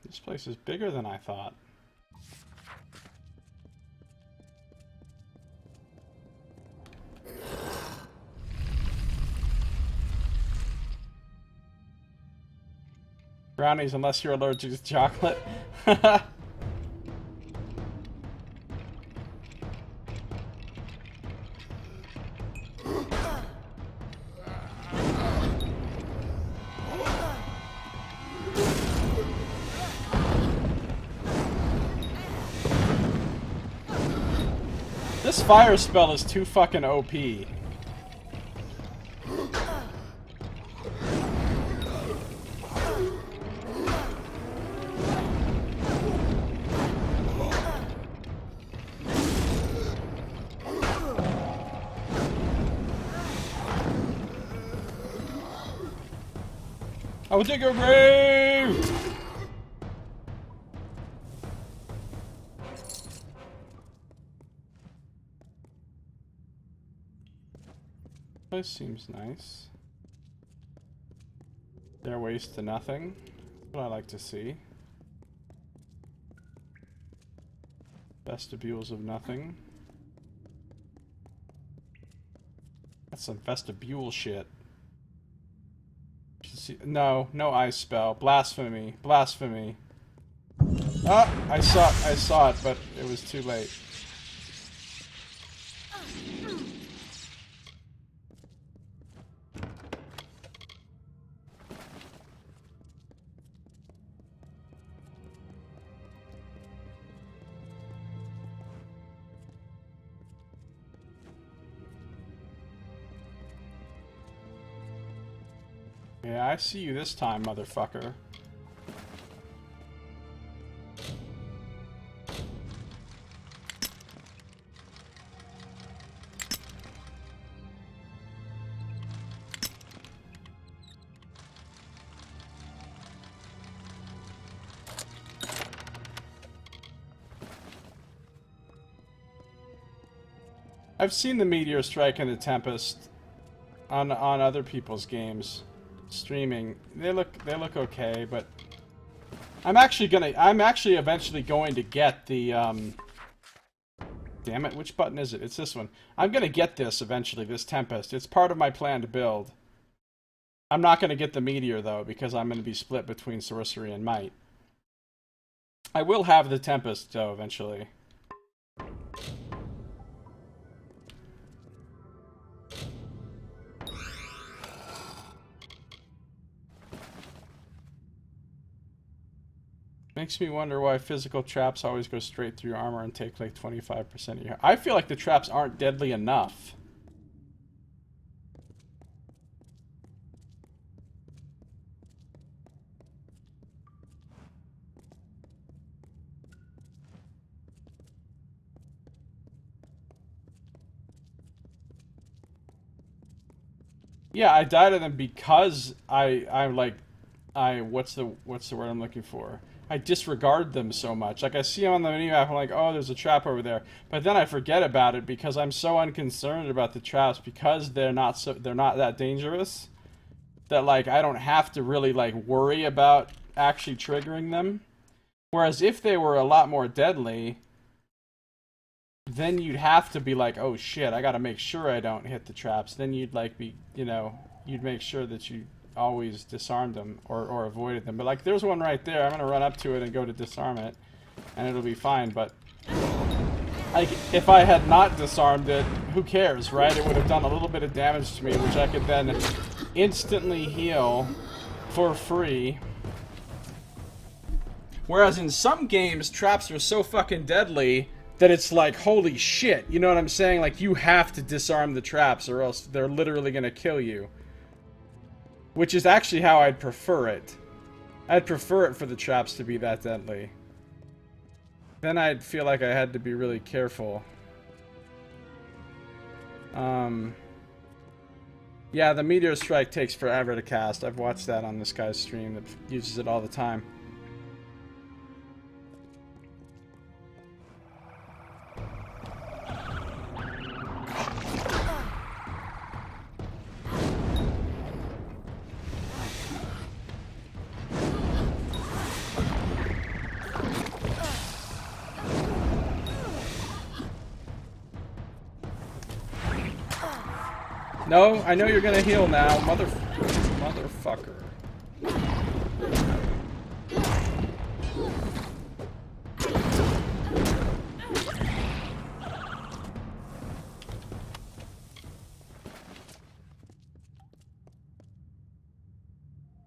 This place is bigger than I thought. Brownies, unless you're allergic to chocolate. This fire spell is too fucking OP. I will dig your grave! This seems nice. Stairways to nothing. That's what I like to see. Vestibules of nothing. That's some vestibule shit. No, no ice spell. Blasphemy. Blasphemy. Oh, I saw it, but it was too late. Yeah, I see you this time, motherfucker. I've seen the meteor strike and the tempest on other people's games. Streaming, they look okay, but I'm actually eventually going to get the damn it, which button is it? It's this one. I'm gonna get this eventually, this Tempest. It's part of my plan to build. I'm not gonna get the meteor though, because I'm gonna be split between sorcery and might. I will have the Tempest though eventually. Makes me wonder why physical traps always go straight through your armor and take like 25% of your... I feel like the traps aren't deadly enough. Yeah, I died to them because what's the word I'm looking for? I disregard them so much. Like, I see them on the minimap, I'm like, oh, there's a trap over there. But then I forget about it because I'm so unconcerned about the traps because they're not that dangerous. That, like, I don't have to really, like, worry about actually triggering them. Whereas if they were a lot more deadly, then you'd have to be like, oh shit, I gotta make sure I don't hit the traps. Then you'd, like, be, you know, you'd make sure that you always disarmed them or avoided them. But like, there's one right there. I'm gonna run up to it and go to disarm it, and it'll be fine. But like, if I had not disarmed it, who cares, right? It would have done a little bit of damage to me, which I could then instantly heal for free. Whereas in some games, traps are so fucking deadly that it's like, holy shit, you know what I'm saying? Like, you have to disarm the traps or else they're literally gonna kill you. Which is actually how I'd prefer it. I'd prefer it for the traps to be that deadly. Then I'd feel like I had to be really careful. Yeah, the meteor strike takes forever to cast. I've watched that on this guy's stream that uses it all the time. No, I know you're gonna heal now, motherfucker.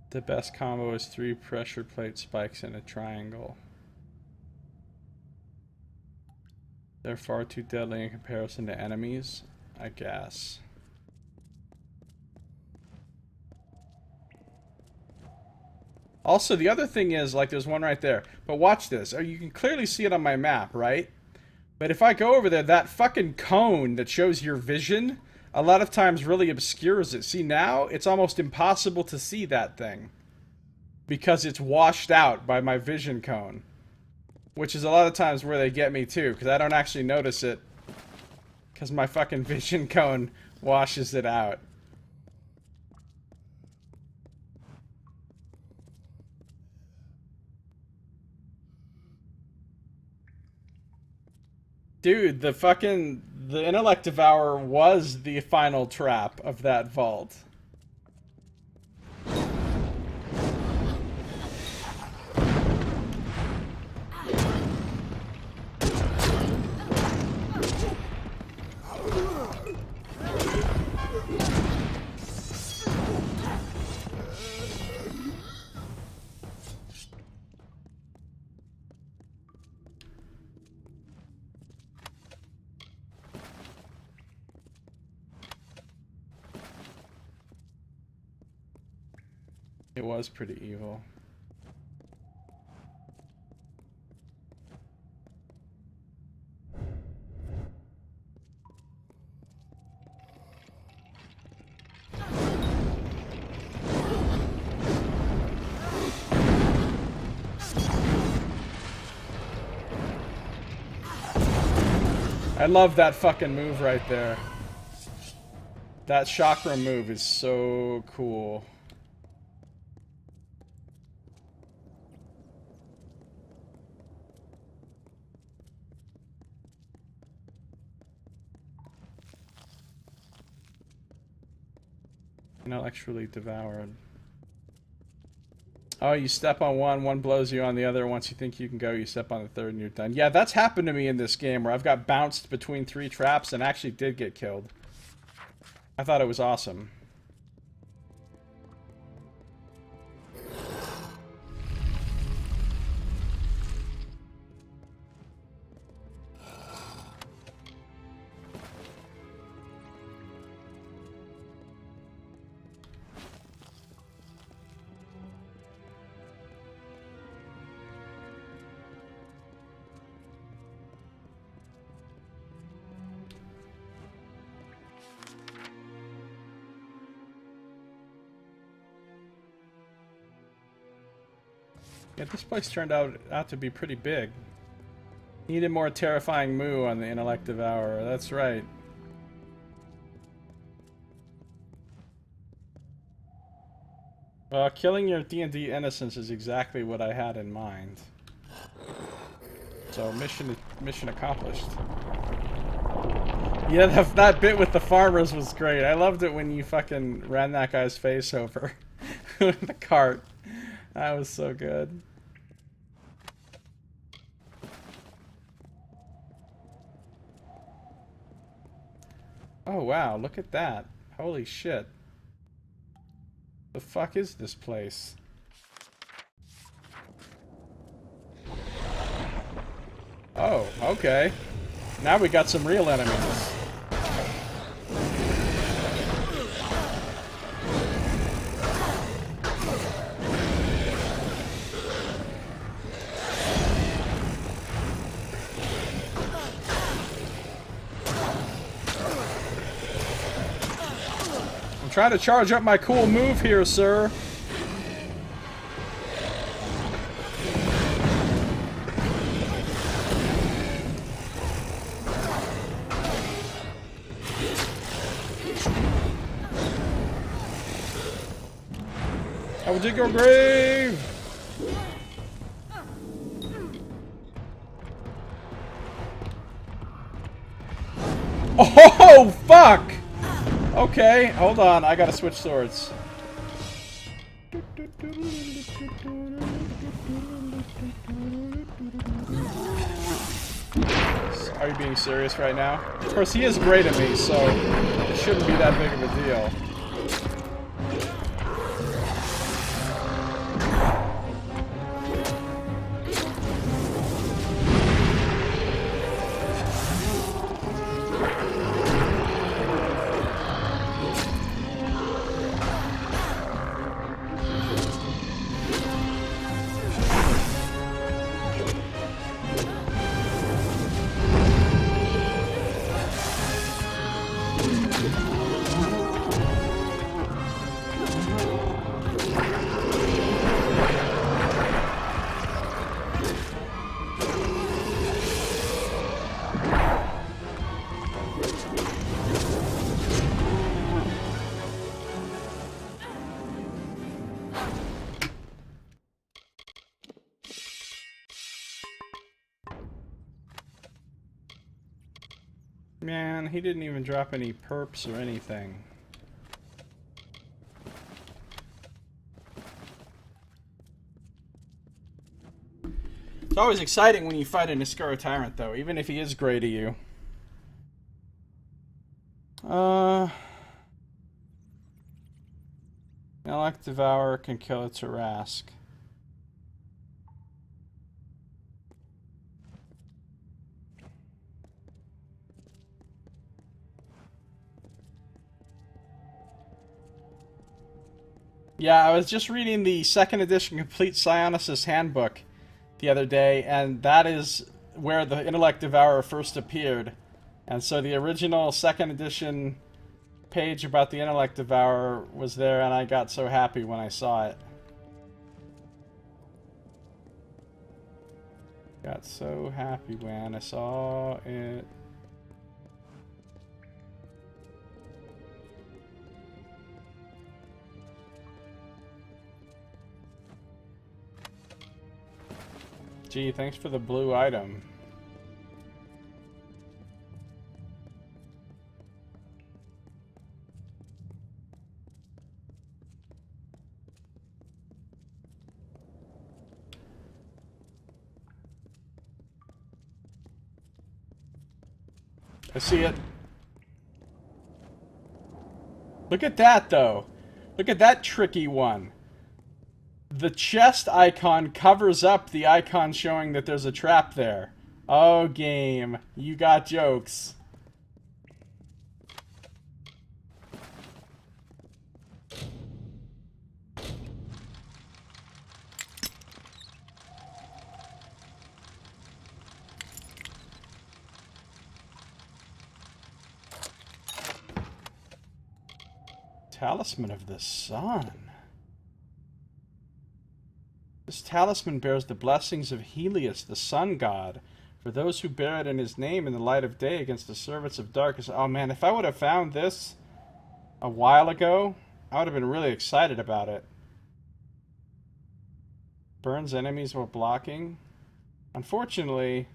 The best combo is 3 pressure plate spikes in a triangle. They're far too deadly in comparison to enemies, I guess. Also, the other thing is, like, there's one right there. But watch this. You can clearly see it on my map, right? But if I go over there, that fucking cone that shows your vision, a lot of times really obscures it. See, now, it's almost impossible to see that thing. Because it's washed out by my vision cone. Which is a lot of times where they get me, too. Because I don't actually notice it. Because my fucking vision cone washes it out. Dude, the Intellect Devourer was the final trap of that vault. It was pretty evil. I love that fucking move right there. That chakra move is so cool. Intellectually devoured. Oh, you step on one blows you on the other. Once you think you can go, you step on the third and you're done. Yeah, that's happened to me in this game where I've got bounced between 3 traps and actually did get killed. I thought it was awesome. Yeah, this place turned out to be pretty big. Needed more terrifying moo on the Intellect Devourer, that's right. Well, killing your D&D innocents is exactly what I had in mind. So, mission accomplished. Yeah, that bit with the farmers was great. I loved it when you fucking ran that guy's face over with the cart. That was so good. Oh wow, look at that. Holy shit. The fuck is this place? Oh, okay. Now we got some real enemies. trying to charge up my cool move here, sir. I will dig your grave! Oh, fuck! Okay, hold on. I gotta switch swords. Are you being serious right now? Of course, he is great at me, so it shouldn't be that big of a deal. Man, he didn't even drop any perps or anything. It's always exciting when you fight a Niskara Tyrant, though, even if he is great to you. Elect Devourer can kill a Tarask. Yeah, I was just reading the 2nd edition Complete Psionicist Handbook the other day, and that is where the Intellect Devourer first appeared. And so the original 2nd edition page about the Intellect Devourer was there, and I got so happy when I saw it. Got so happy when I saw it. Gee, thanks for the blue item. I see it. Look at that, though. Look at that tricky one. The chest icon covers up the icon showing that there's a trap there. Oh, game. You got jokes. Talisman of the Sun. This talisman bears the blessings of Helios, the sun god, for those who bear it in his name in the light of day against the servants of darkness. Oh man, if I would have found this a while ago, I would have been really excited about it. Burns enemies while blocking. Unfortunately,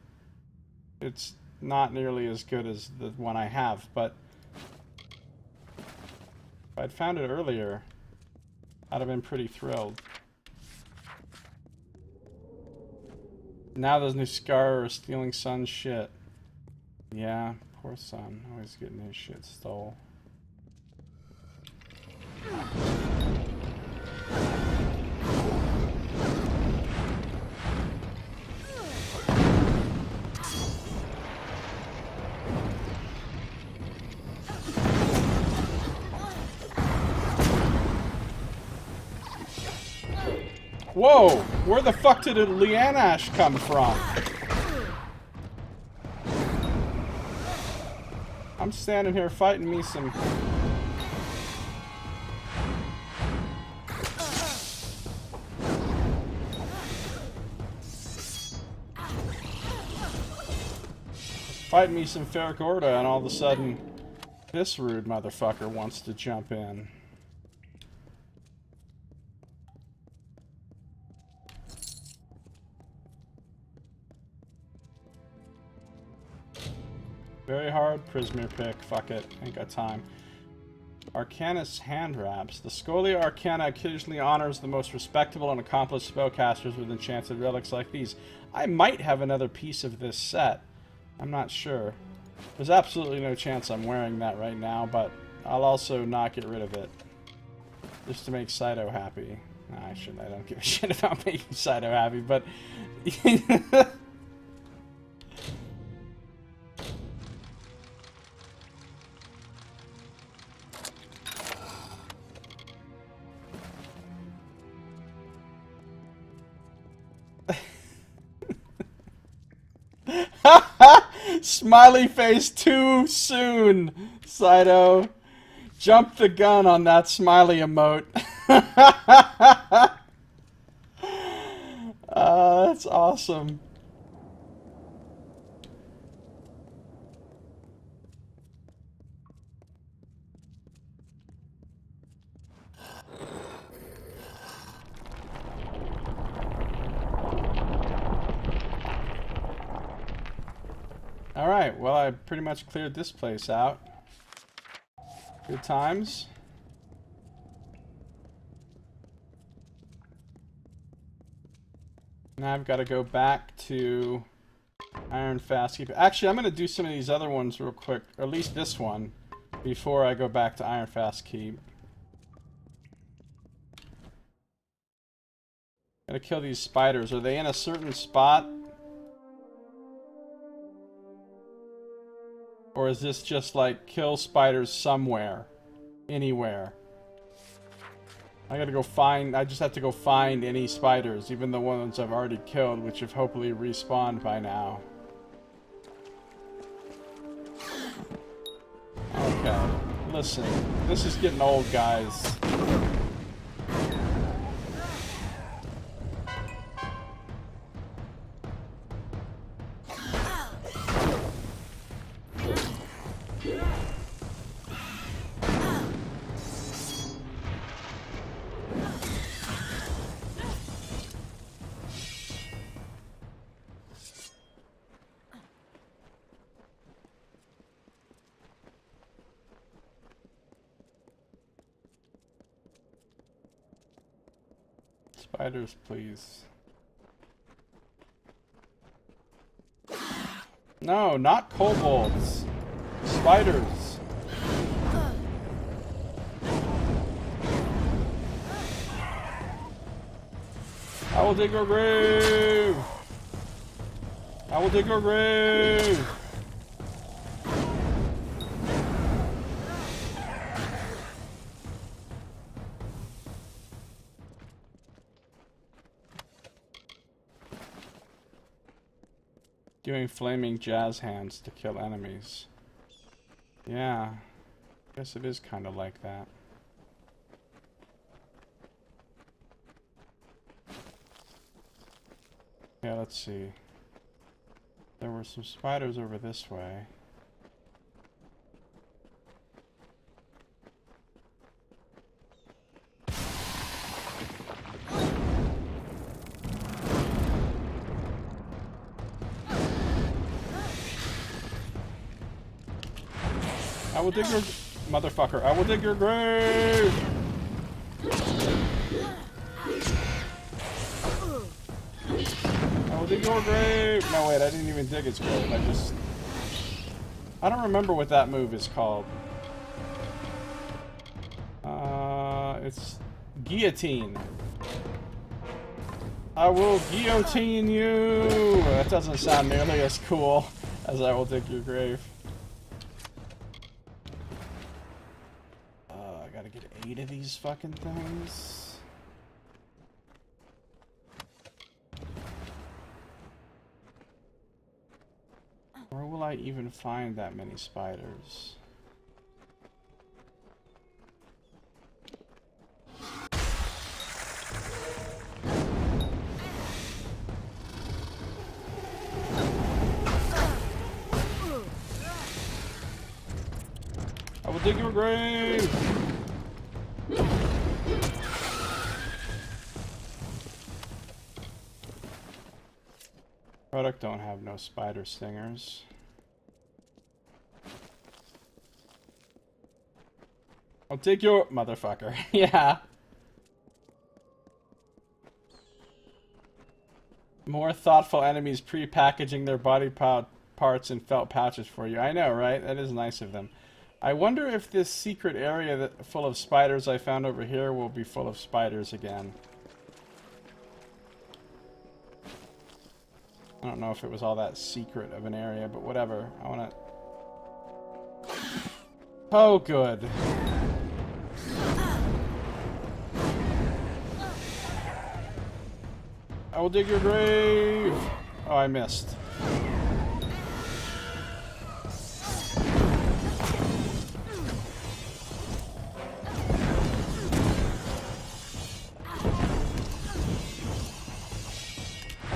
it's not nearly as good as the one I have, but if I'd found it earlier, I'd have been pretty thrilled. Now those Niskara are stealing Sun's shit. Yeah, poor Sun. Always getting his shit stole. Whoa! Where the fuck did a Lianash come from? I'm standing here fighting me some Fight me some Ferragorda, and all of a sudden, this rude motherfucker wants to jump in. Very hard, Prismer pick. Fuck it, ain't got time. Arcanist hand wraps. The Scholia Arcana occasionally honors the most respectable and accomplished spellcasters with enchanted relics like these. I might have another piece of this set. I'm not sure. There's absolutely no chance I'm wearing that right now, but I'll also not get rid of it. Just to make Saito happy. Nah, I shouldn't. I don't give a shit about making Saito happy, but... Smiley face too soon, Saito. Jump the gun on that smiley emote. That's awesome. Alright, well, I pretty much cleared this place out. Good times. Now I've got to go back to Iron Fast Keep. Actually, I'm going to do some of these other ones real quick, or at least this one, before I go back to Iron Fast Keep. Gotta kill these spiders. Are they in a certain spot? Or is this just like kill spiders somewhere? Anywhere? I gotta go find... I just have to go find any spiders, even the ones I've already killed, which have hopefully respawned by now. Okay. Listen. This is getting old, guys. Spiders, please. No, not kobolds. Spiders. I will dig your grave. I will dig your grave. Doing flaming jazz hands to kill enemies. Yeah, I guess it is kind of like that. Yeah, let's see. There were some spiders over this way. I will dig your... Motherfucker, I will dig your grave! I will dig your grave! No, wait, I didn't even dig its grave. I don't remember what that move is called. It's... Guillotine. I will guillotine you! That doesn't sound nearly as cool as I will dig your grave. I gotta get 8 of these fucking things. Where will I even find that many spiders? will dig your grave! Product don't have no spider stingers. I'll dig your motherfucker. Yeah. More thoughtful enemies pre-packaging their body parts in felt pouches for you. I know, right? That is nice of them. I wonder if this secret area full of spiders I found over here will be full of spiders again. I don't know if it was all that secret of an area, but whatever. I wanna... Oh, good. I will dig your grave! Oh, I missed.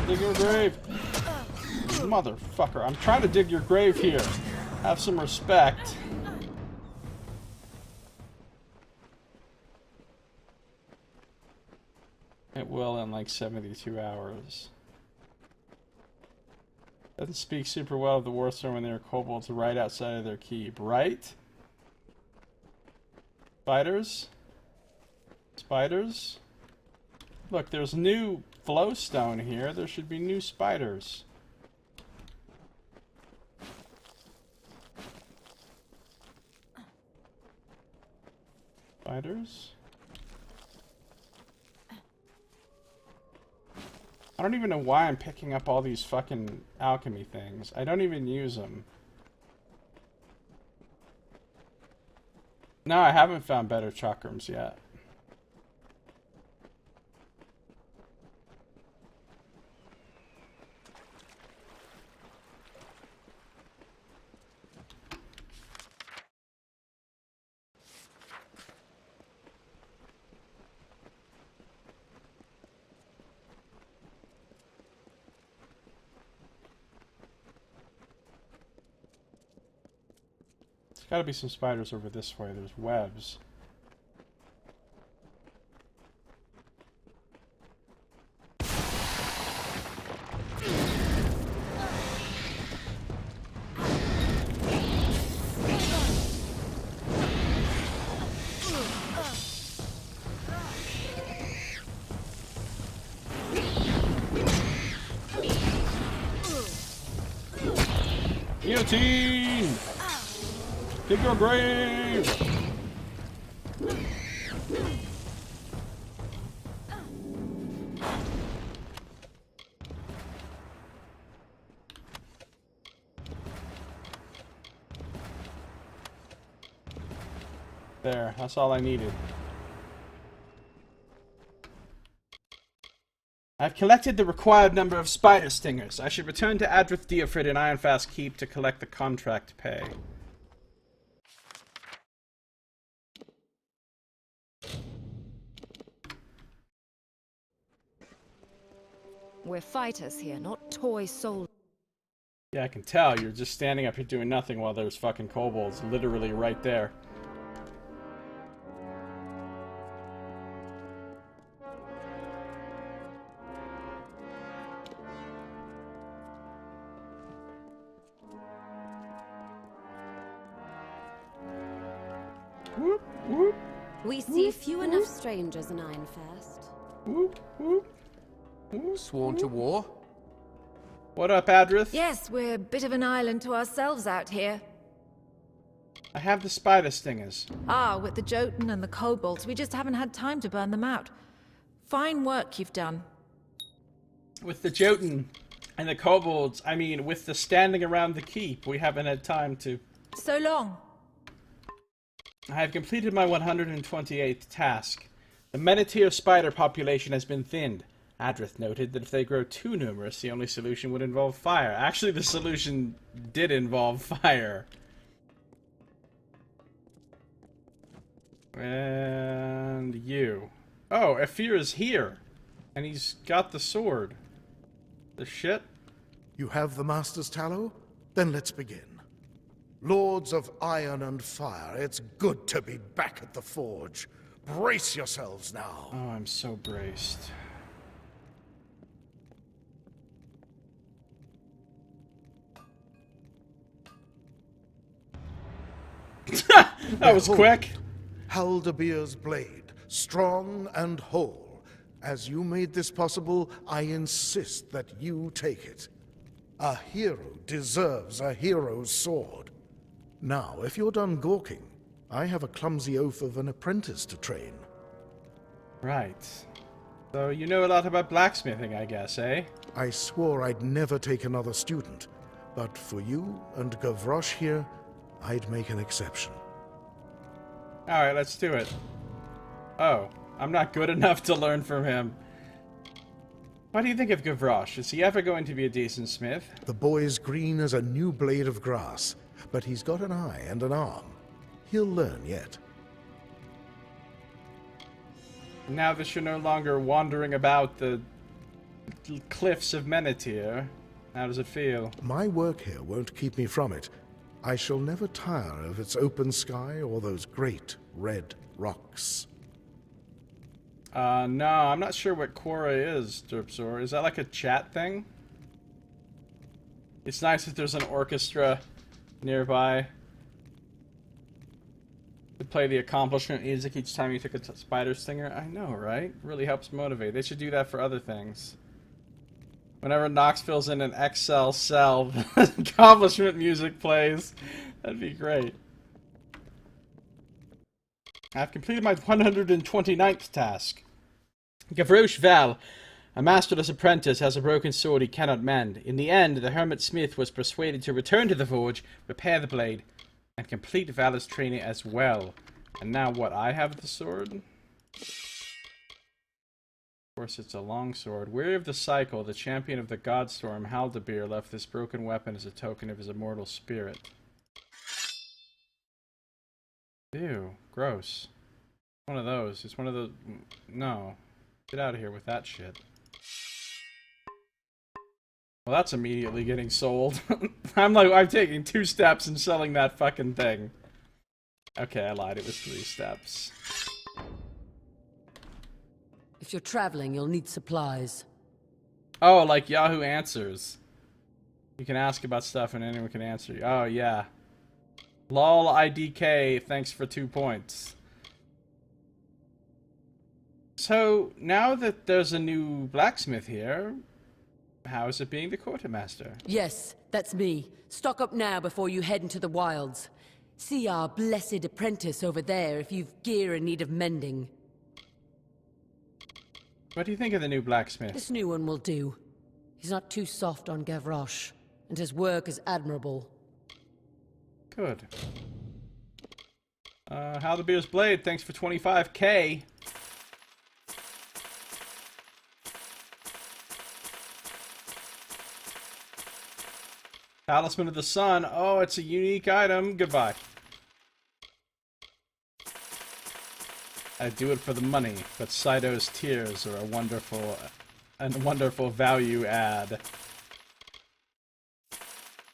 Dig your grave! Motherfucker, I'm trying to dig your grave here. Have some respect. It will in like 72 hours. Doesn't speak super well of the Warstorm when there are kobolds right outside of their keep, right? Spiders? Spiders? Look, there's new flowstone here. There should be new spiders. Spiders? I don't even know why I'm picking up all these fucking alchemy things. I don't even use them. No, I haven't found better chakrams yet. There's gotta be some spiders over this way. There's webs. Guillotine! Dig your grave! There, that's all I needed. I've collected the required number of spider stingers. I should return to Adrith Diafrid in Ironfast Keep to collect the contract pay. We're fighters here, not toy soldiers. Yeah, I can tell. You're just standing up here doing nothing while there's fucking kobolds literally right there. Whoop, whoop. We see few enough strangers in Ironfast. Whoop, whoop. Sworn to war? What up, Adrith? Yes, we're a bit of an island to ourselves out here. I have the spider stingers. Ah, with the Jotun and the kobolds, we just haven't had time to burn them out. Fine work you've done. With the Jotun and the kobolds, I mean, with the standing around the keep, we haven't had time to... So long. I have completed my 128th task. The Menatier spider population has been thinned. Adrith noted that if they grow too numerous, the only solution would involve fire. Actually, the solution did involve fire. And you. Oh, Afir is here. And he's got the sword. The shit? You have the Master's tallow? Then let's begin. Lords of Iron and Fire, it's good to be back at the forge. Brace yourselves now. Oh, I'm so braced. That was quick. Haldebeer's blade, strong and whole. As you made this possible, I insist that you take it. A hero deserves a hero's sword. Now, if you're done gawking, I have a clumsy oaf of an apprentice to train. Right. So you know a lot about blacksmithing, I guess, eh? I swore I'd never take another student, but for you and Gavroche here, I'd make an exception. Alright, let's do it. Oh, I'm not good enough to learn from him. What do you think of Gavroche? Is he ever going to be a decent smith? The boy's green as a new blade of grass, but he's got an eye and an arm. He'll learn yet. Now that you're no longer wandering about the cliffs of Menethir, how does it feel? My work here won't keep me from it. I shall never tire of its open sky or those great red rocks. No, I'm not sure what Quora is, Derpsor. Is that like a chat thing? It's nice that there's an orchestra nearby to play the accomplishment music each time you took a spider stinger. I know, right? Really helps motivate. They should do that for other things. Whenever Nox fills in an Excel cell, accomplishment music plays. That'd be great. I've completed my 129th task. Gavroche Val, a masterless apprentice, has a broken sword he cannot mend. In the end, the hermit smith was persuaded to return to the forge, repair the blade, and complete Val's training as well. And now what, I have the sword? Of course, it's a longsword. Weary of the cycle, the champion of the Godstorm, Haldebeer, left this broken weapon as a token of his immortal spirit. Ew, gross. One of those. It's one of the... No. Get out of here with that shit. Well, that's immediately getting sold. I'm taking 2 steps and selling that fucking thing. Okay, I lied. It was 3 steps. If you're traveling, you'll need supplies. Oh, like Yahoo Answers. You can ask about stuff and anyone can answer you. Oh, yeah. Lol IDK, thanks for 2 points. So, now that there's a new blacksmith here, how is it being the quartermaster? Yes, that's me. Stock up now before you head into the wilds. See our blessed apprentice over there if you've gear in need of mending. What do you think of the new blacksmith? This new one will do. He's not too soft on Gavroche, and his work is admirable. Good. Haldebeer's blade, thanks for 25k. Talisman of the Sun. Oh, it's a unique item. Goodbye. I'd do it for the money, but Saito's tears are a wonderful value add.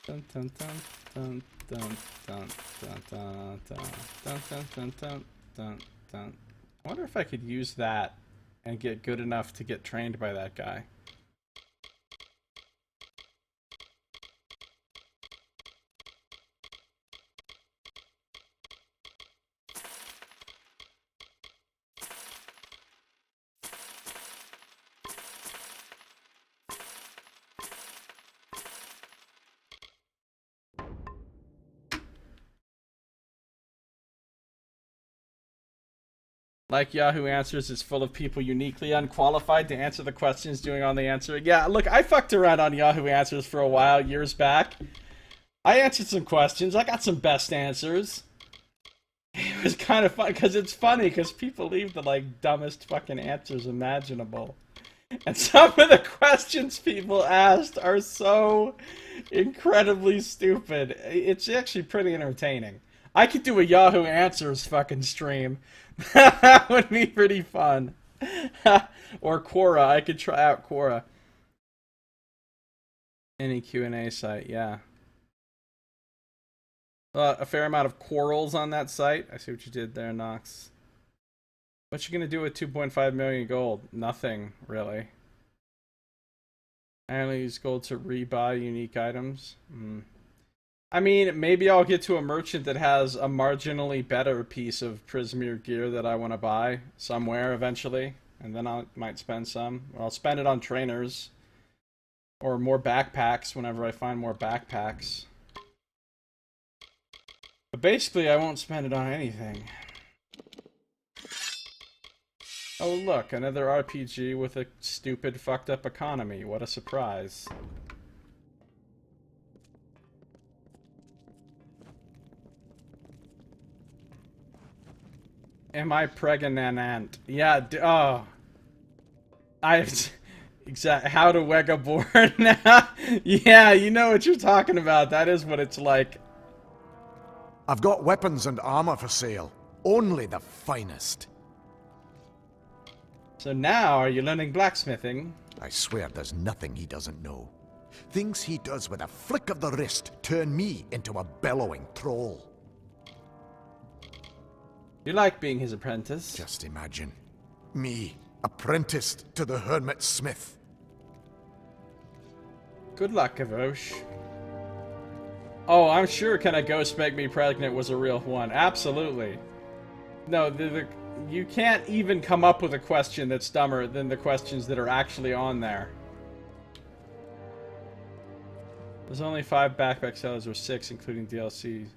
Dun, dun, dun, dun, dun, dun, dun, dun, dun, dun, dun, dun, dun, dun. I wonder if I could use that and get good enough to get trained by that guy. Like Yahoo Answers is full of people uniquely unqualified to answer the questions doing on the answer. Yeah, look, I fucked around on Yahoo Answers for a while, years back. I answered some questions. I got some best answers. It was kind of fun, because it's funny, because people leave the, like, dumbest fucking answers imaginable. And some of the questions people asked are so incredibly stupid. It's actually pretty entertaining. I could do a Yahoo Answers fucking stream. That would be pretty fun. Or Quora. I could try out Quora. Any Q&A site, yeah. A fair amount of quarrels on that site. I see what you did there, Nox. What you gonna do with 2.5 million gold? Nothing, really. I only use gold to rebuy unique items. I mean, maybe I'll get to a merchant that has a marginally better piece of Prismir gear that I want to buy somewhere eventually. And then I might spend some. Or I'll spend it on trainers. Or more backpacks whenever I find more backpacks. But basically, I won't spend it on anything. Oh look, another RPG with a stupid, fucked up economy. What a surprise. Am I pregnant? Yeah, oh. How to weg a board now? Yeah, you know what you're talking about. That is what it's like. I've got weapons and armor for sale. Only the finest. So now, are you learning blacksmithing? I swear there's nothing he doesn't know. Things he does with a flick of the wrist turn me into a bellowing troll. You like being his apprentice? Just imagine. Me, apprenticed to the hermit smith. Good luck, Gavroche. Oh, I'm sure Can a Ghost Make Me Pregnant was a real one. Absolutely. No, you can't even come up with a question that's dumber than the questions that are actually on there. There's only 5 backpack sellers, or 6, including DLC.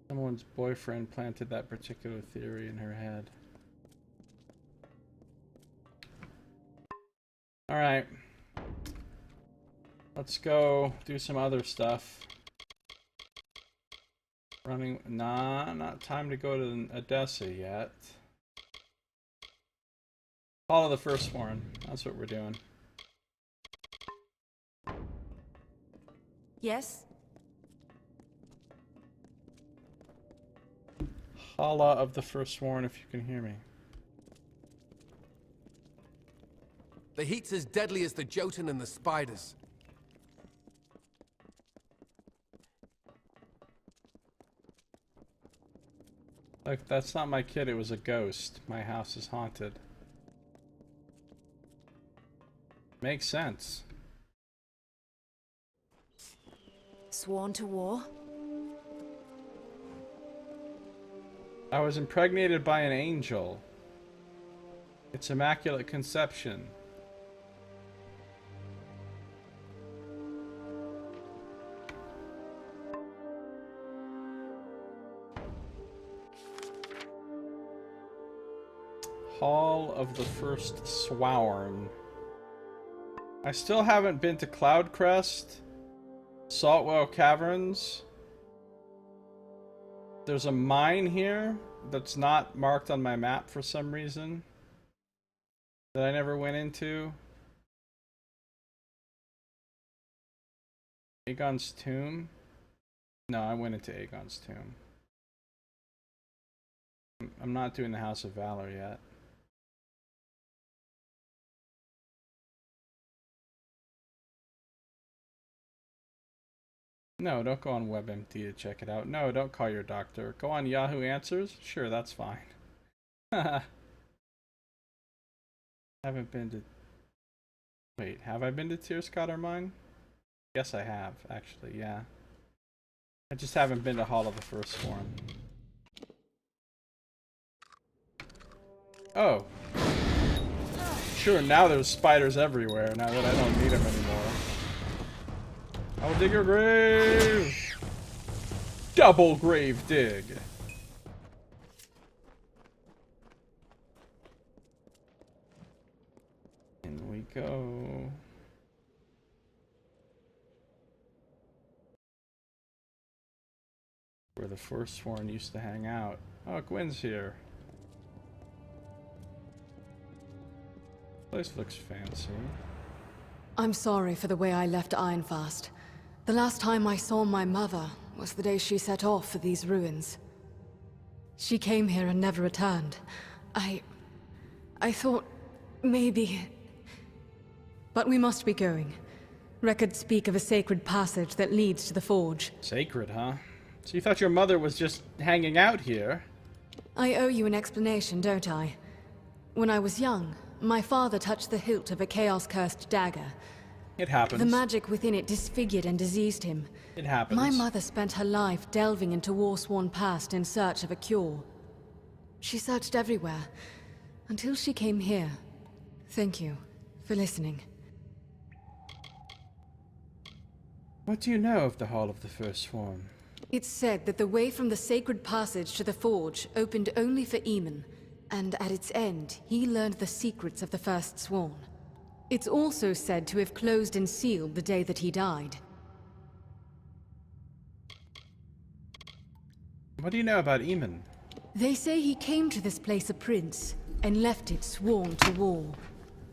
Someone's boyfriend planted that particular theory in her head. Alright. Let's go do some other stuff. Nah, not time to go to Odessa yet. Follow the Firstborn. That's what we're doing. Yes? Hala of the Firstborn, if you can hear me. The heat's as deadly as the Jotun and the spiders. Look, that's not my kid, it was a ghost. My house is haunted. Makes sense. Sworn to war? I was impregnated by an angel. It's Immaculate Conception. Hall of the First Sworn. I still haven't been to Cloudcrest, Saltwell Caverns. There's a mine here that's not marked on my map for some reason that I never went into. Aegon's Tomb? No, I went into Aegon's Tomb. I'm not doing the House of Valor yet. No, don't go on WebMD to check it out. No, don't call your doctor. Go on Yahoo Answers? Sure, that's fine. Haven't been to... Wait, have I been to Tierskot or Mine? Yes, I have, actually, yeah. I just haven't been to Hall of the Firstborn. Oh. Sure, now there's spiders everywhere, now that I don't need them anymore. I'll dig your grave! Double grave dig! In we go. Where the Forsworn used to hang out. Oh, Gwyn's here. Place looks fancy. I'm sorry for the way I left Ironfast. The last time I saw my mother was the day she set off for these ruins. She came here and never returned. I thought maybe... But we must be going. Records speak of a sacred passage that leads to the forge. Sacred, huh? So you thought your mother was just hanging out here? I owe you an explanation, don't I? When I was young, my father touched the hilt of a chaos-cursed dagger. It happens. The magic within it disfigured and diseased him. It happens. My mother spent her life delving into war-sworn past in search of a cure. She searched everywhere, until she came here. Thank you for listening. What do you know of the Hall of the First Swarm? It's said that the way from the sacred passage to the forge opened only for Eamon, and at its end, he learned the secrets of the First Sworn. It's also said to have closed and sealed the day that he died. What do you know about Eamon? They say he came to this place a prince, and left it sworn to war.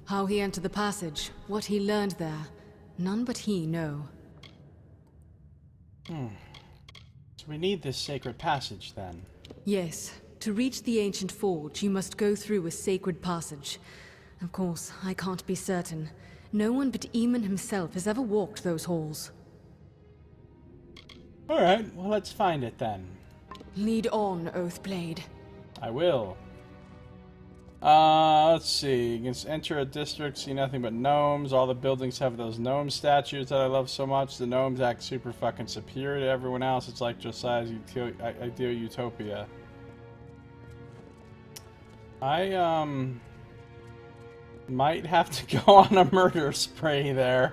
How he entered the passage, what he learned there, none but he know. So we need this sacred passage, then. Yes. To reach the ancient forge, you must go through a sacred passage. Of course, I can't be certain. No one but Eamon himself has ever walked those halls. Alright, well let's find it then. Lead on, Oathblade. I will. Let's see. You can enter a district, see nothing but gnomes. All the buildings have those gnome statues that I love so much. The gnomes act super fucking superior to everyone else. It's like Josiah's ideal utopia. I, might have to go on a murder spree there.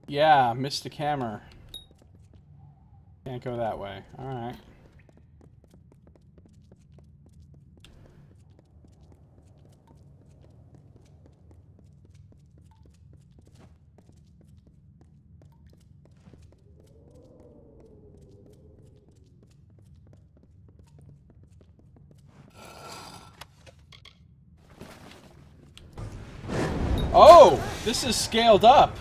Yeah, Mystic Hammer. Can't go that way. Alright. Oh! This is scaled up!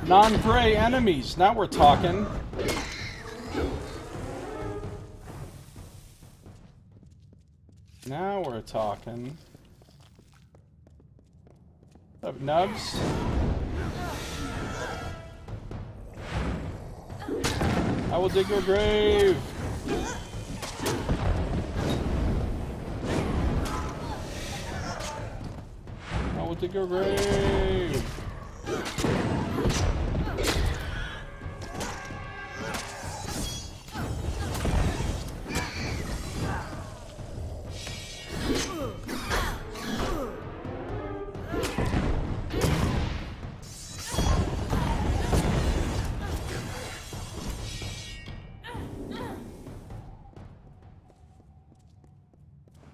Non-prey enemies. Now we're talking. Now we're talking. What's up, Nubs? I will dig your grave. I will dig your grave.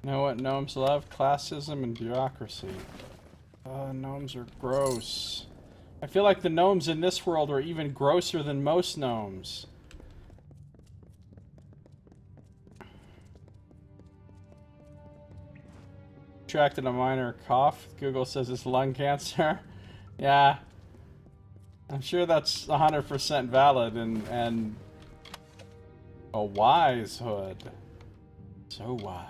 Know what gnomes love? Classism and bureaucracy. Gnomes are gross. I feel like the gnomes in this world are even grosser than most gnomes. Contracted a minor cough. Google says it's lung cancer. Yeah. I'm sure that's 100% valid and a wise hood. So wise.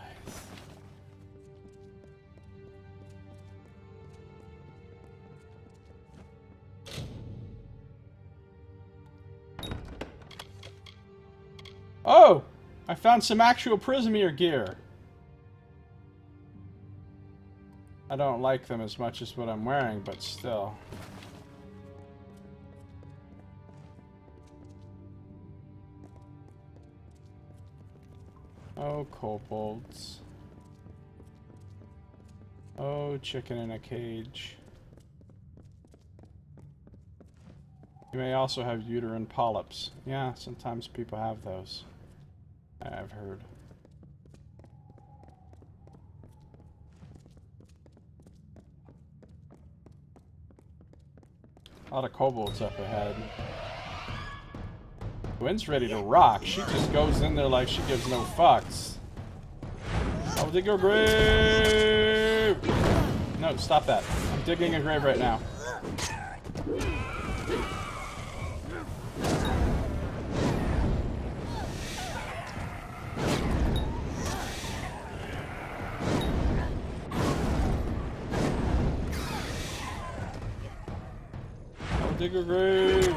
Oh! I found some actual Prismere gear. I don't like them as much as what I'm wearing, but still. Oh, kobolds. Oh, chicken in a cage. You may also have uterine polyps. Yeah, sometimes people have those. I've heard. A lot of kobolds up ahead. Gwen's ready to rock. She just goes in there like she gives no fucks. I'll dig her grave! No, stop that. I'm digging a grave right now. I'll dig a grave!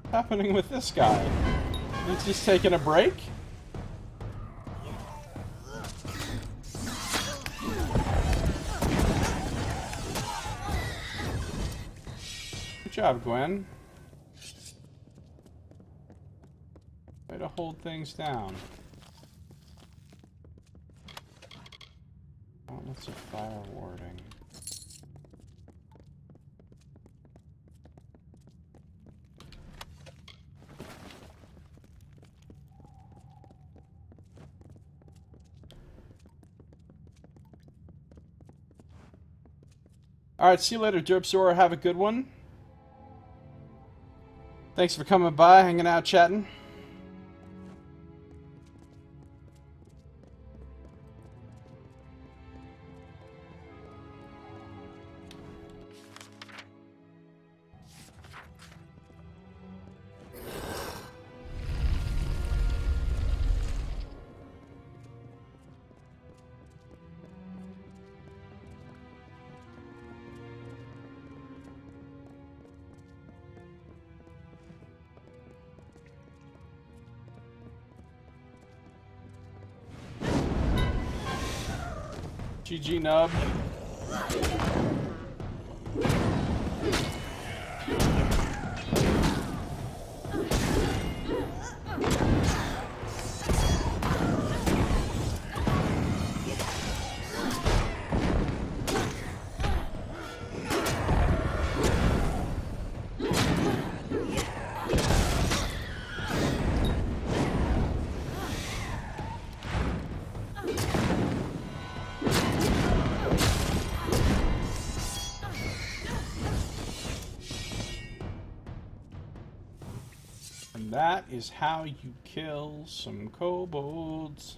What's happening with this guy? He's just taking a break? Good job, Gwen. Way to hold things down. Oh, what's a fire warding? Alright, see you later, Derpzora. Have a good one. Thanks for coming by, hanging out, chatting. GG Nub. And that is how you kill some kobolds.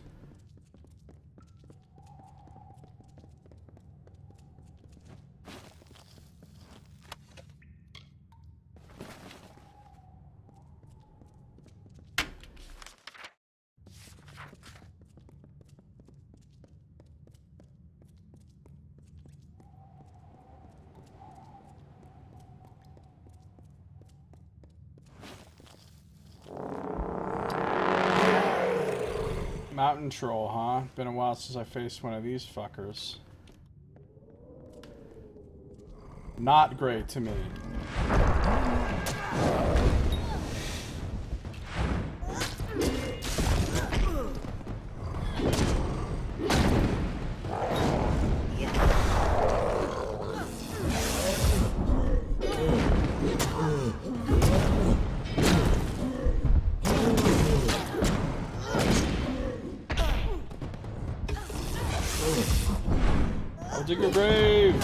Mountain troll, huh? Been a while since I faced one of these fuckers. Not great to me. I'll dig your grave!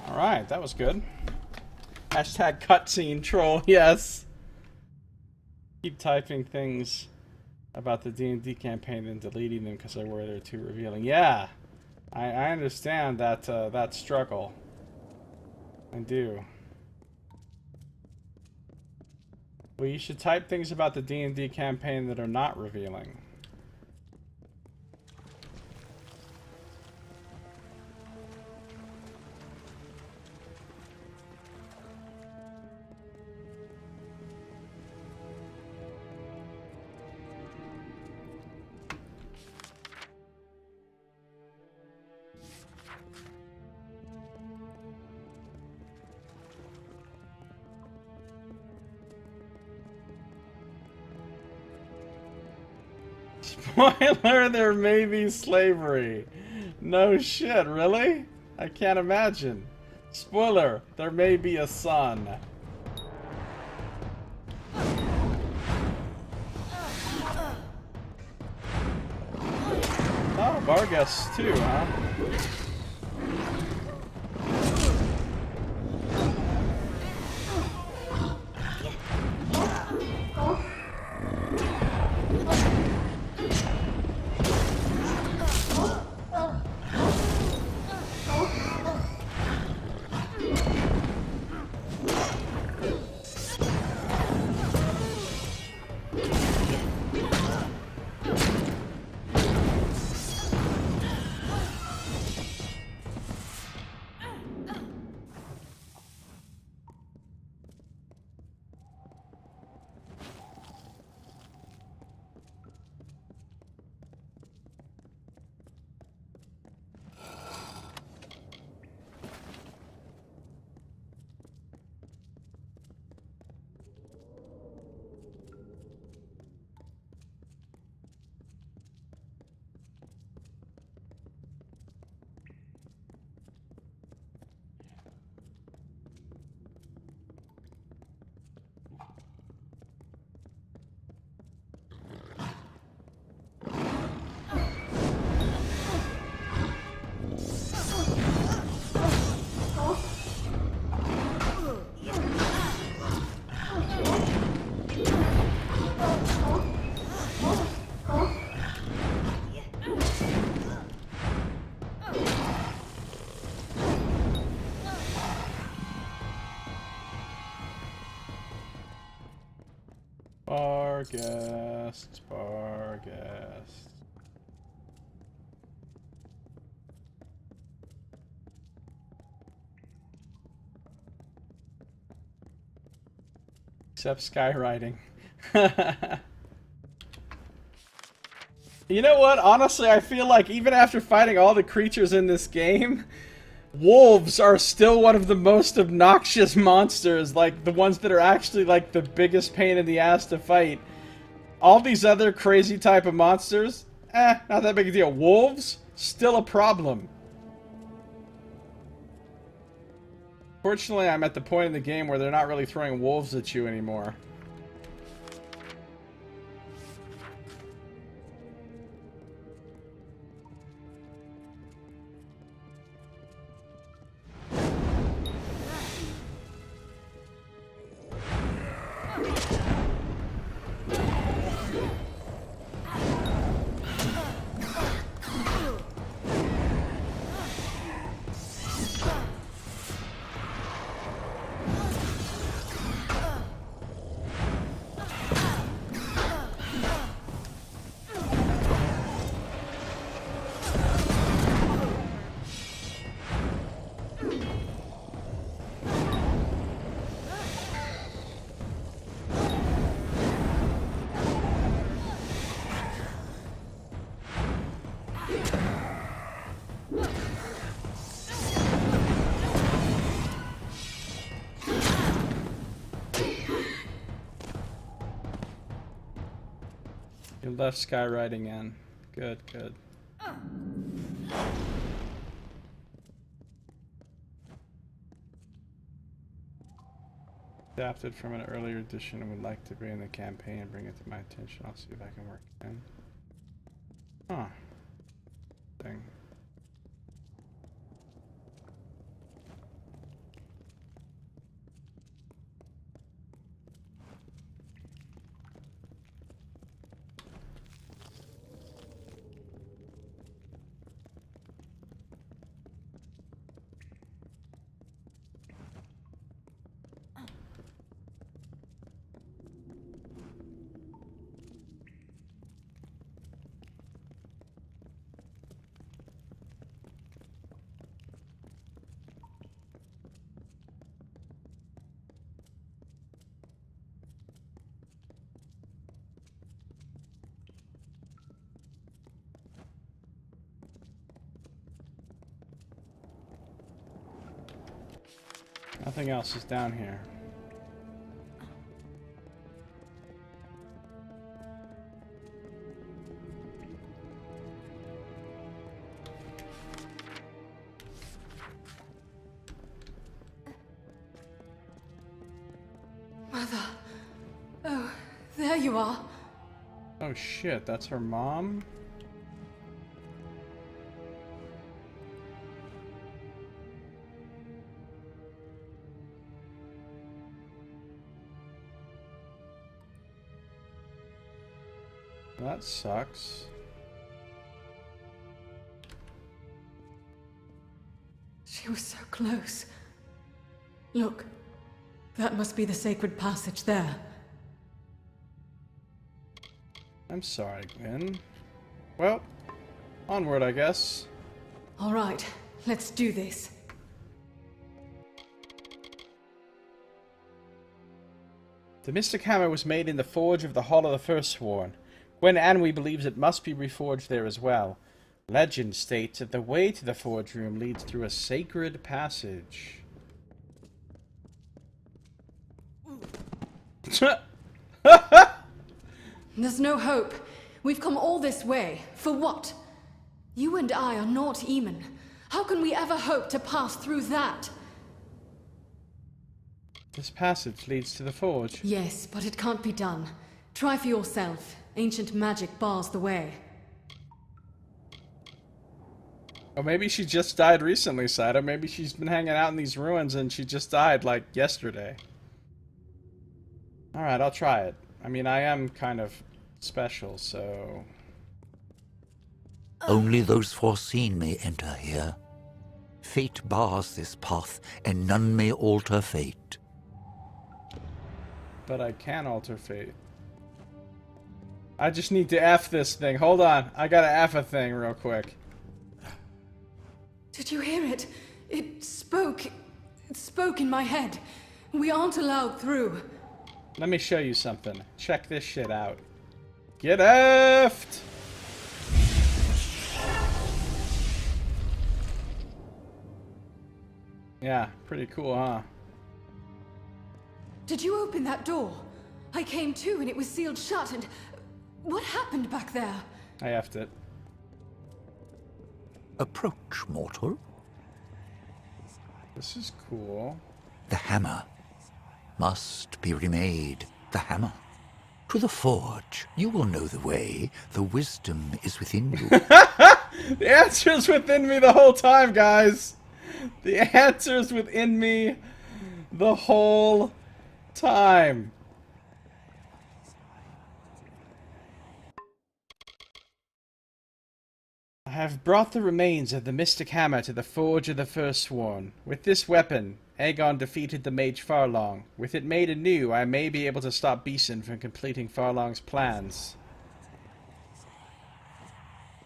Alright, that was good. Hashtag cutscene troll, yes. Keep typing things about the D&D campaign and deleting them because I worry they're too revealing. Yeah, I understand that that struggle. I do. Well, you should type things about the D&D campaign that are not revealing. Spoiler, there may be slavery. No shit, really? I can't imagine. Spoiler, there may be a son. Oh, Vargas too, huh? Barghest, Barghest. Except skywriting. You know what? Honestly, I feel like even after fighting all the creatures in this game, wolves are still one of the most obnoxious monsters, like the ones that are actually like the biggest pain in the ass to fight. All these other crazy type of monsters, not that big a deal. Wolves, still a problem. Fortunately, I'm at the point in the game where they're not really throwing wolves at you anymore. You left skywriting in. Good, good. Adapted from an earlier edition and would like to be in the campaign and bring it to my attention. I'll see if I can work it in. Huh. Thing. Nothing else is down here. Mother. Oh, there you are. Oh shit, that's her mom? That sucks. She was so close. Look, that must be the sacred passage there. I'm sorry, Gwen. Well, onward, I guess. All right, let's do this. The Mystic Hammer was made in the forge of the Hall of the Firstborn. Gwen Anwi believes it must be reforged there as well. Legend states that the way to the forge room leads through a sacred passage. There's no hope. We've come all this way. For what? You and I are not Eamon. How can we ever hope to pass through that? This passage leads to the forge. Yes, but it can't be done. Try for yourself. Ancient magic bars the way. Or maybe she just died recently, Saito. Maybe she's been hanging out in these ruins and she just died, like, yesterday. Alright, I'll try it. I mean, I am kind of special, so... Only those foreseen may enter here. Fate bars this path, and none may alter fate. But I can alter fate. I just need to F this thing. Hold on. I gotta F a thing real quick. Did you hear it? It spoke. It spoke in my head. We aren't allowed through. Let me show you something. Check this shit out. Get F'd! Yeah, pretty cool, huh? Did you open that door? I came to and it was sealed shut and... What happened back there? I F'd it. Approach, mortal. This is cool. The hammer must be remade. The hammer. To the forge. You will know the way. The wisdom is within you. The answer's within me the whole time, guys. The answer's within me the whole time. I have brought the remains of the Mystic Hammer to the Forge of the Firstborn. With this weapon, Aegon defeated the Mage Farlong. With it made anew, I may be able to stop Beeson from completing Farlong's plans.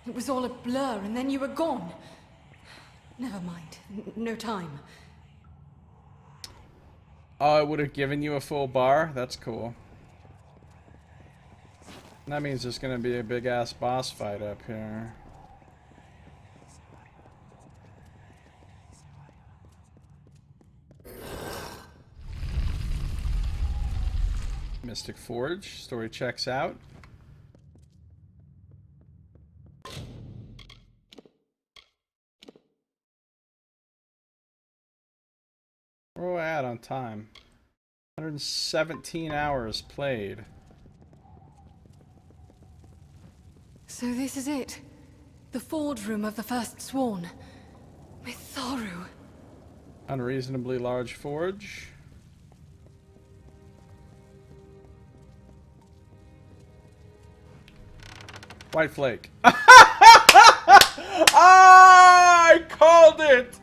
It was all a blur and then you were gone. Never mind. No time. Oh, it would have given you a full bar? That's cool. That means there's gonna be a big-ass boss fight up here. Mystic Forge. Story checks out. Where are we at on time? 117 hours played. So this is it. The forge room of the first sworn. With Thoru. Unreasonably large forge. White flake. I called it!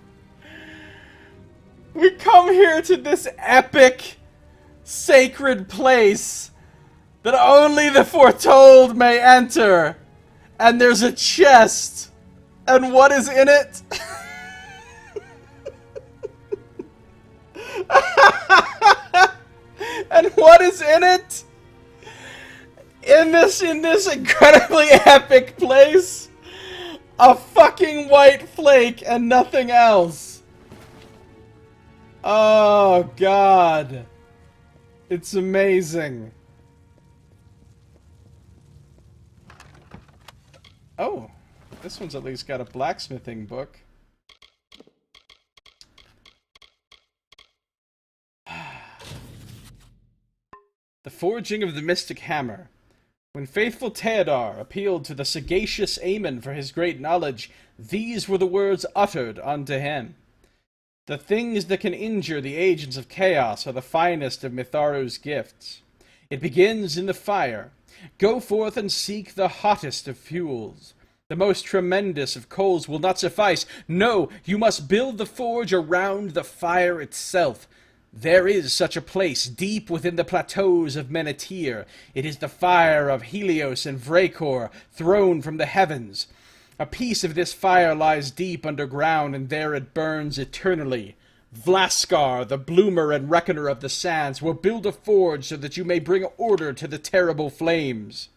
We come here to this epic, sacred place that only the foretold may enter. And there's a chest. And what is in it? And what is in it? In this incredibly epic place, a fucking white flake and nothing else. Oh, God. It's amazing. Oh, this one's at least got a blacksmithing book. The Forging of the Mystic Hammer. When faithful Theodar appealed to the sagacious Aemon for his great knowledge, these were the words uttered unto him. The things that can injure the agents of chaos are the finest of Mitharu's gifts. It begins in the fire. Go forth and seek the hottest of fuels. The most tremendous of coals will not suffice. No, you must build the forge around the fire itself. There is such a place deep within the plateaus of Menethir. It is the fire of Helios and Vrakor, thrown from the heavens. A piece of this fire lies deep underground, and there it burns eternally. Vlaskar, the bloomer and reckoner of the sands, will build a forge so that you may bring order to the terrible flames.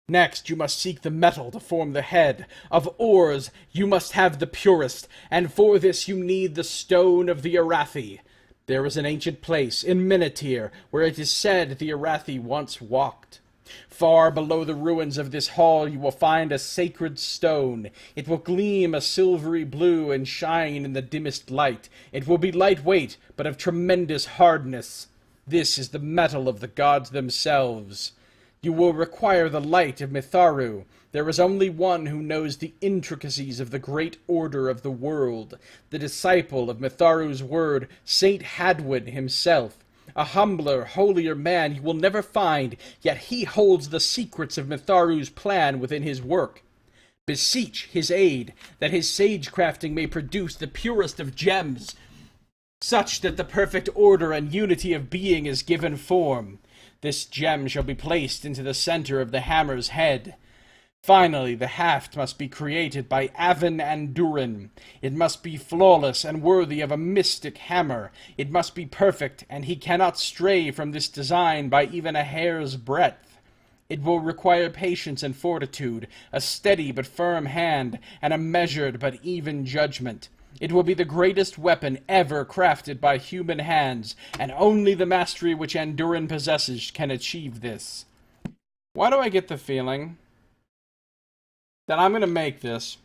Next, you must seek the metal to form the head. Of ores, you must have the purest, and for this you need the stone of the Arathi. There is an ancient place in Menethir where it is said the Arathi once walked. Far below the ruins of this hall you will find a sacred stone. It will gleam a silvery blue and shine in the dimmest light. It will be lightweight, but of tremendous hardness. This is the metal of the gods themselves. You will require the light of Mitharu. There is only one who knows the intricacies of the great order of the world, the disciple of Mitharu's word, Saint Hadwin himself. A humbler, holier man you will never find, yet he holds the secrets of Mitharu's plan within his work. Beseech his aid, that his sage-crafting may produce the purest of gems, such that the perfect order and unity of being is given form. This gem shall be placed into the center of the hammer's head. Finally, the haft must be created by Avon and Durin. It must be flawless and worthy of a mystic hammer. It must be perfect, and he cannot stray from this design by even a hair's breadth. It will require patience and fortitude, a steady but firm hand, and a measured but even judgment. It will be the greatest weapon ever crafted by human hands, and only the mastery which Andurin possesses can achieve this. Why do I get the feeling that I'm gonna make this,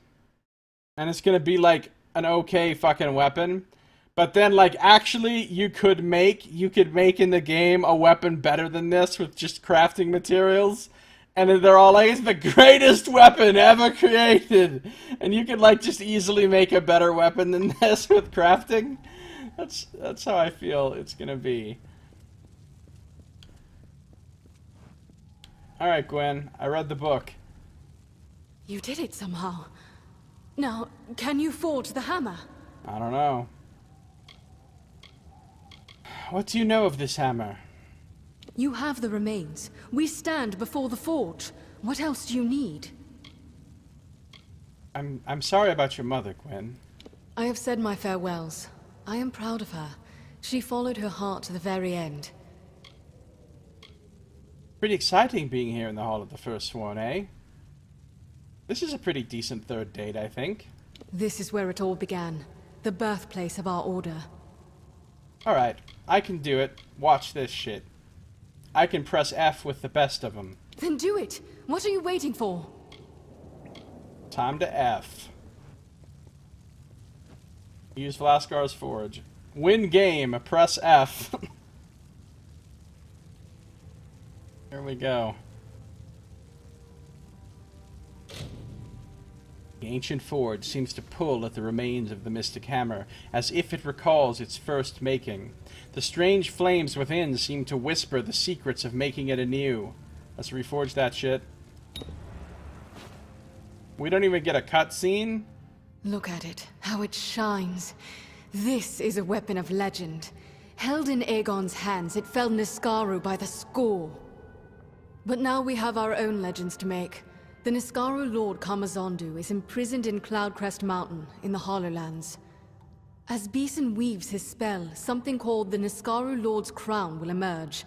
and it's gonna be like an okay fucking weapon, but then like actually you could make in the game a weapon better than this with just crafting materials, and then they're all like, it's the greatest weapon ever created, and you could like just easily make a better weapon than this with crafting. That's how I feel it's gonna be. Alright, Gwen, I read the book. You did it somehow. Now, can you forge the hammer? I don't know. What do you know of this hammer? You have the remains. We stand before the forge. What else do you need? I'm sorry about your mother, Gwen. I have said my farewells. I am proud of her. She followed her heart to the very end. Pretty exciting being here in the Hall of the First Sworn, eh? This is a pretty decent third date, I think. This is where it all began. The birthplace of our order. Alright, I can do it. Watch this shit. I can press F with the best of them. Then do it! What are you waiting for? Time to F. Use Vlaskar's Forge. Win game, press F. Here we go. The ancient forge seems to pull at the remains of the mystic hammer, as if it recalls its first making. The strange flames within seem to whisper the secrets of making it anew. Let's reforge that shit. We don't even get a cutscene? Look at it, how it shines. This is a weapon of legend. Held in Aegon's hands, it felled Niskaru by the score. But now we have our own legends to make. The Niskaru Lord Kamazondu is imprisoned in Cloudcrest Mountain, in the Hollowlands. As Beeson weaves his spell, something called the Niskaru Lord's Crown will emerge.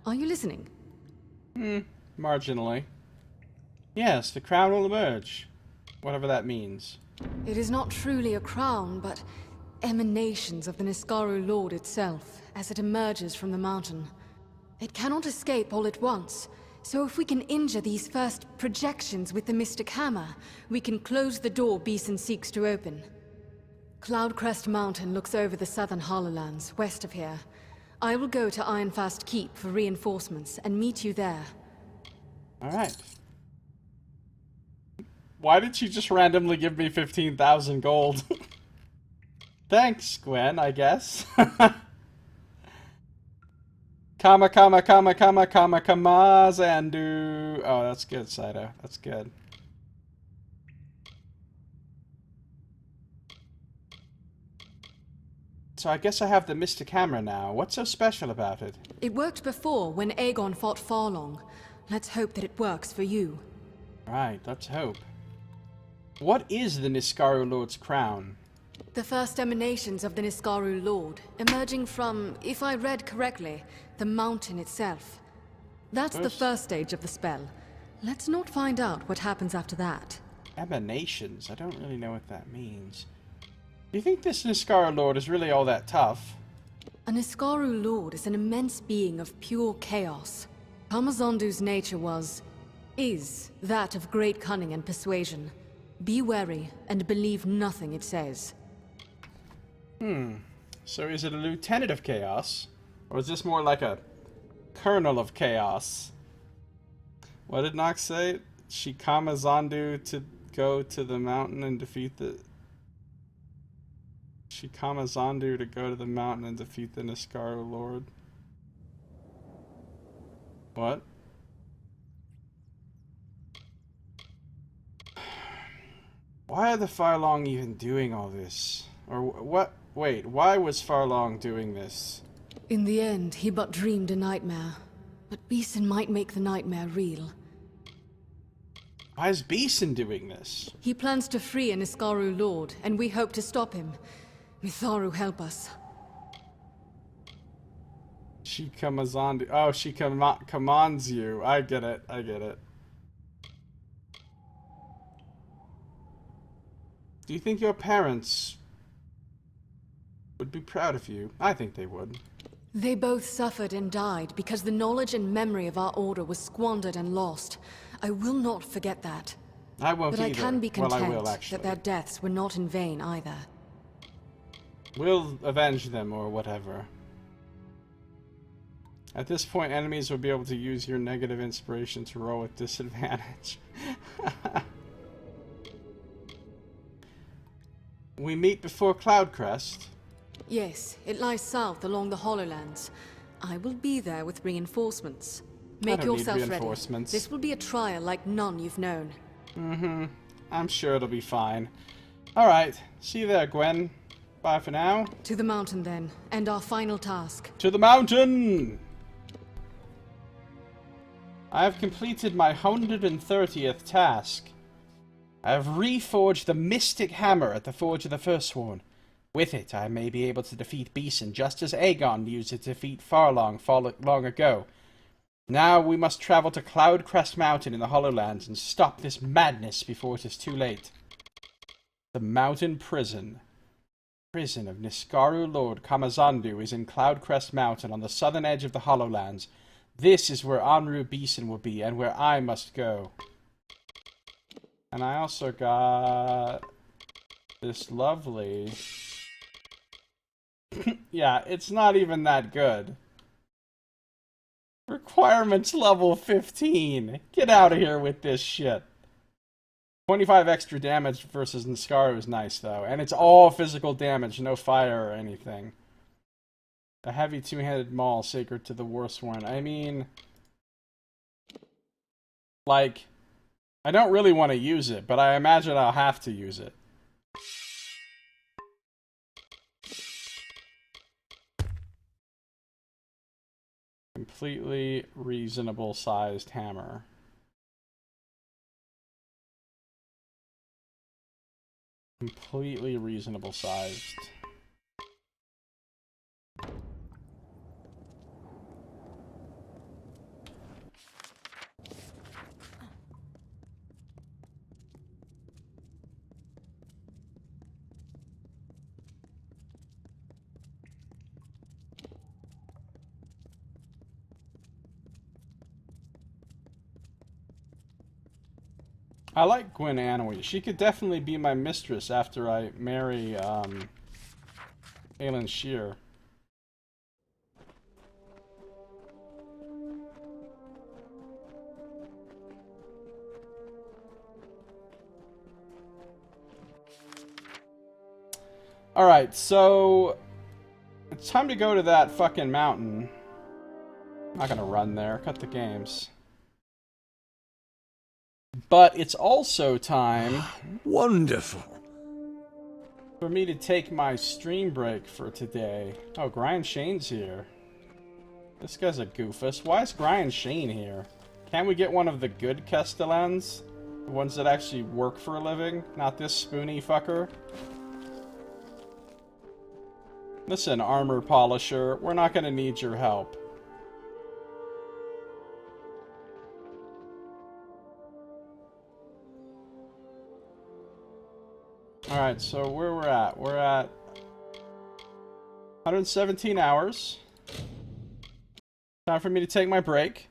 Are you listening? Marginally. Yes, the crown will emerge. Whatever that means. It is not truly a crown, but emanations of the Niskaru Lord itself as it emerges from the mountain. It cannot escape all at once, so if we can injure these first projections with the Mystic Hammer, we can close the door Beeson seeks to open. Cloudcrest Mountain looks over the southern Hollowlands, west of here. I will go to Ironfast Keep for reinforcements and meet you there. Alright. Why did she just randomly give me 15,000 gold? Thanks, Gwen, I guess. Kama, Zandu. Oh, that's good, Saito. That's good. So I guess I have the Mystic Hammer now. What's so special about it? It worked before when Aegon fought Farlong. Let's hope that it works for you. Right, let's hope. What is the Niskaru Lord's crown? The first emanations of the Niskaru Lord, emerging from, if I read correctly, the mountain itself. That's the first stage of the spell. Let's not find out what happens after that. Emanations? I don't really know what that means. Do you think this Niskaru Lord is really all that tough? A Niskaru Lord is an immense being of pure chaos. Kamazondu's nature is that of great cunning and persuasion. Be wary and believe nothing it says. So is it a lieutenant of chaos? Or is this more like a colonel of chaos? What did Nox say? She Kamazondu to go to the mountain and defeat the... She Kamazondu to go to the mountain and defeat the Niskaru Lord. What? Why are the Farlong even doing all this? Or what? Wait, why was Farlong doing this? In the end, he but dreamed a nightmare. But Beeson might make the nightmare real. Why is Beeson doing this? He plans to free a Niskaru Lord, and we hope to stop him. Mitharu, help us. She Kamazondu. Oh, she commands you. I get it. I get it. Do you think your parents would be proud of you? I think they would. They both suffered and died because the knowledge and memory of our order was squandered and lost. I will not forget that. I won't but either. I can be content well, I will, actually. that their deaths were not in vain either. We'll avenge them or whatever. At this point, enemies will be able to use your negative inspiration to roll with disadvantage. We meet before Cloudcrest. Yes, it lies south along the Hollowlands. I will be there with reinforcements. Make yourself ready. This will be a trial like none you've known. I'm sure it'll be fine. Alright, see you there, Gwen. Bye for now. To the mountain then, and our final task. To the mountain! I have completed my 130th task. I have reforged the Mystic Hammer at the Forge of the Firstborn. With it, I may be able to defeat Beeson, just as Aegon used it to defeat Farlong long ago. Now we must travel to Cloudcrest Mountain in the Hollowlands and stop this madness before it is too late. The Mountain Prison. Prison of Niskaru Lord Kamazondu is in Cloudcrest Mountain on the southern edge of the Hollowlands. This is where Anru Beeson will be, and where I must go. And I also got this lovely... yeah, it's not even that good. Requirements level 15. Get out of here with this shit. 25 extra damage versus Niskaru is nice, though. And it's all physical damage, no fire or anything. A heavy two-handed maul sacred to the Warsworn. I mean... like... I don't really want to use it, but I imagine I'll have to use it. Completely reasonable sized hammer. Completely reasonable sized. I like Gwyn Anoi. She could definitely be my mistress after I marry, Aelin Shear. Alright, so it's time to go to that fucking mountain. I'm not gonna run there, cut the games. But it's also time... Wonderful. ...for me to take my stream break for today. Oh, Brian Shane's here. This guy's a goofus. Why is Brian Shane here? Can't we get one of the good Castellans? The ones that actually work for a living? Not this spoony fucker? Listen, armor polisher, we're not gonna need your help. Alright, so where we're at? We're at 117 hours. Time for me to take my break.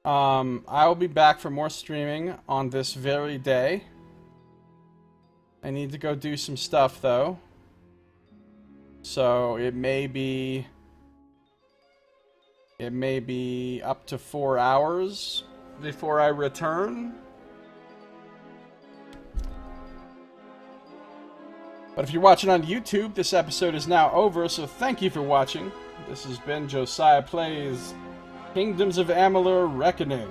I will be back for more streaming on this very day. I need to go do some stuff, though. So it may be up to 4 hours before I return. But if you're watching on YouTube, this episode is now over, so thank you for watching. This has been Josiah Plays Kingdoms of Amalur Reckoning.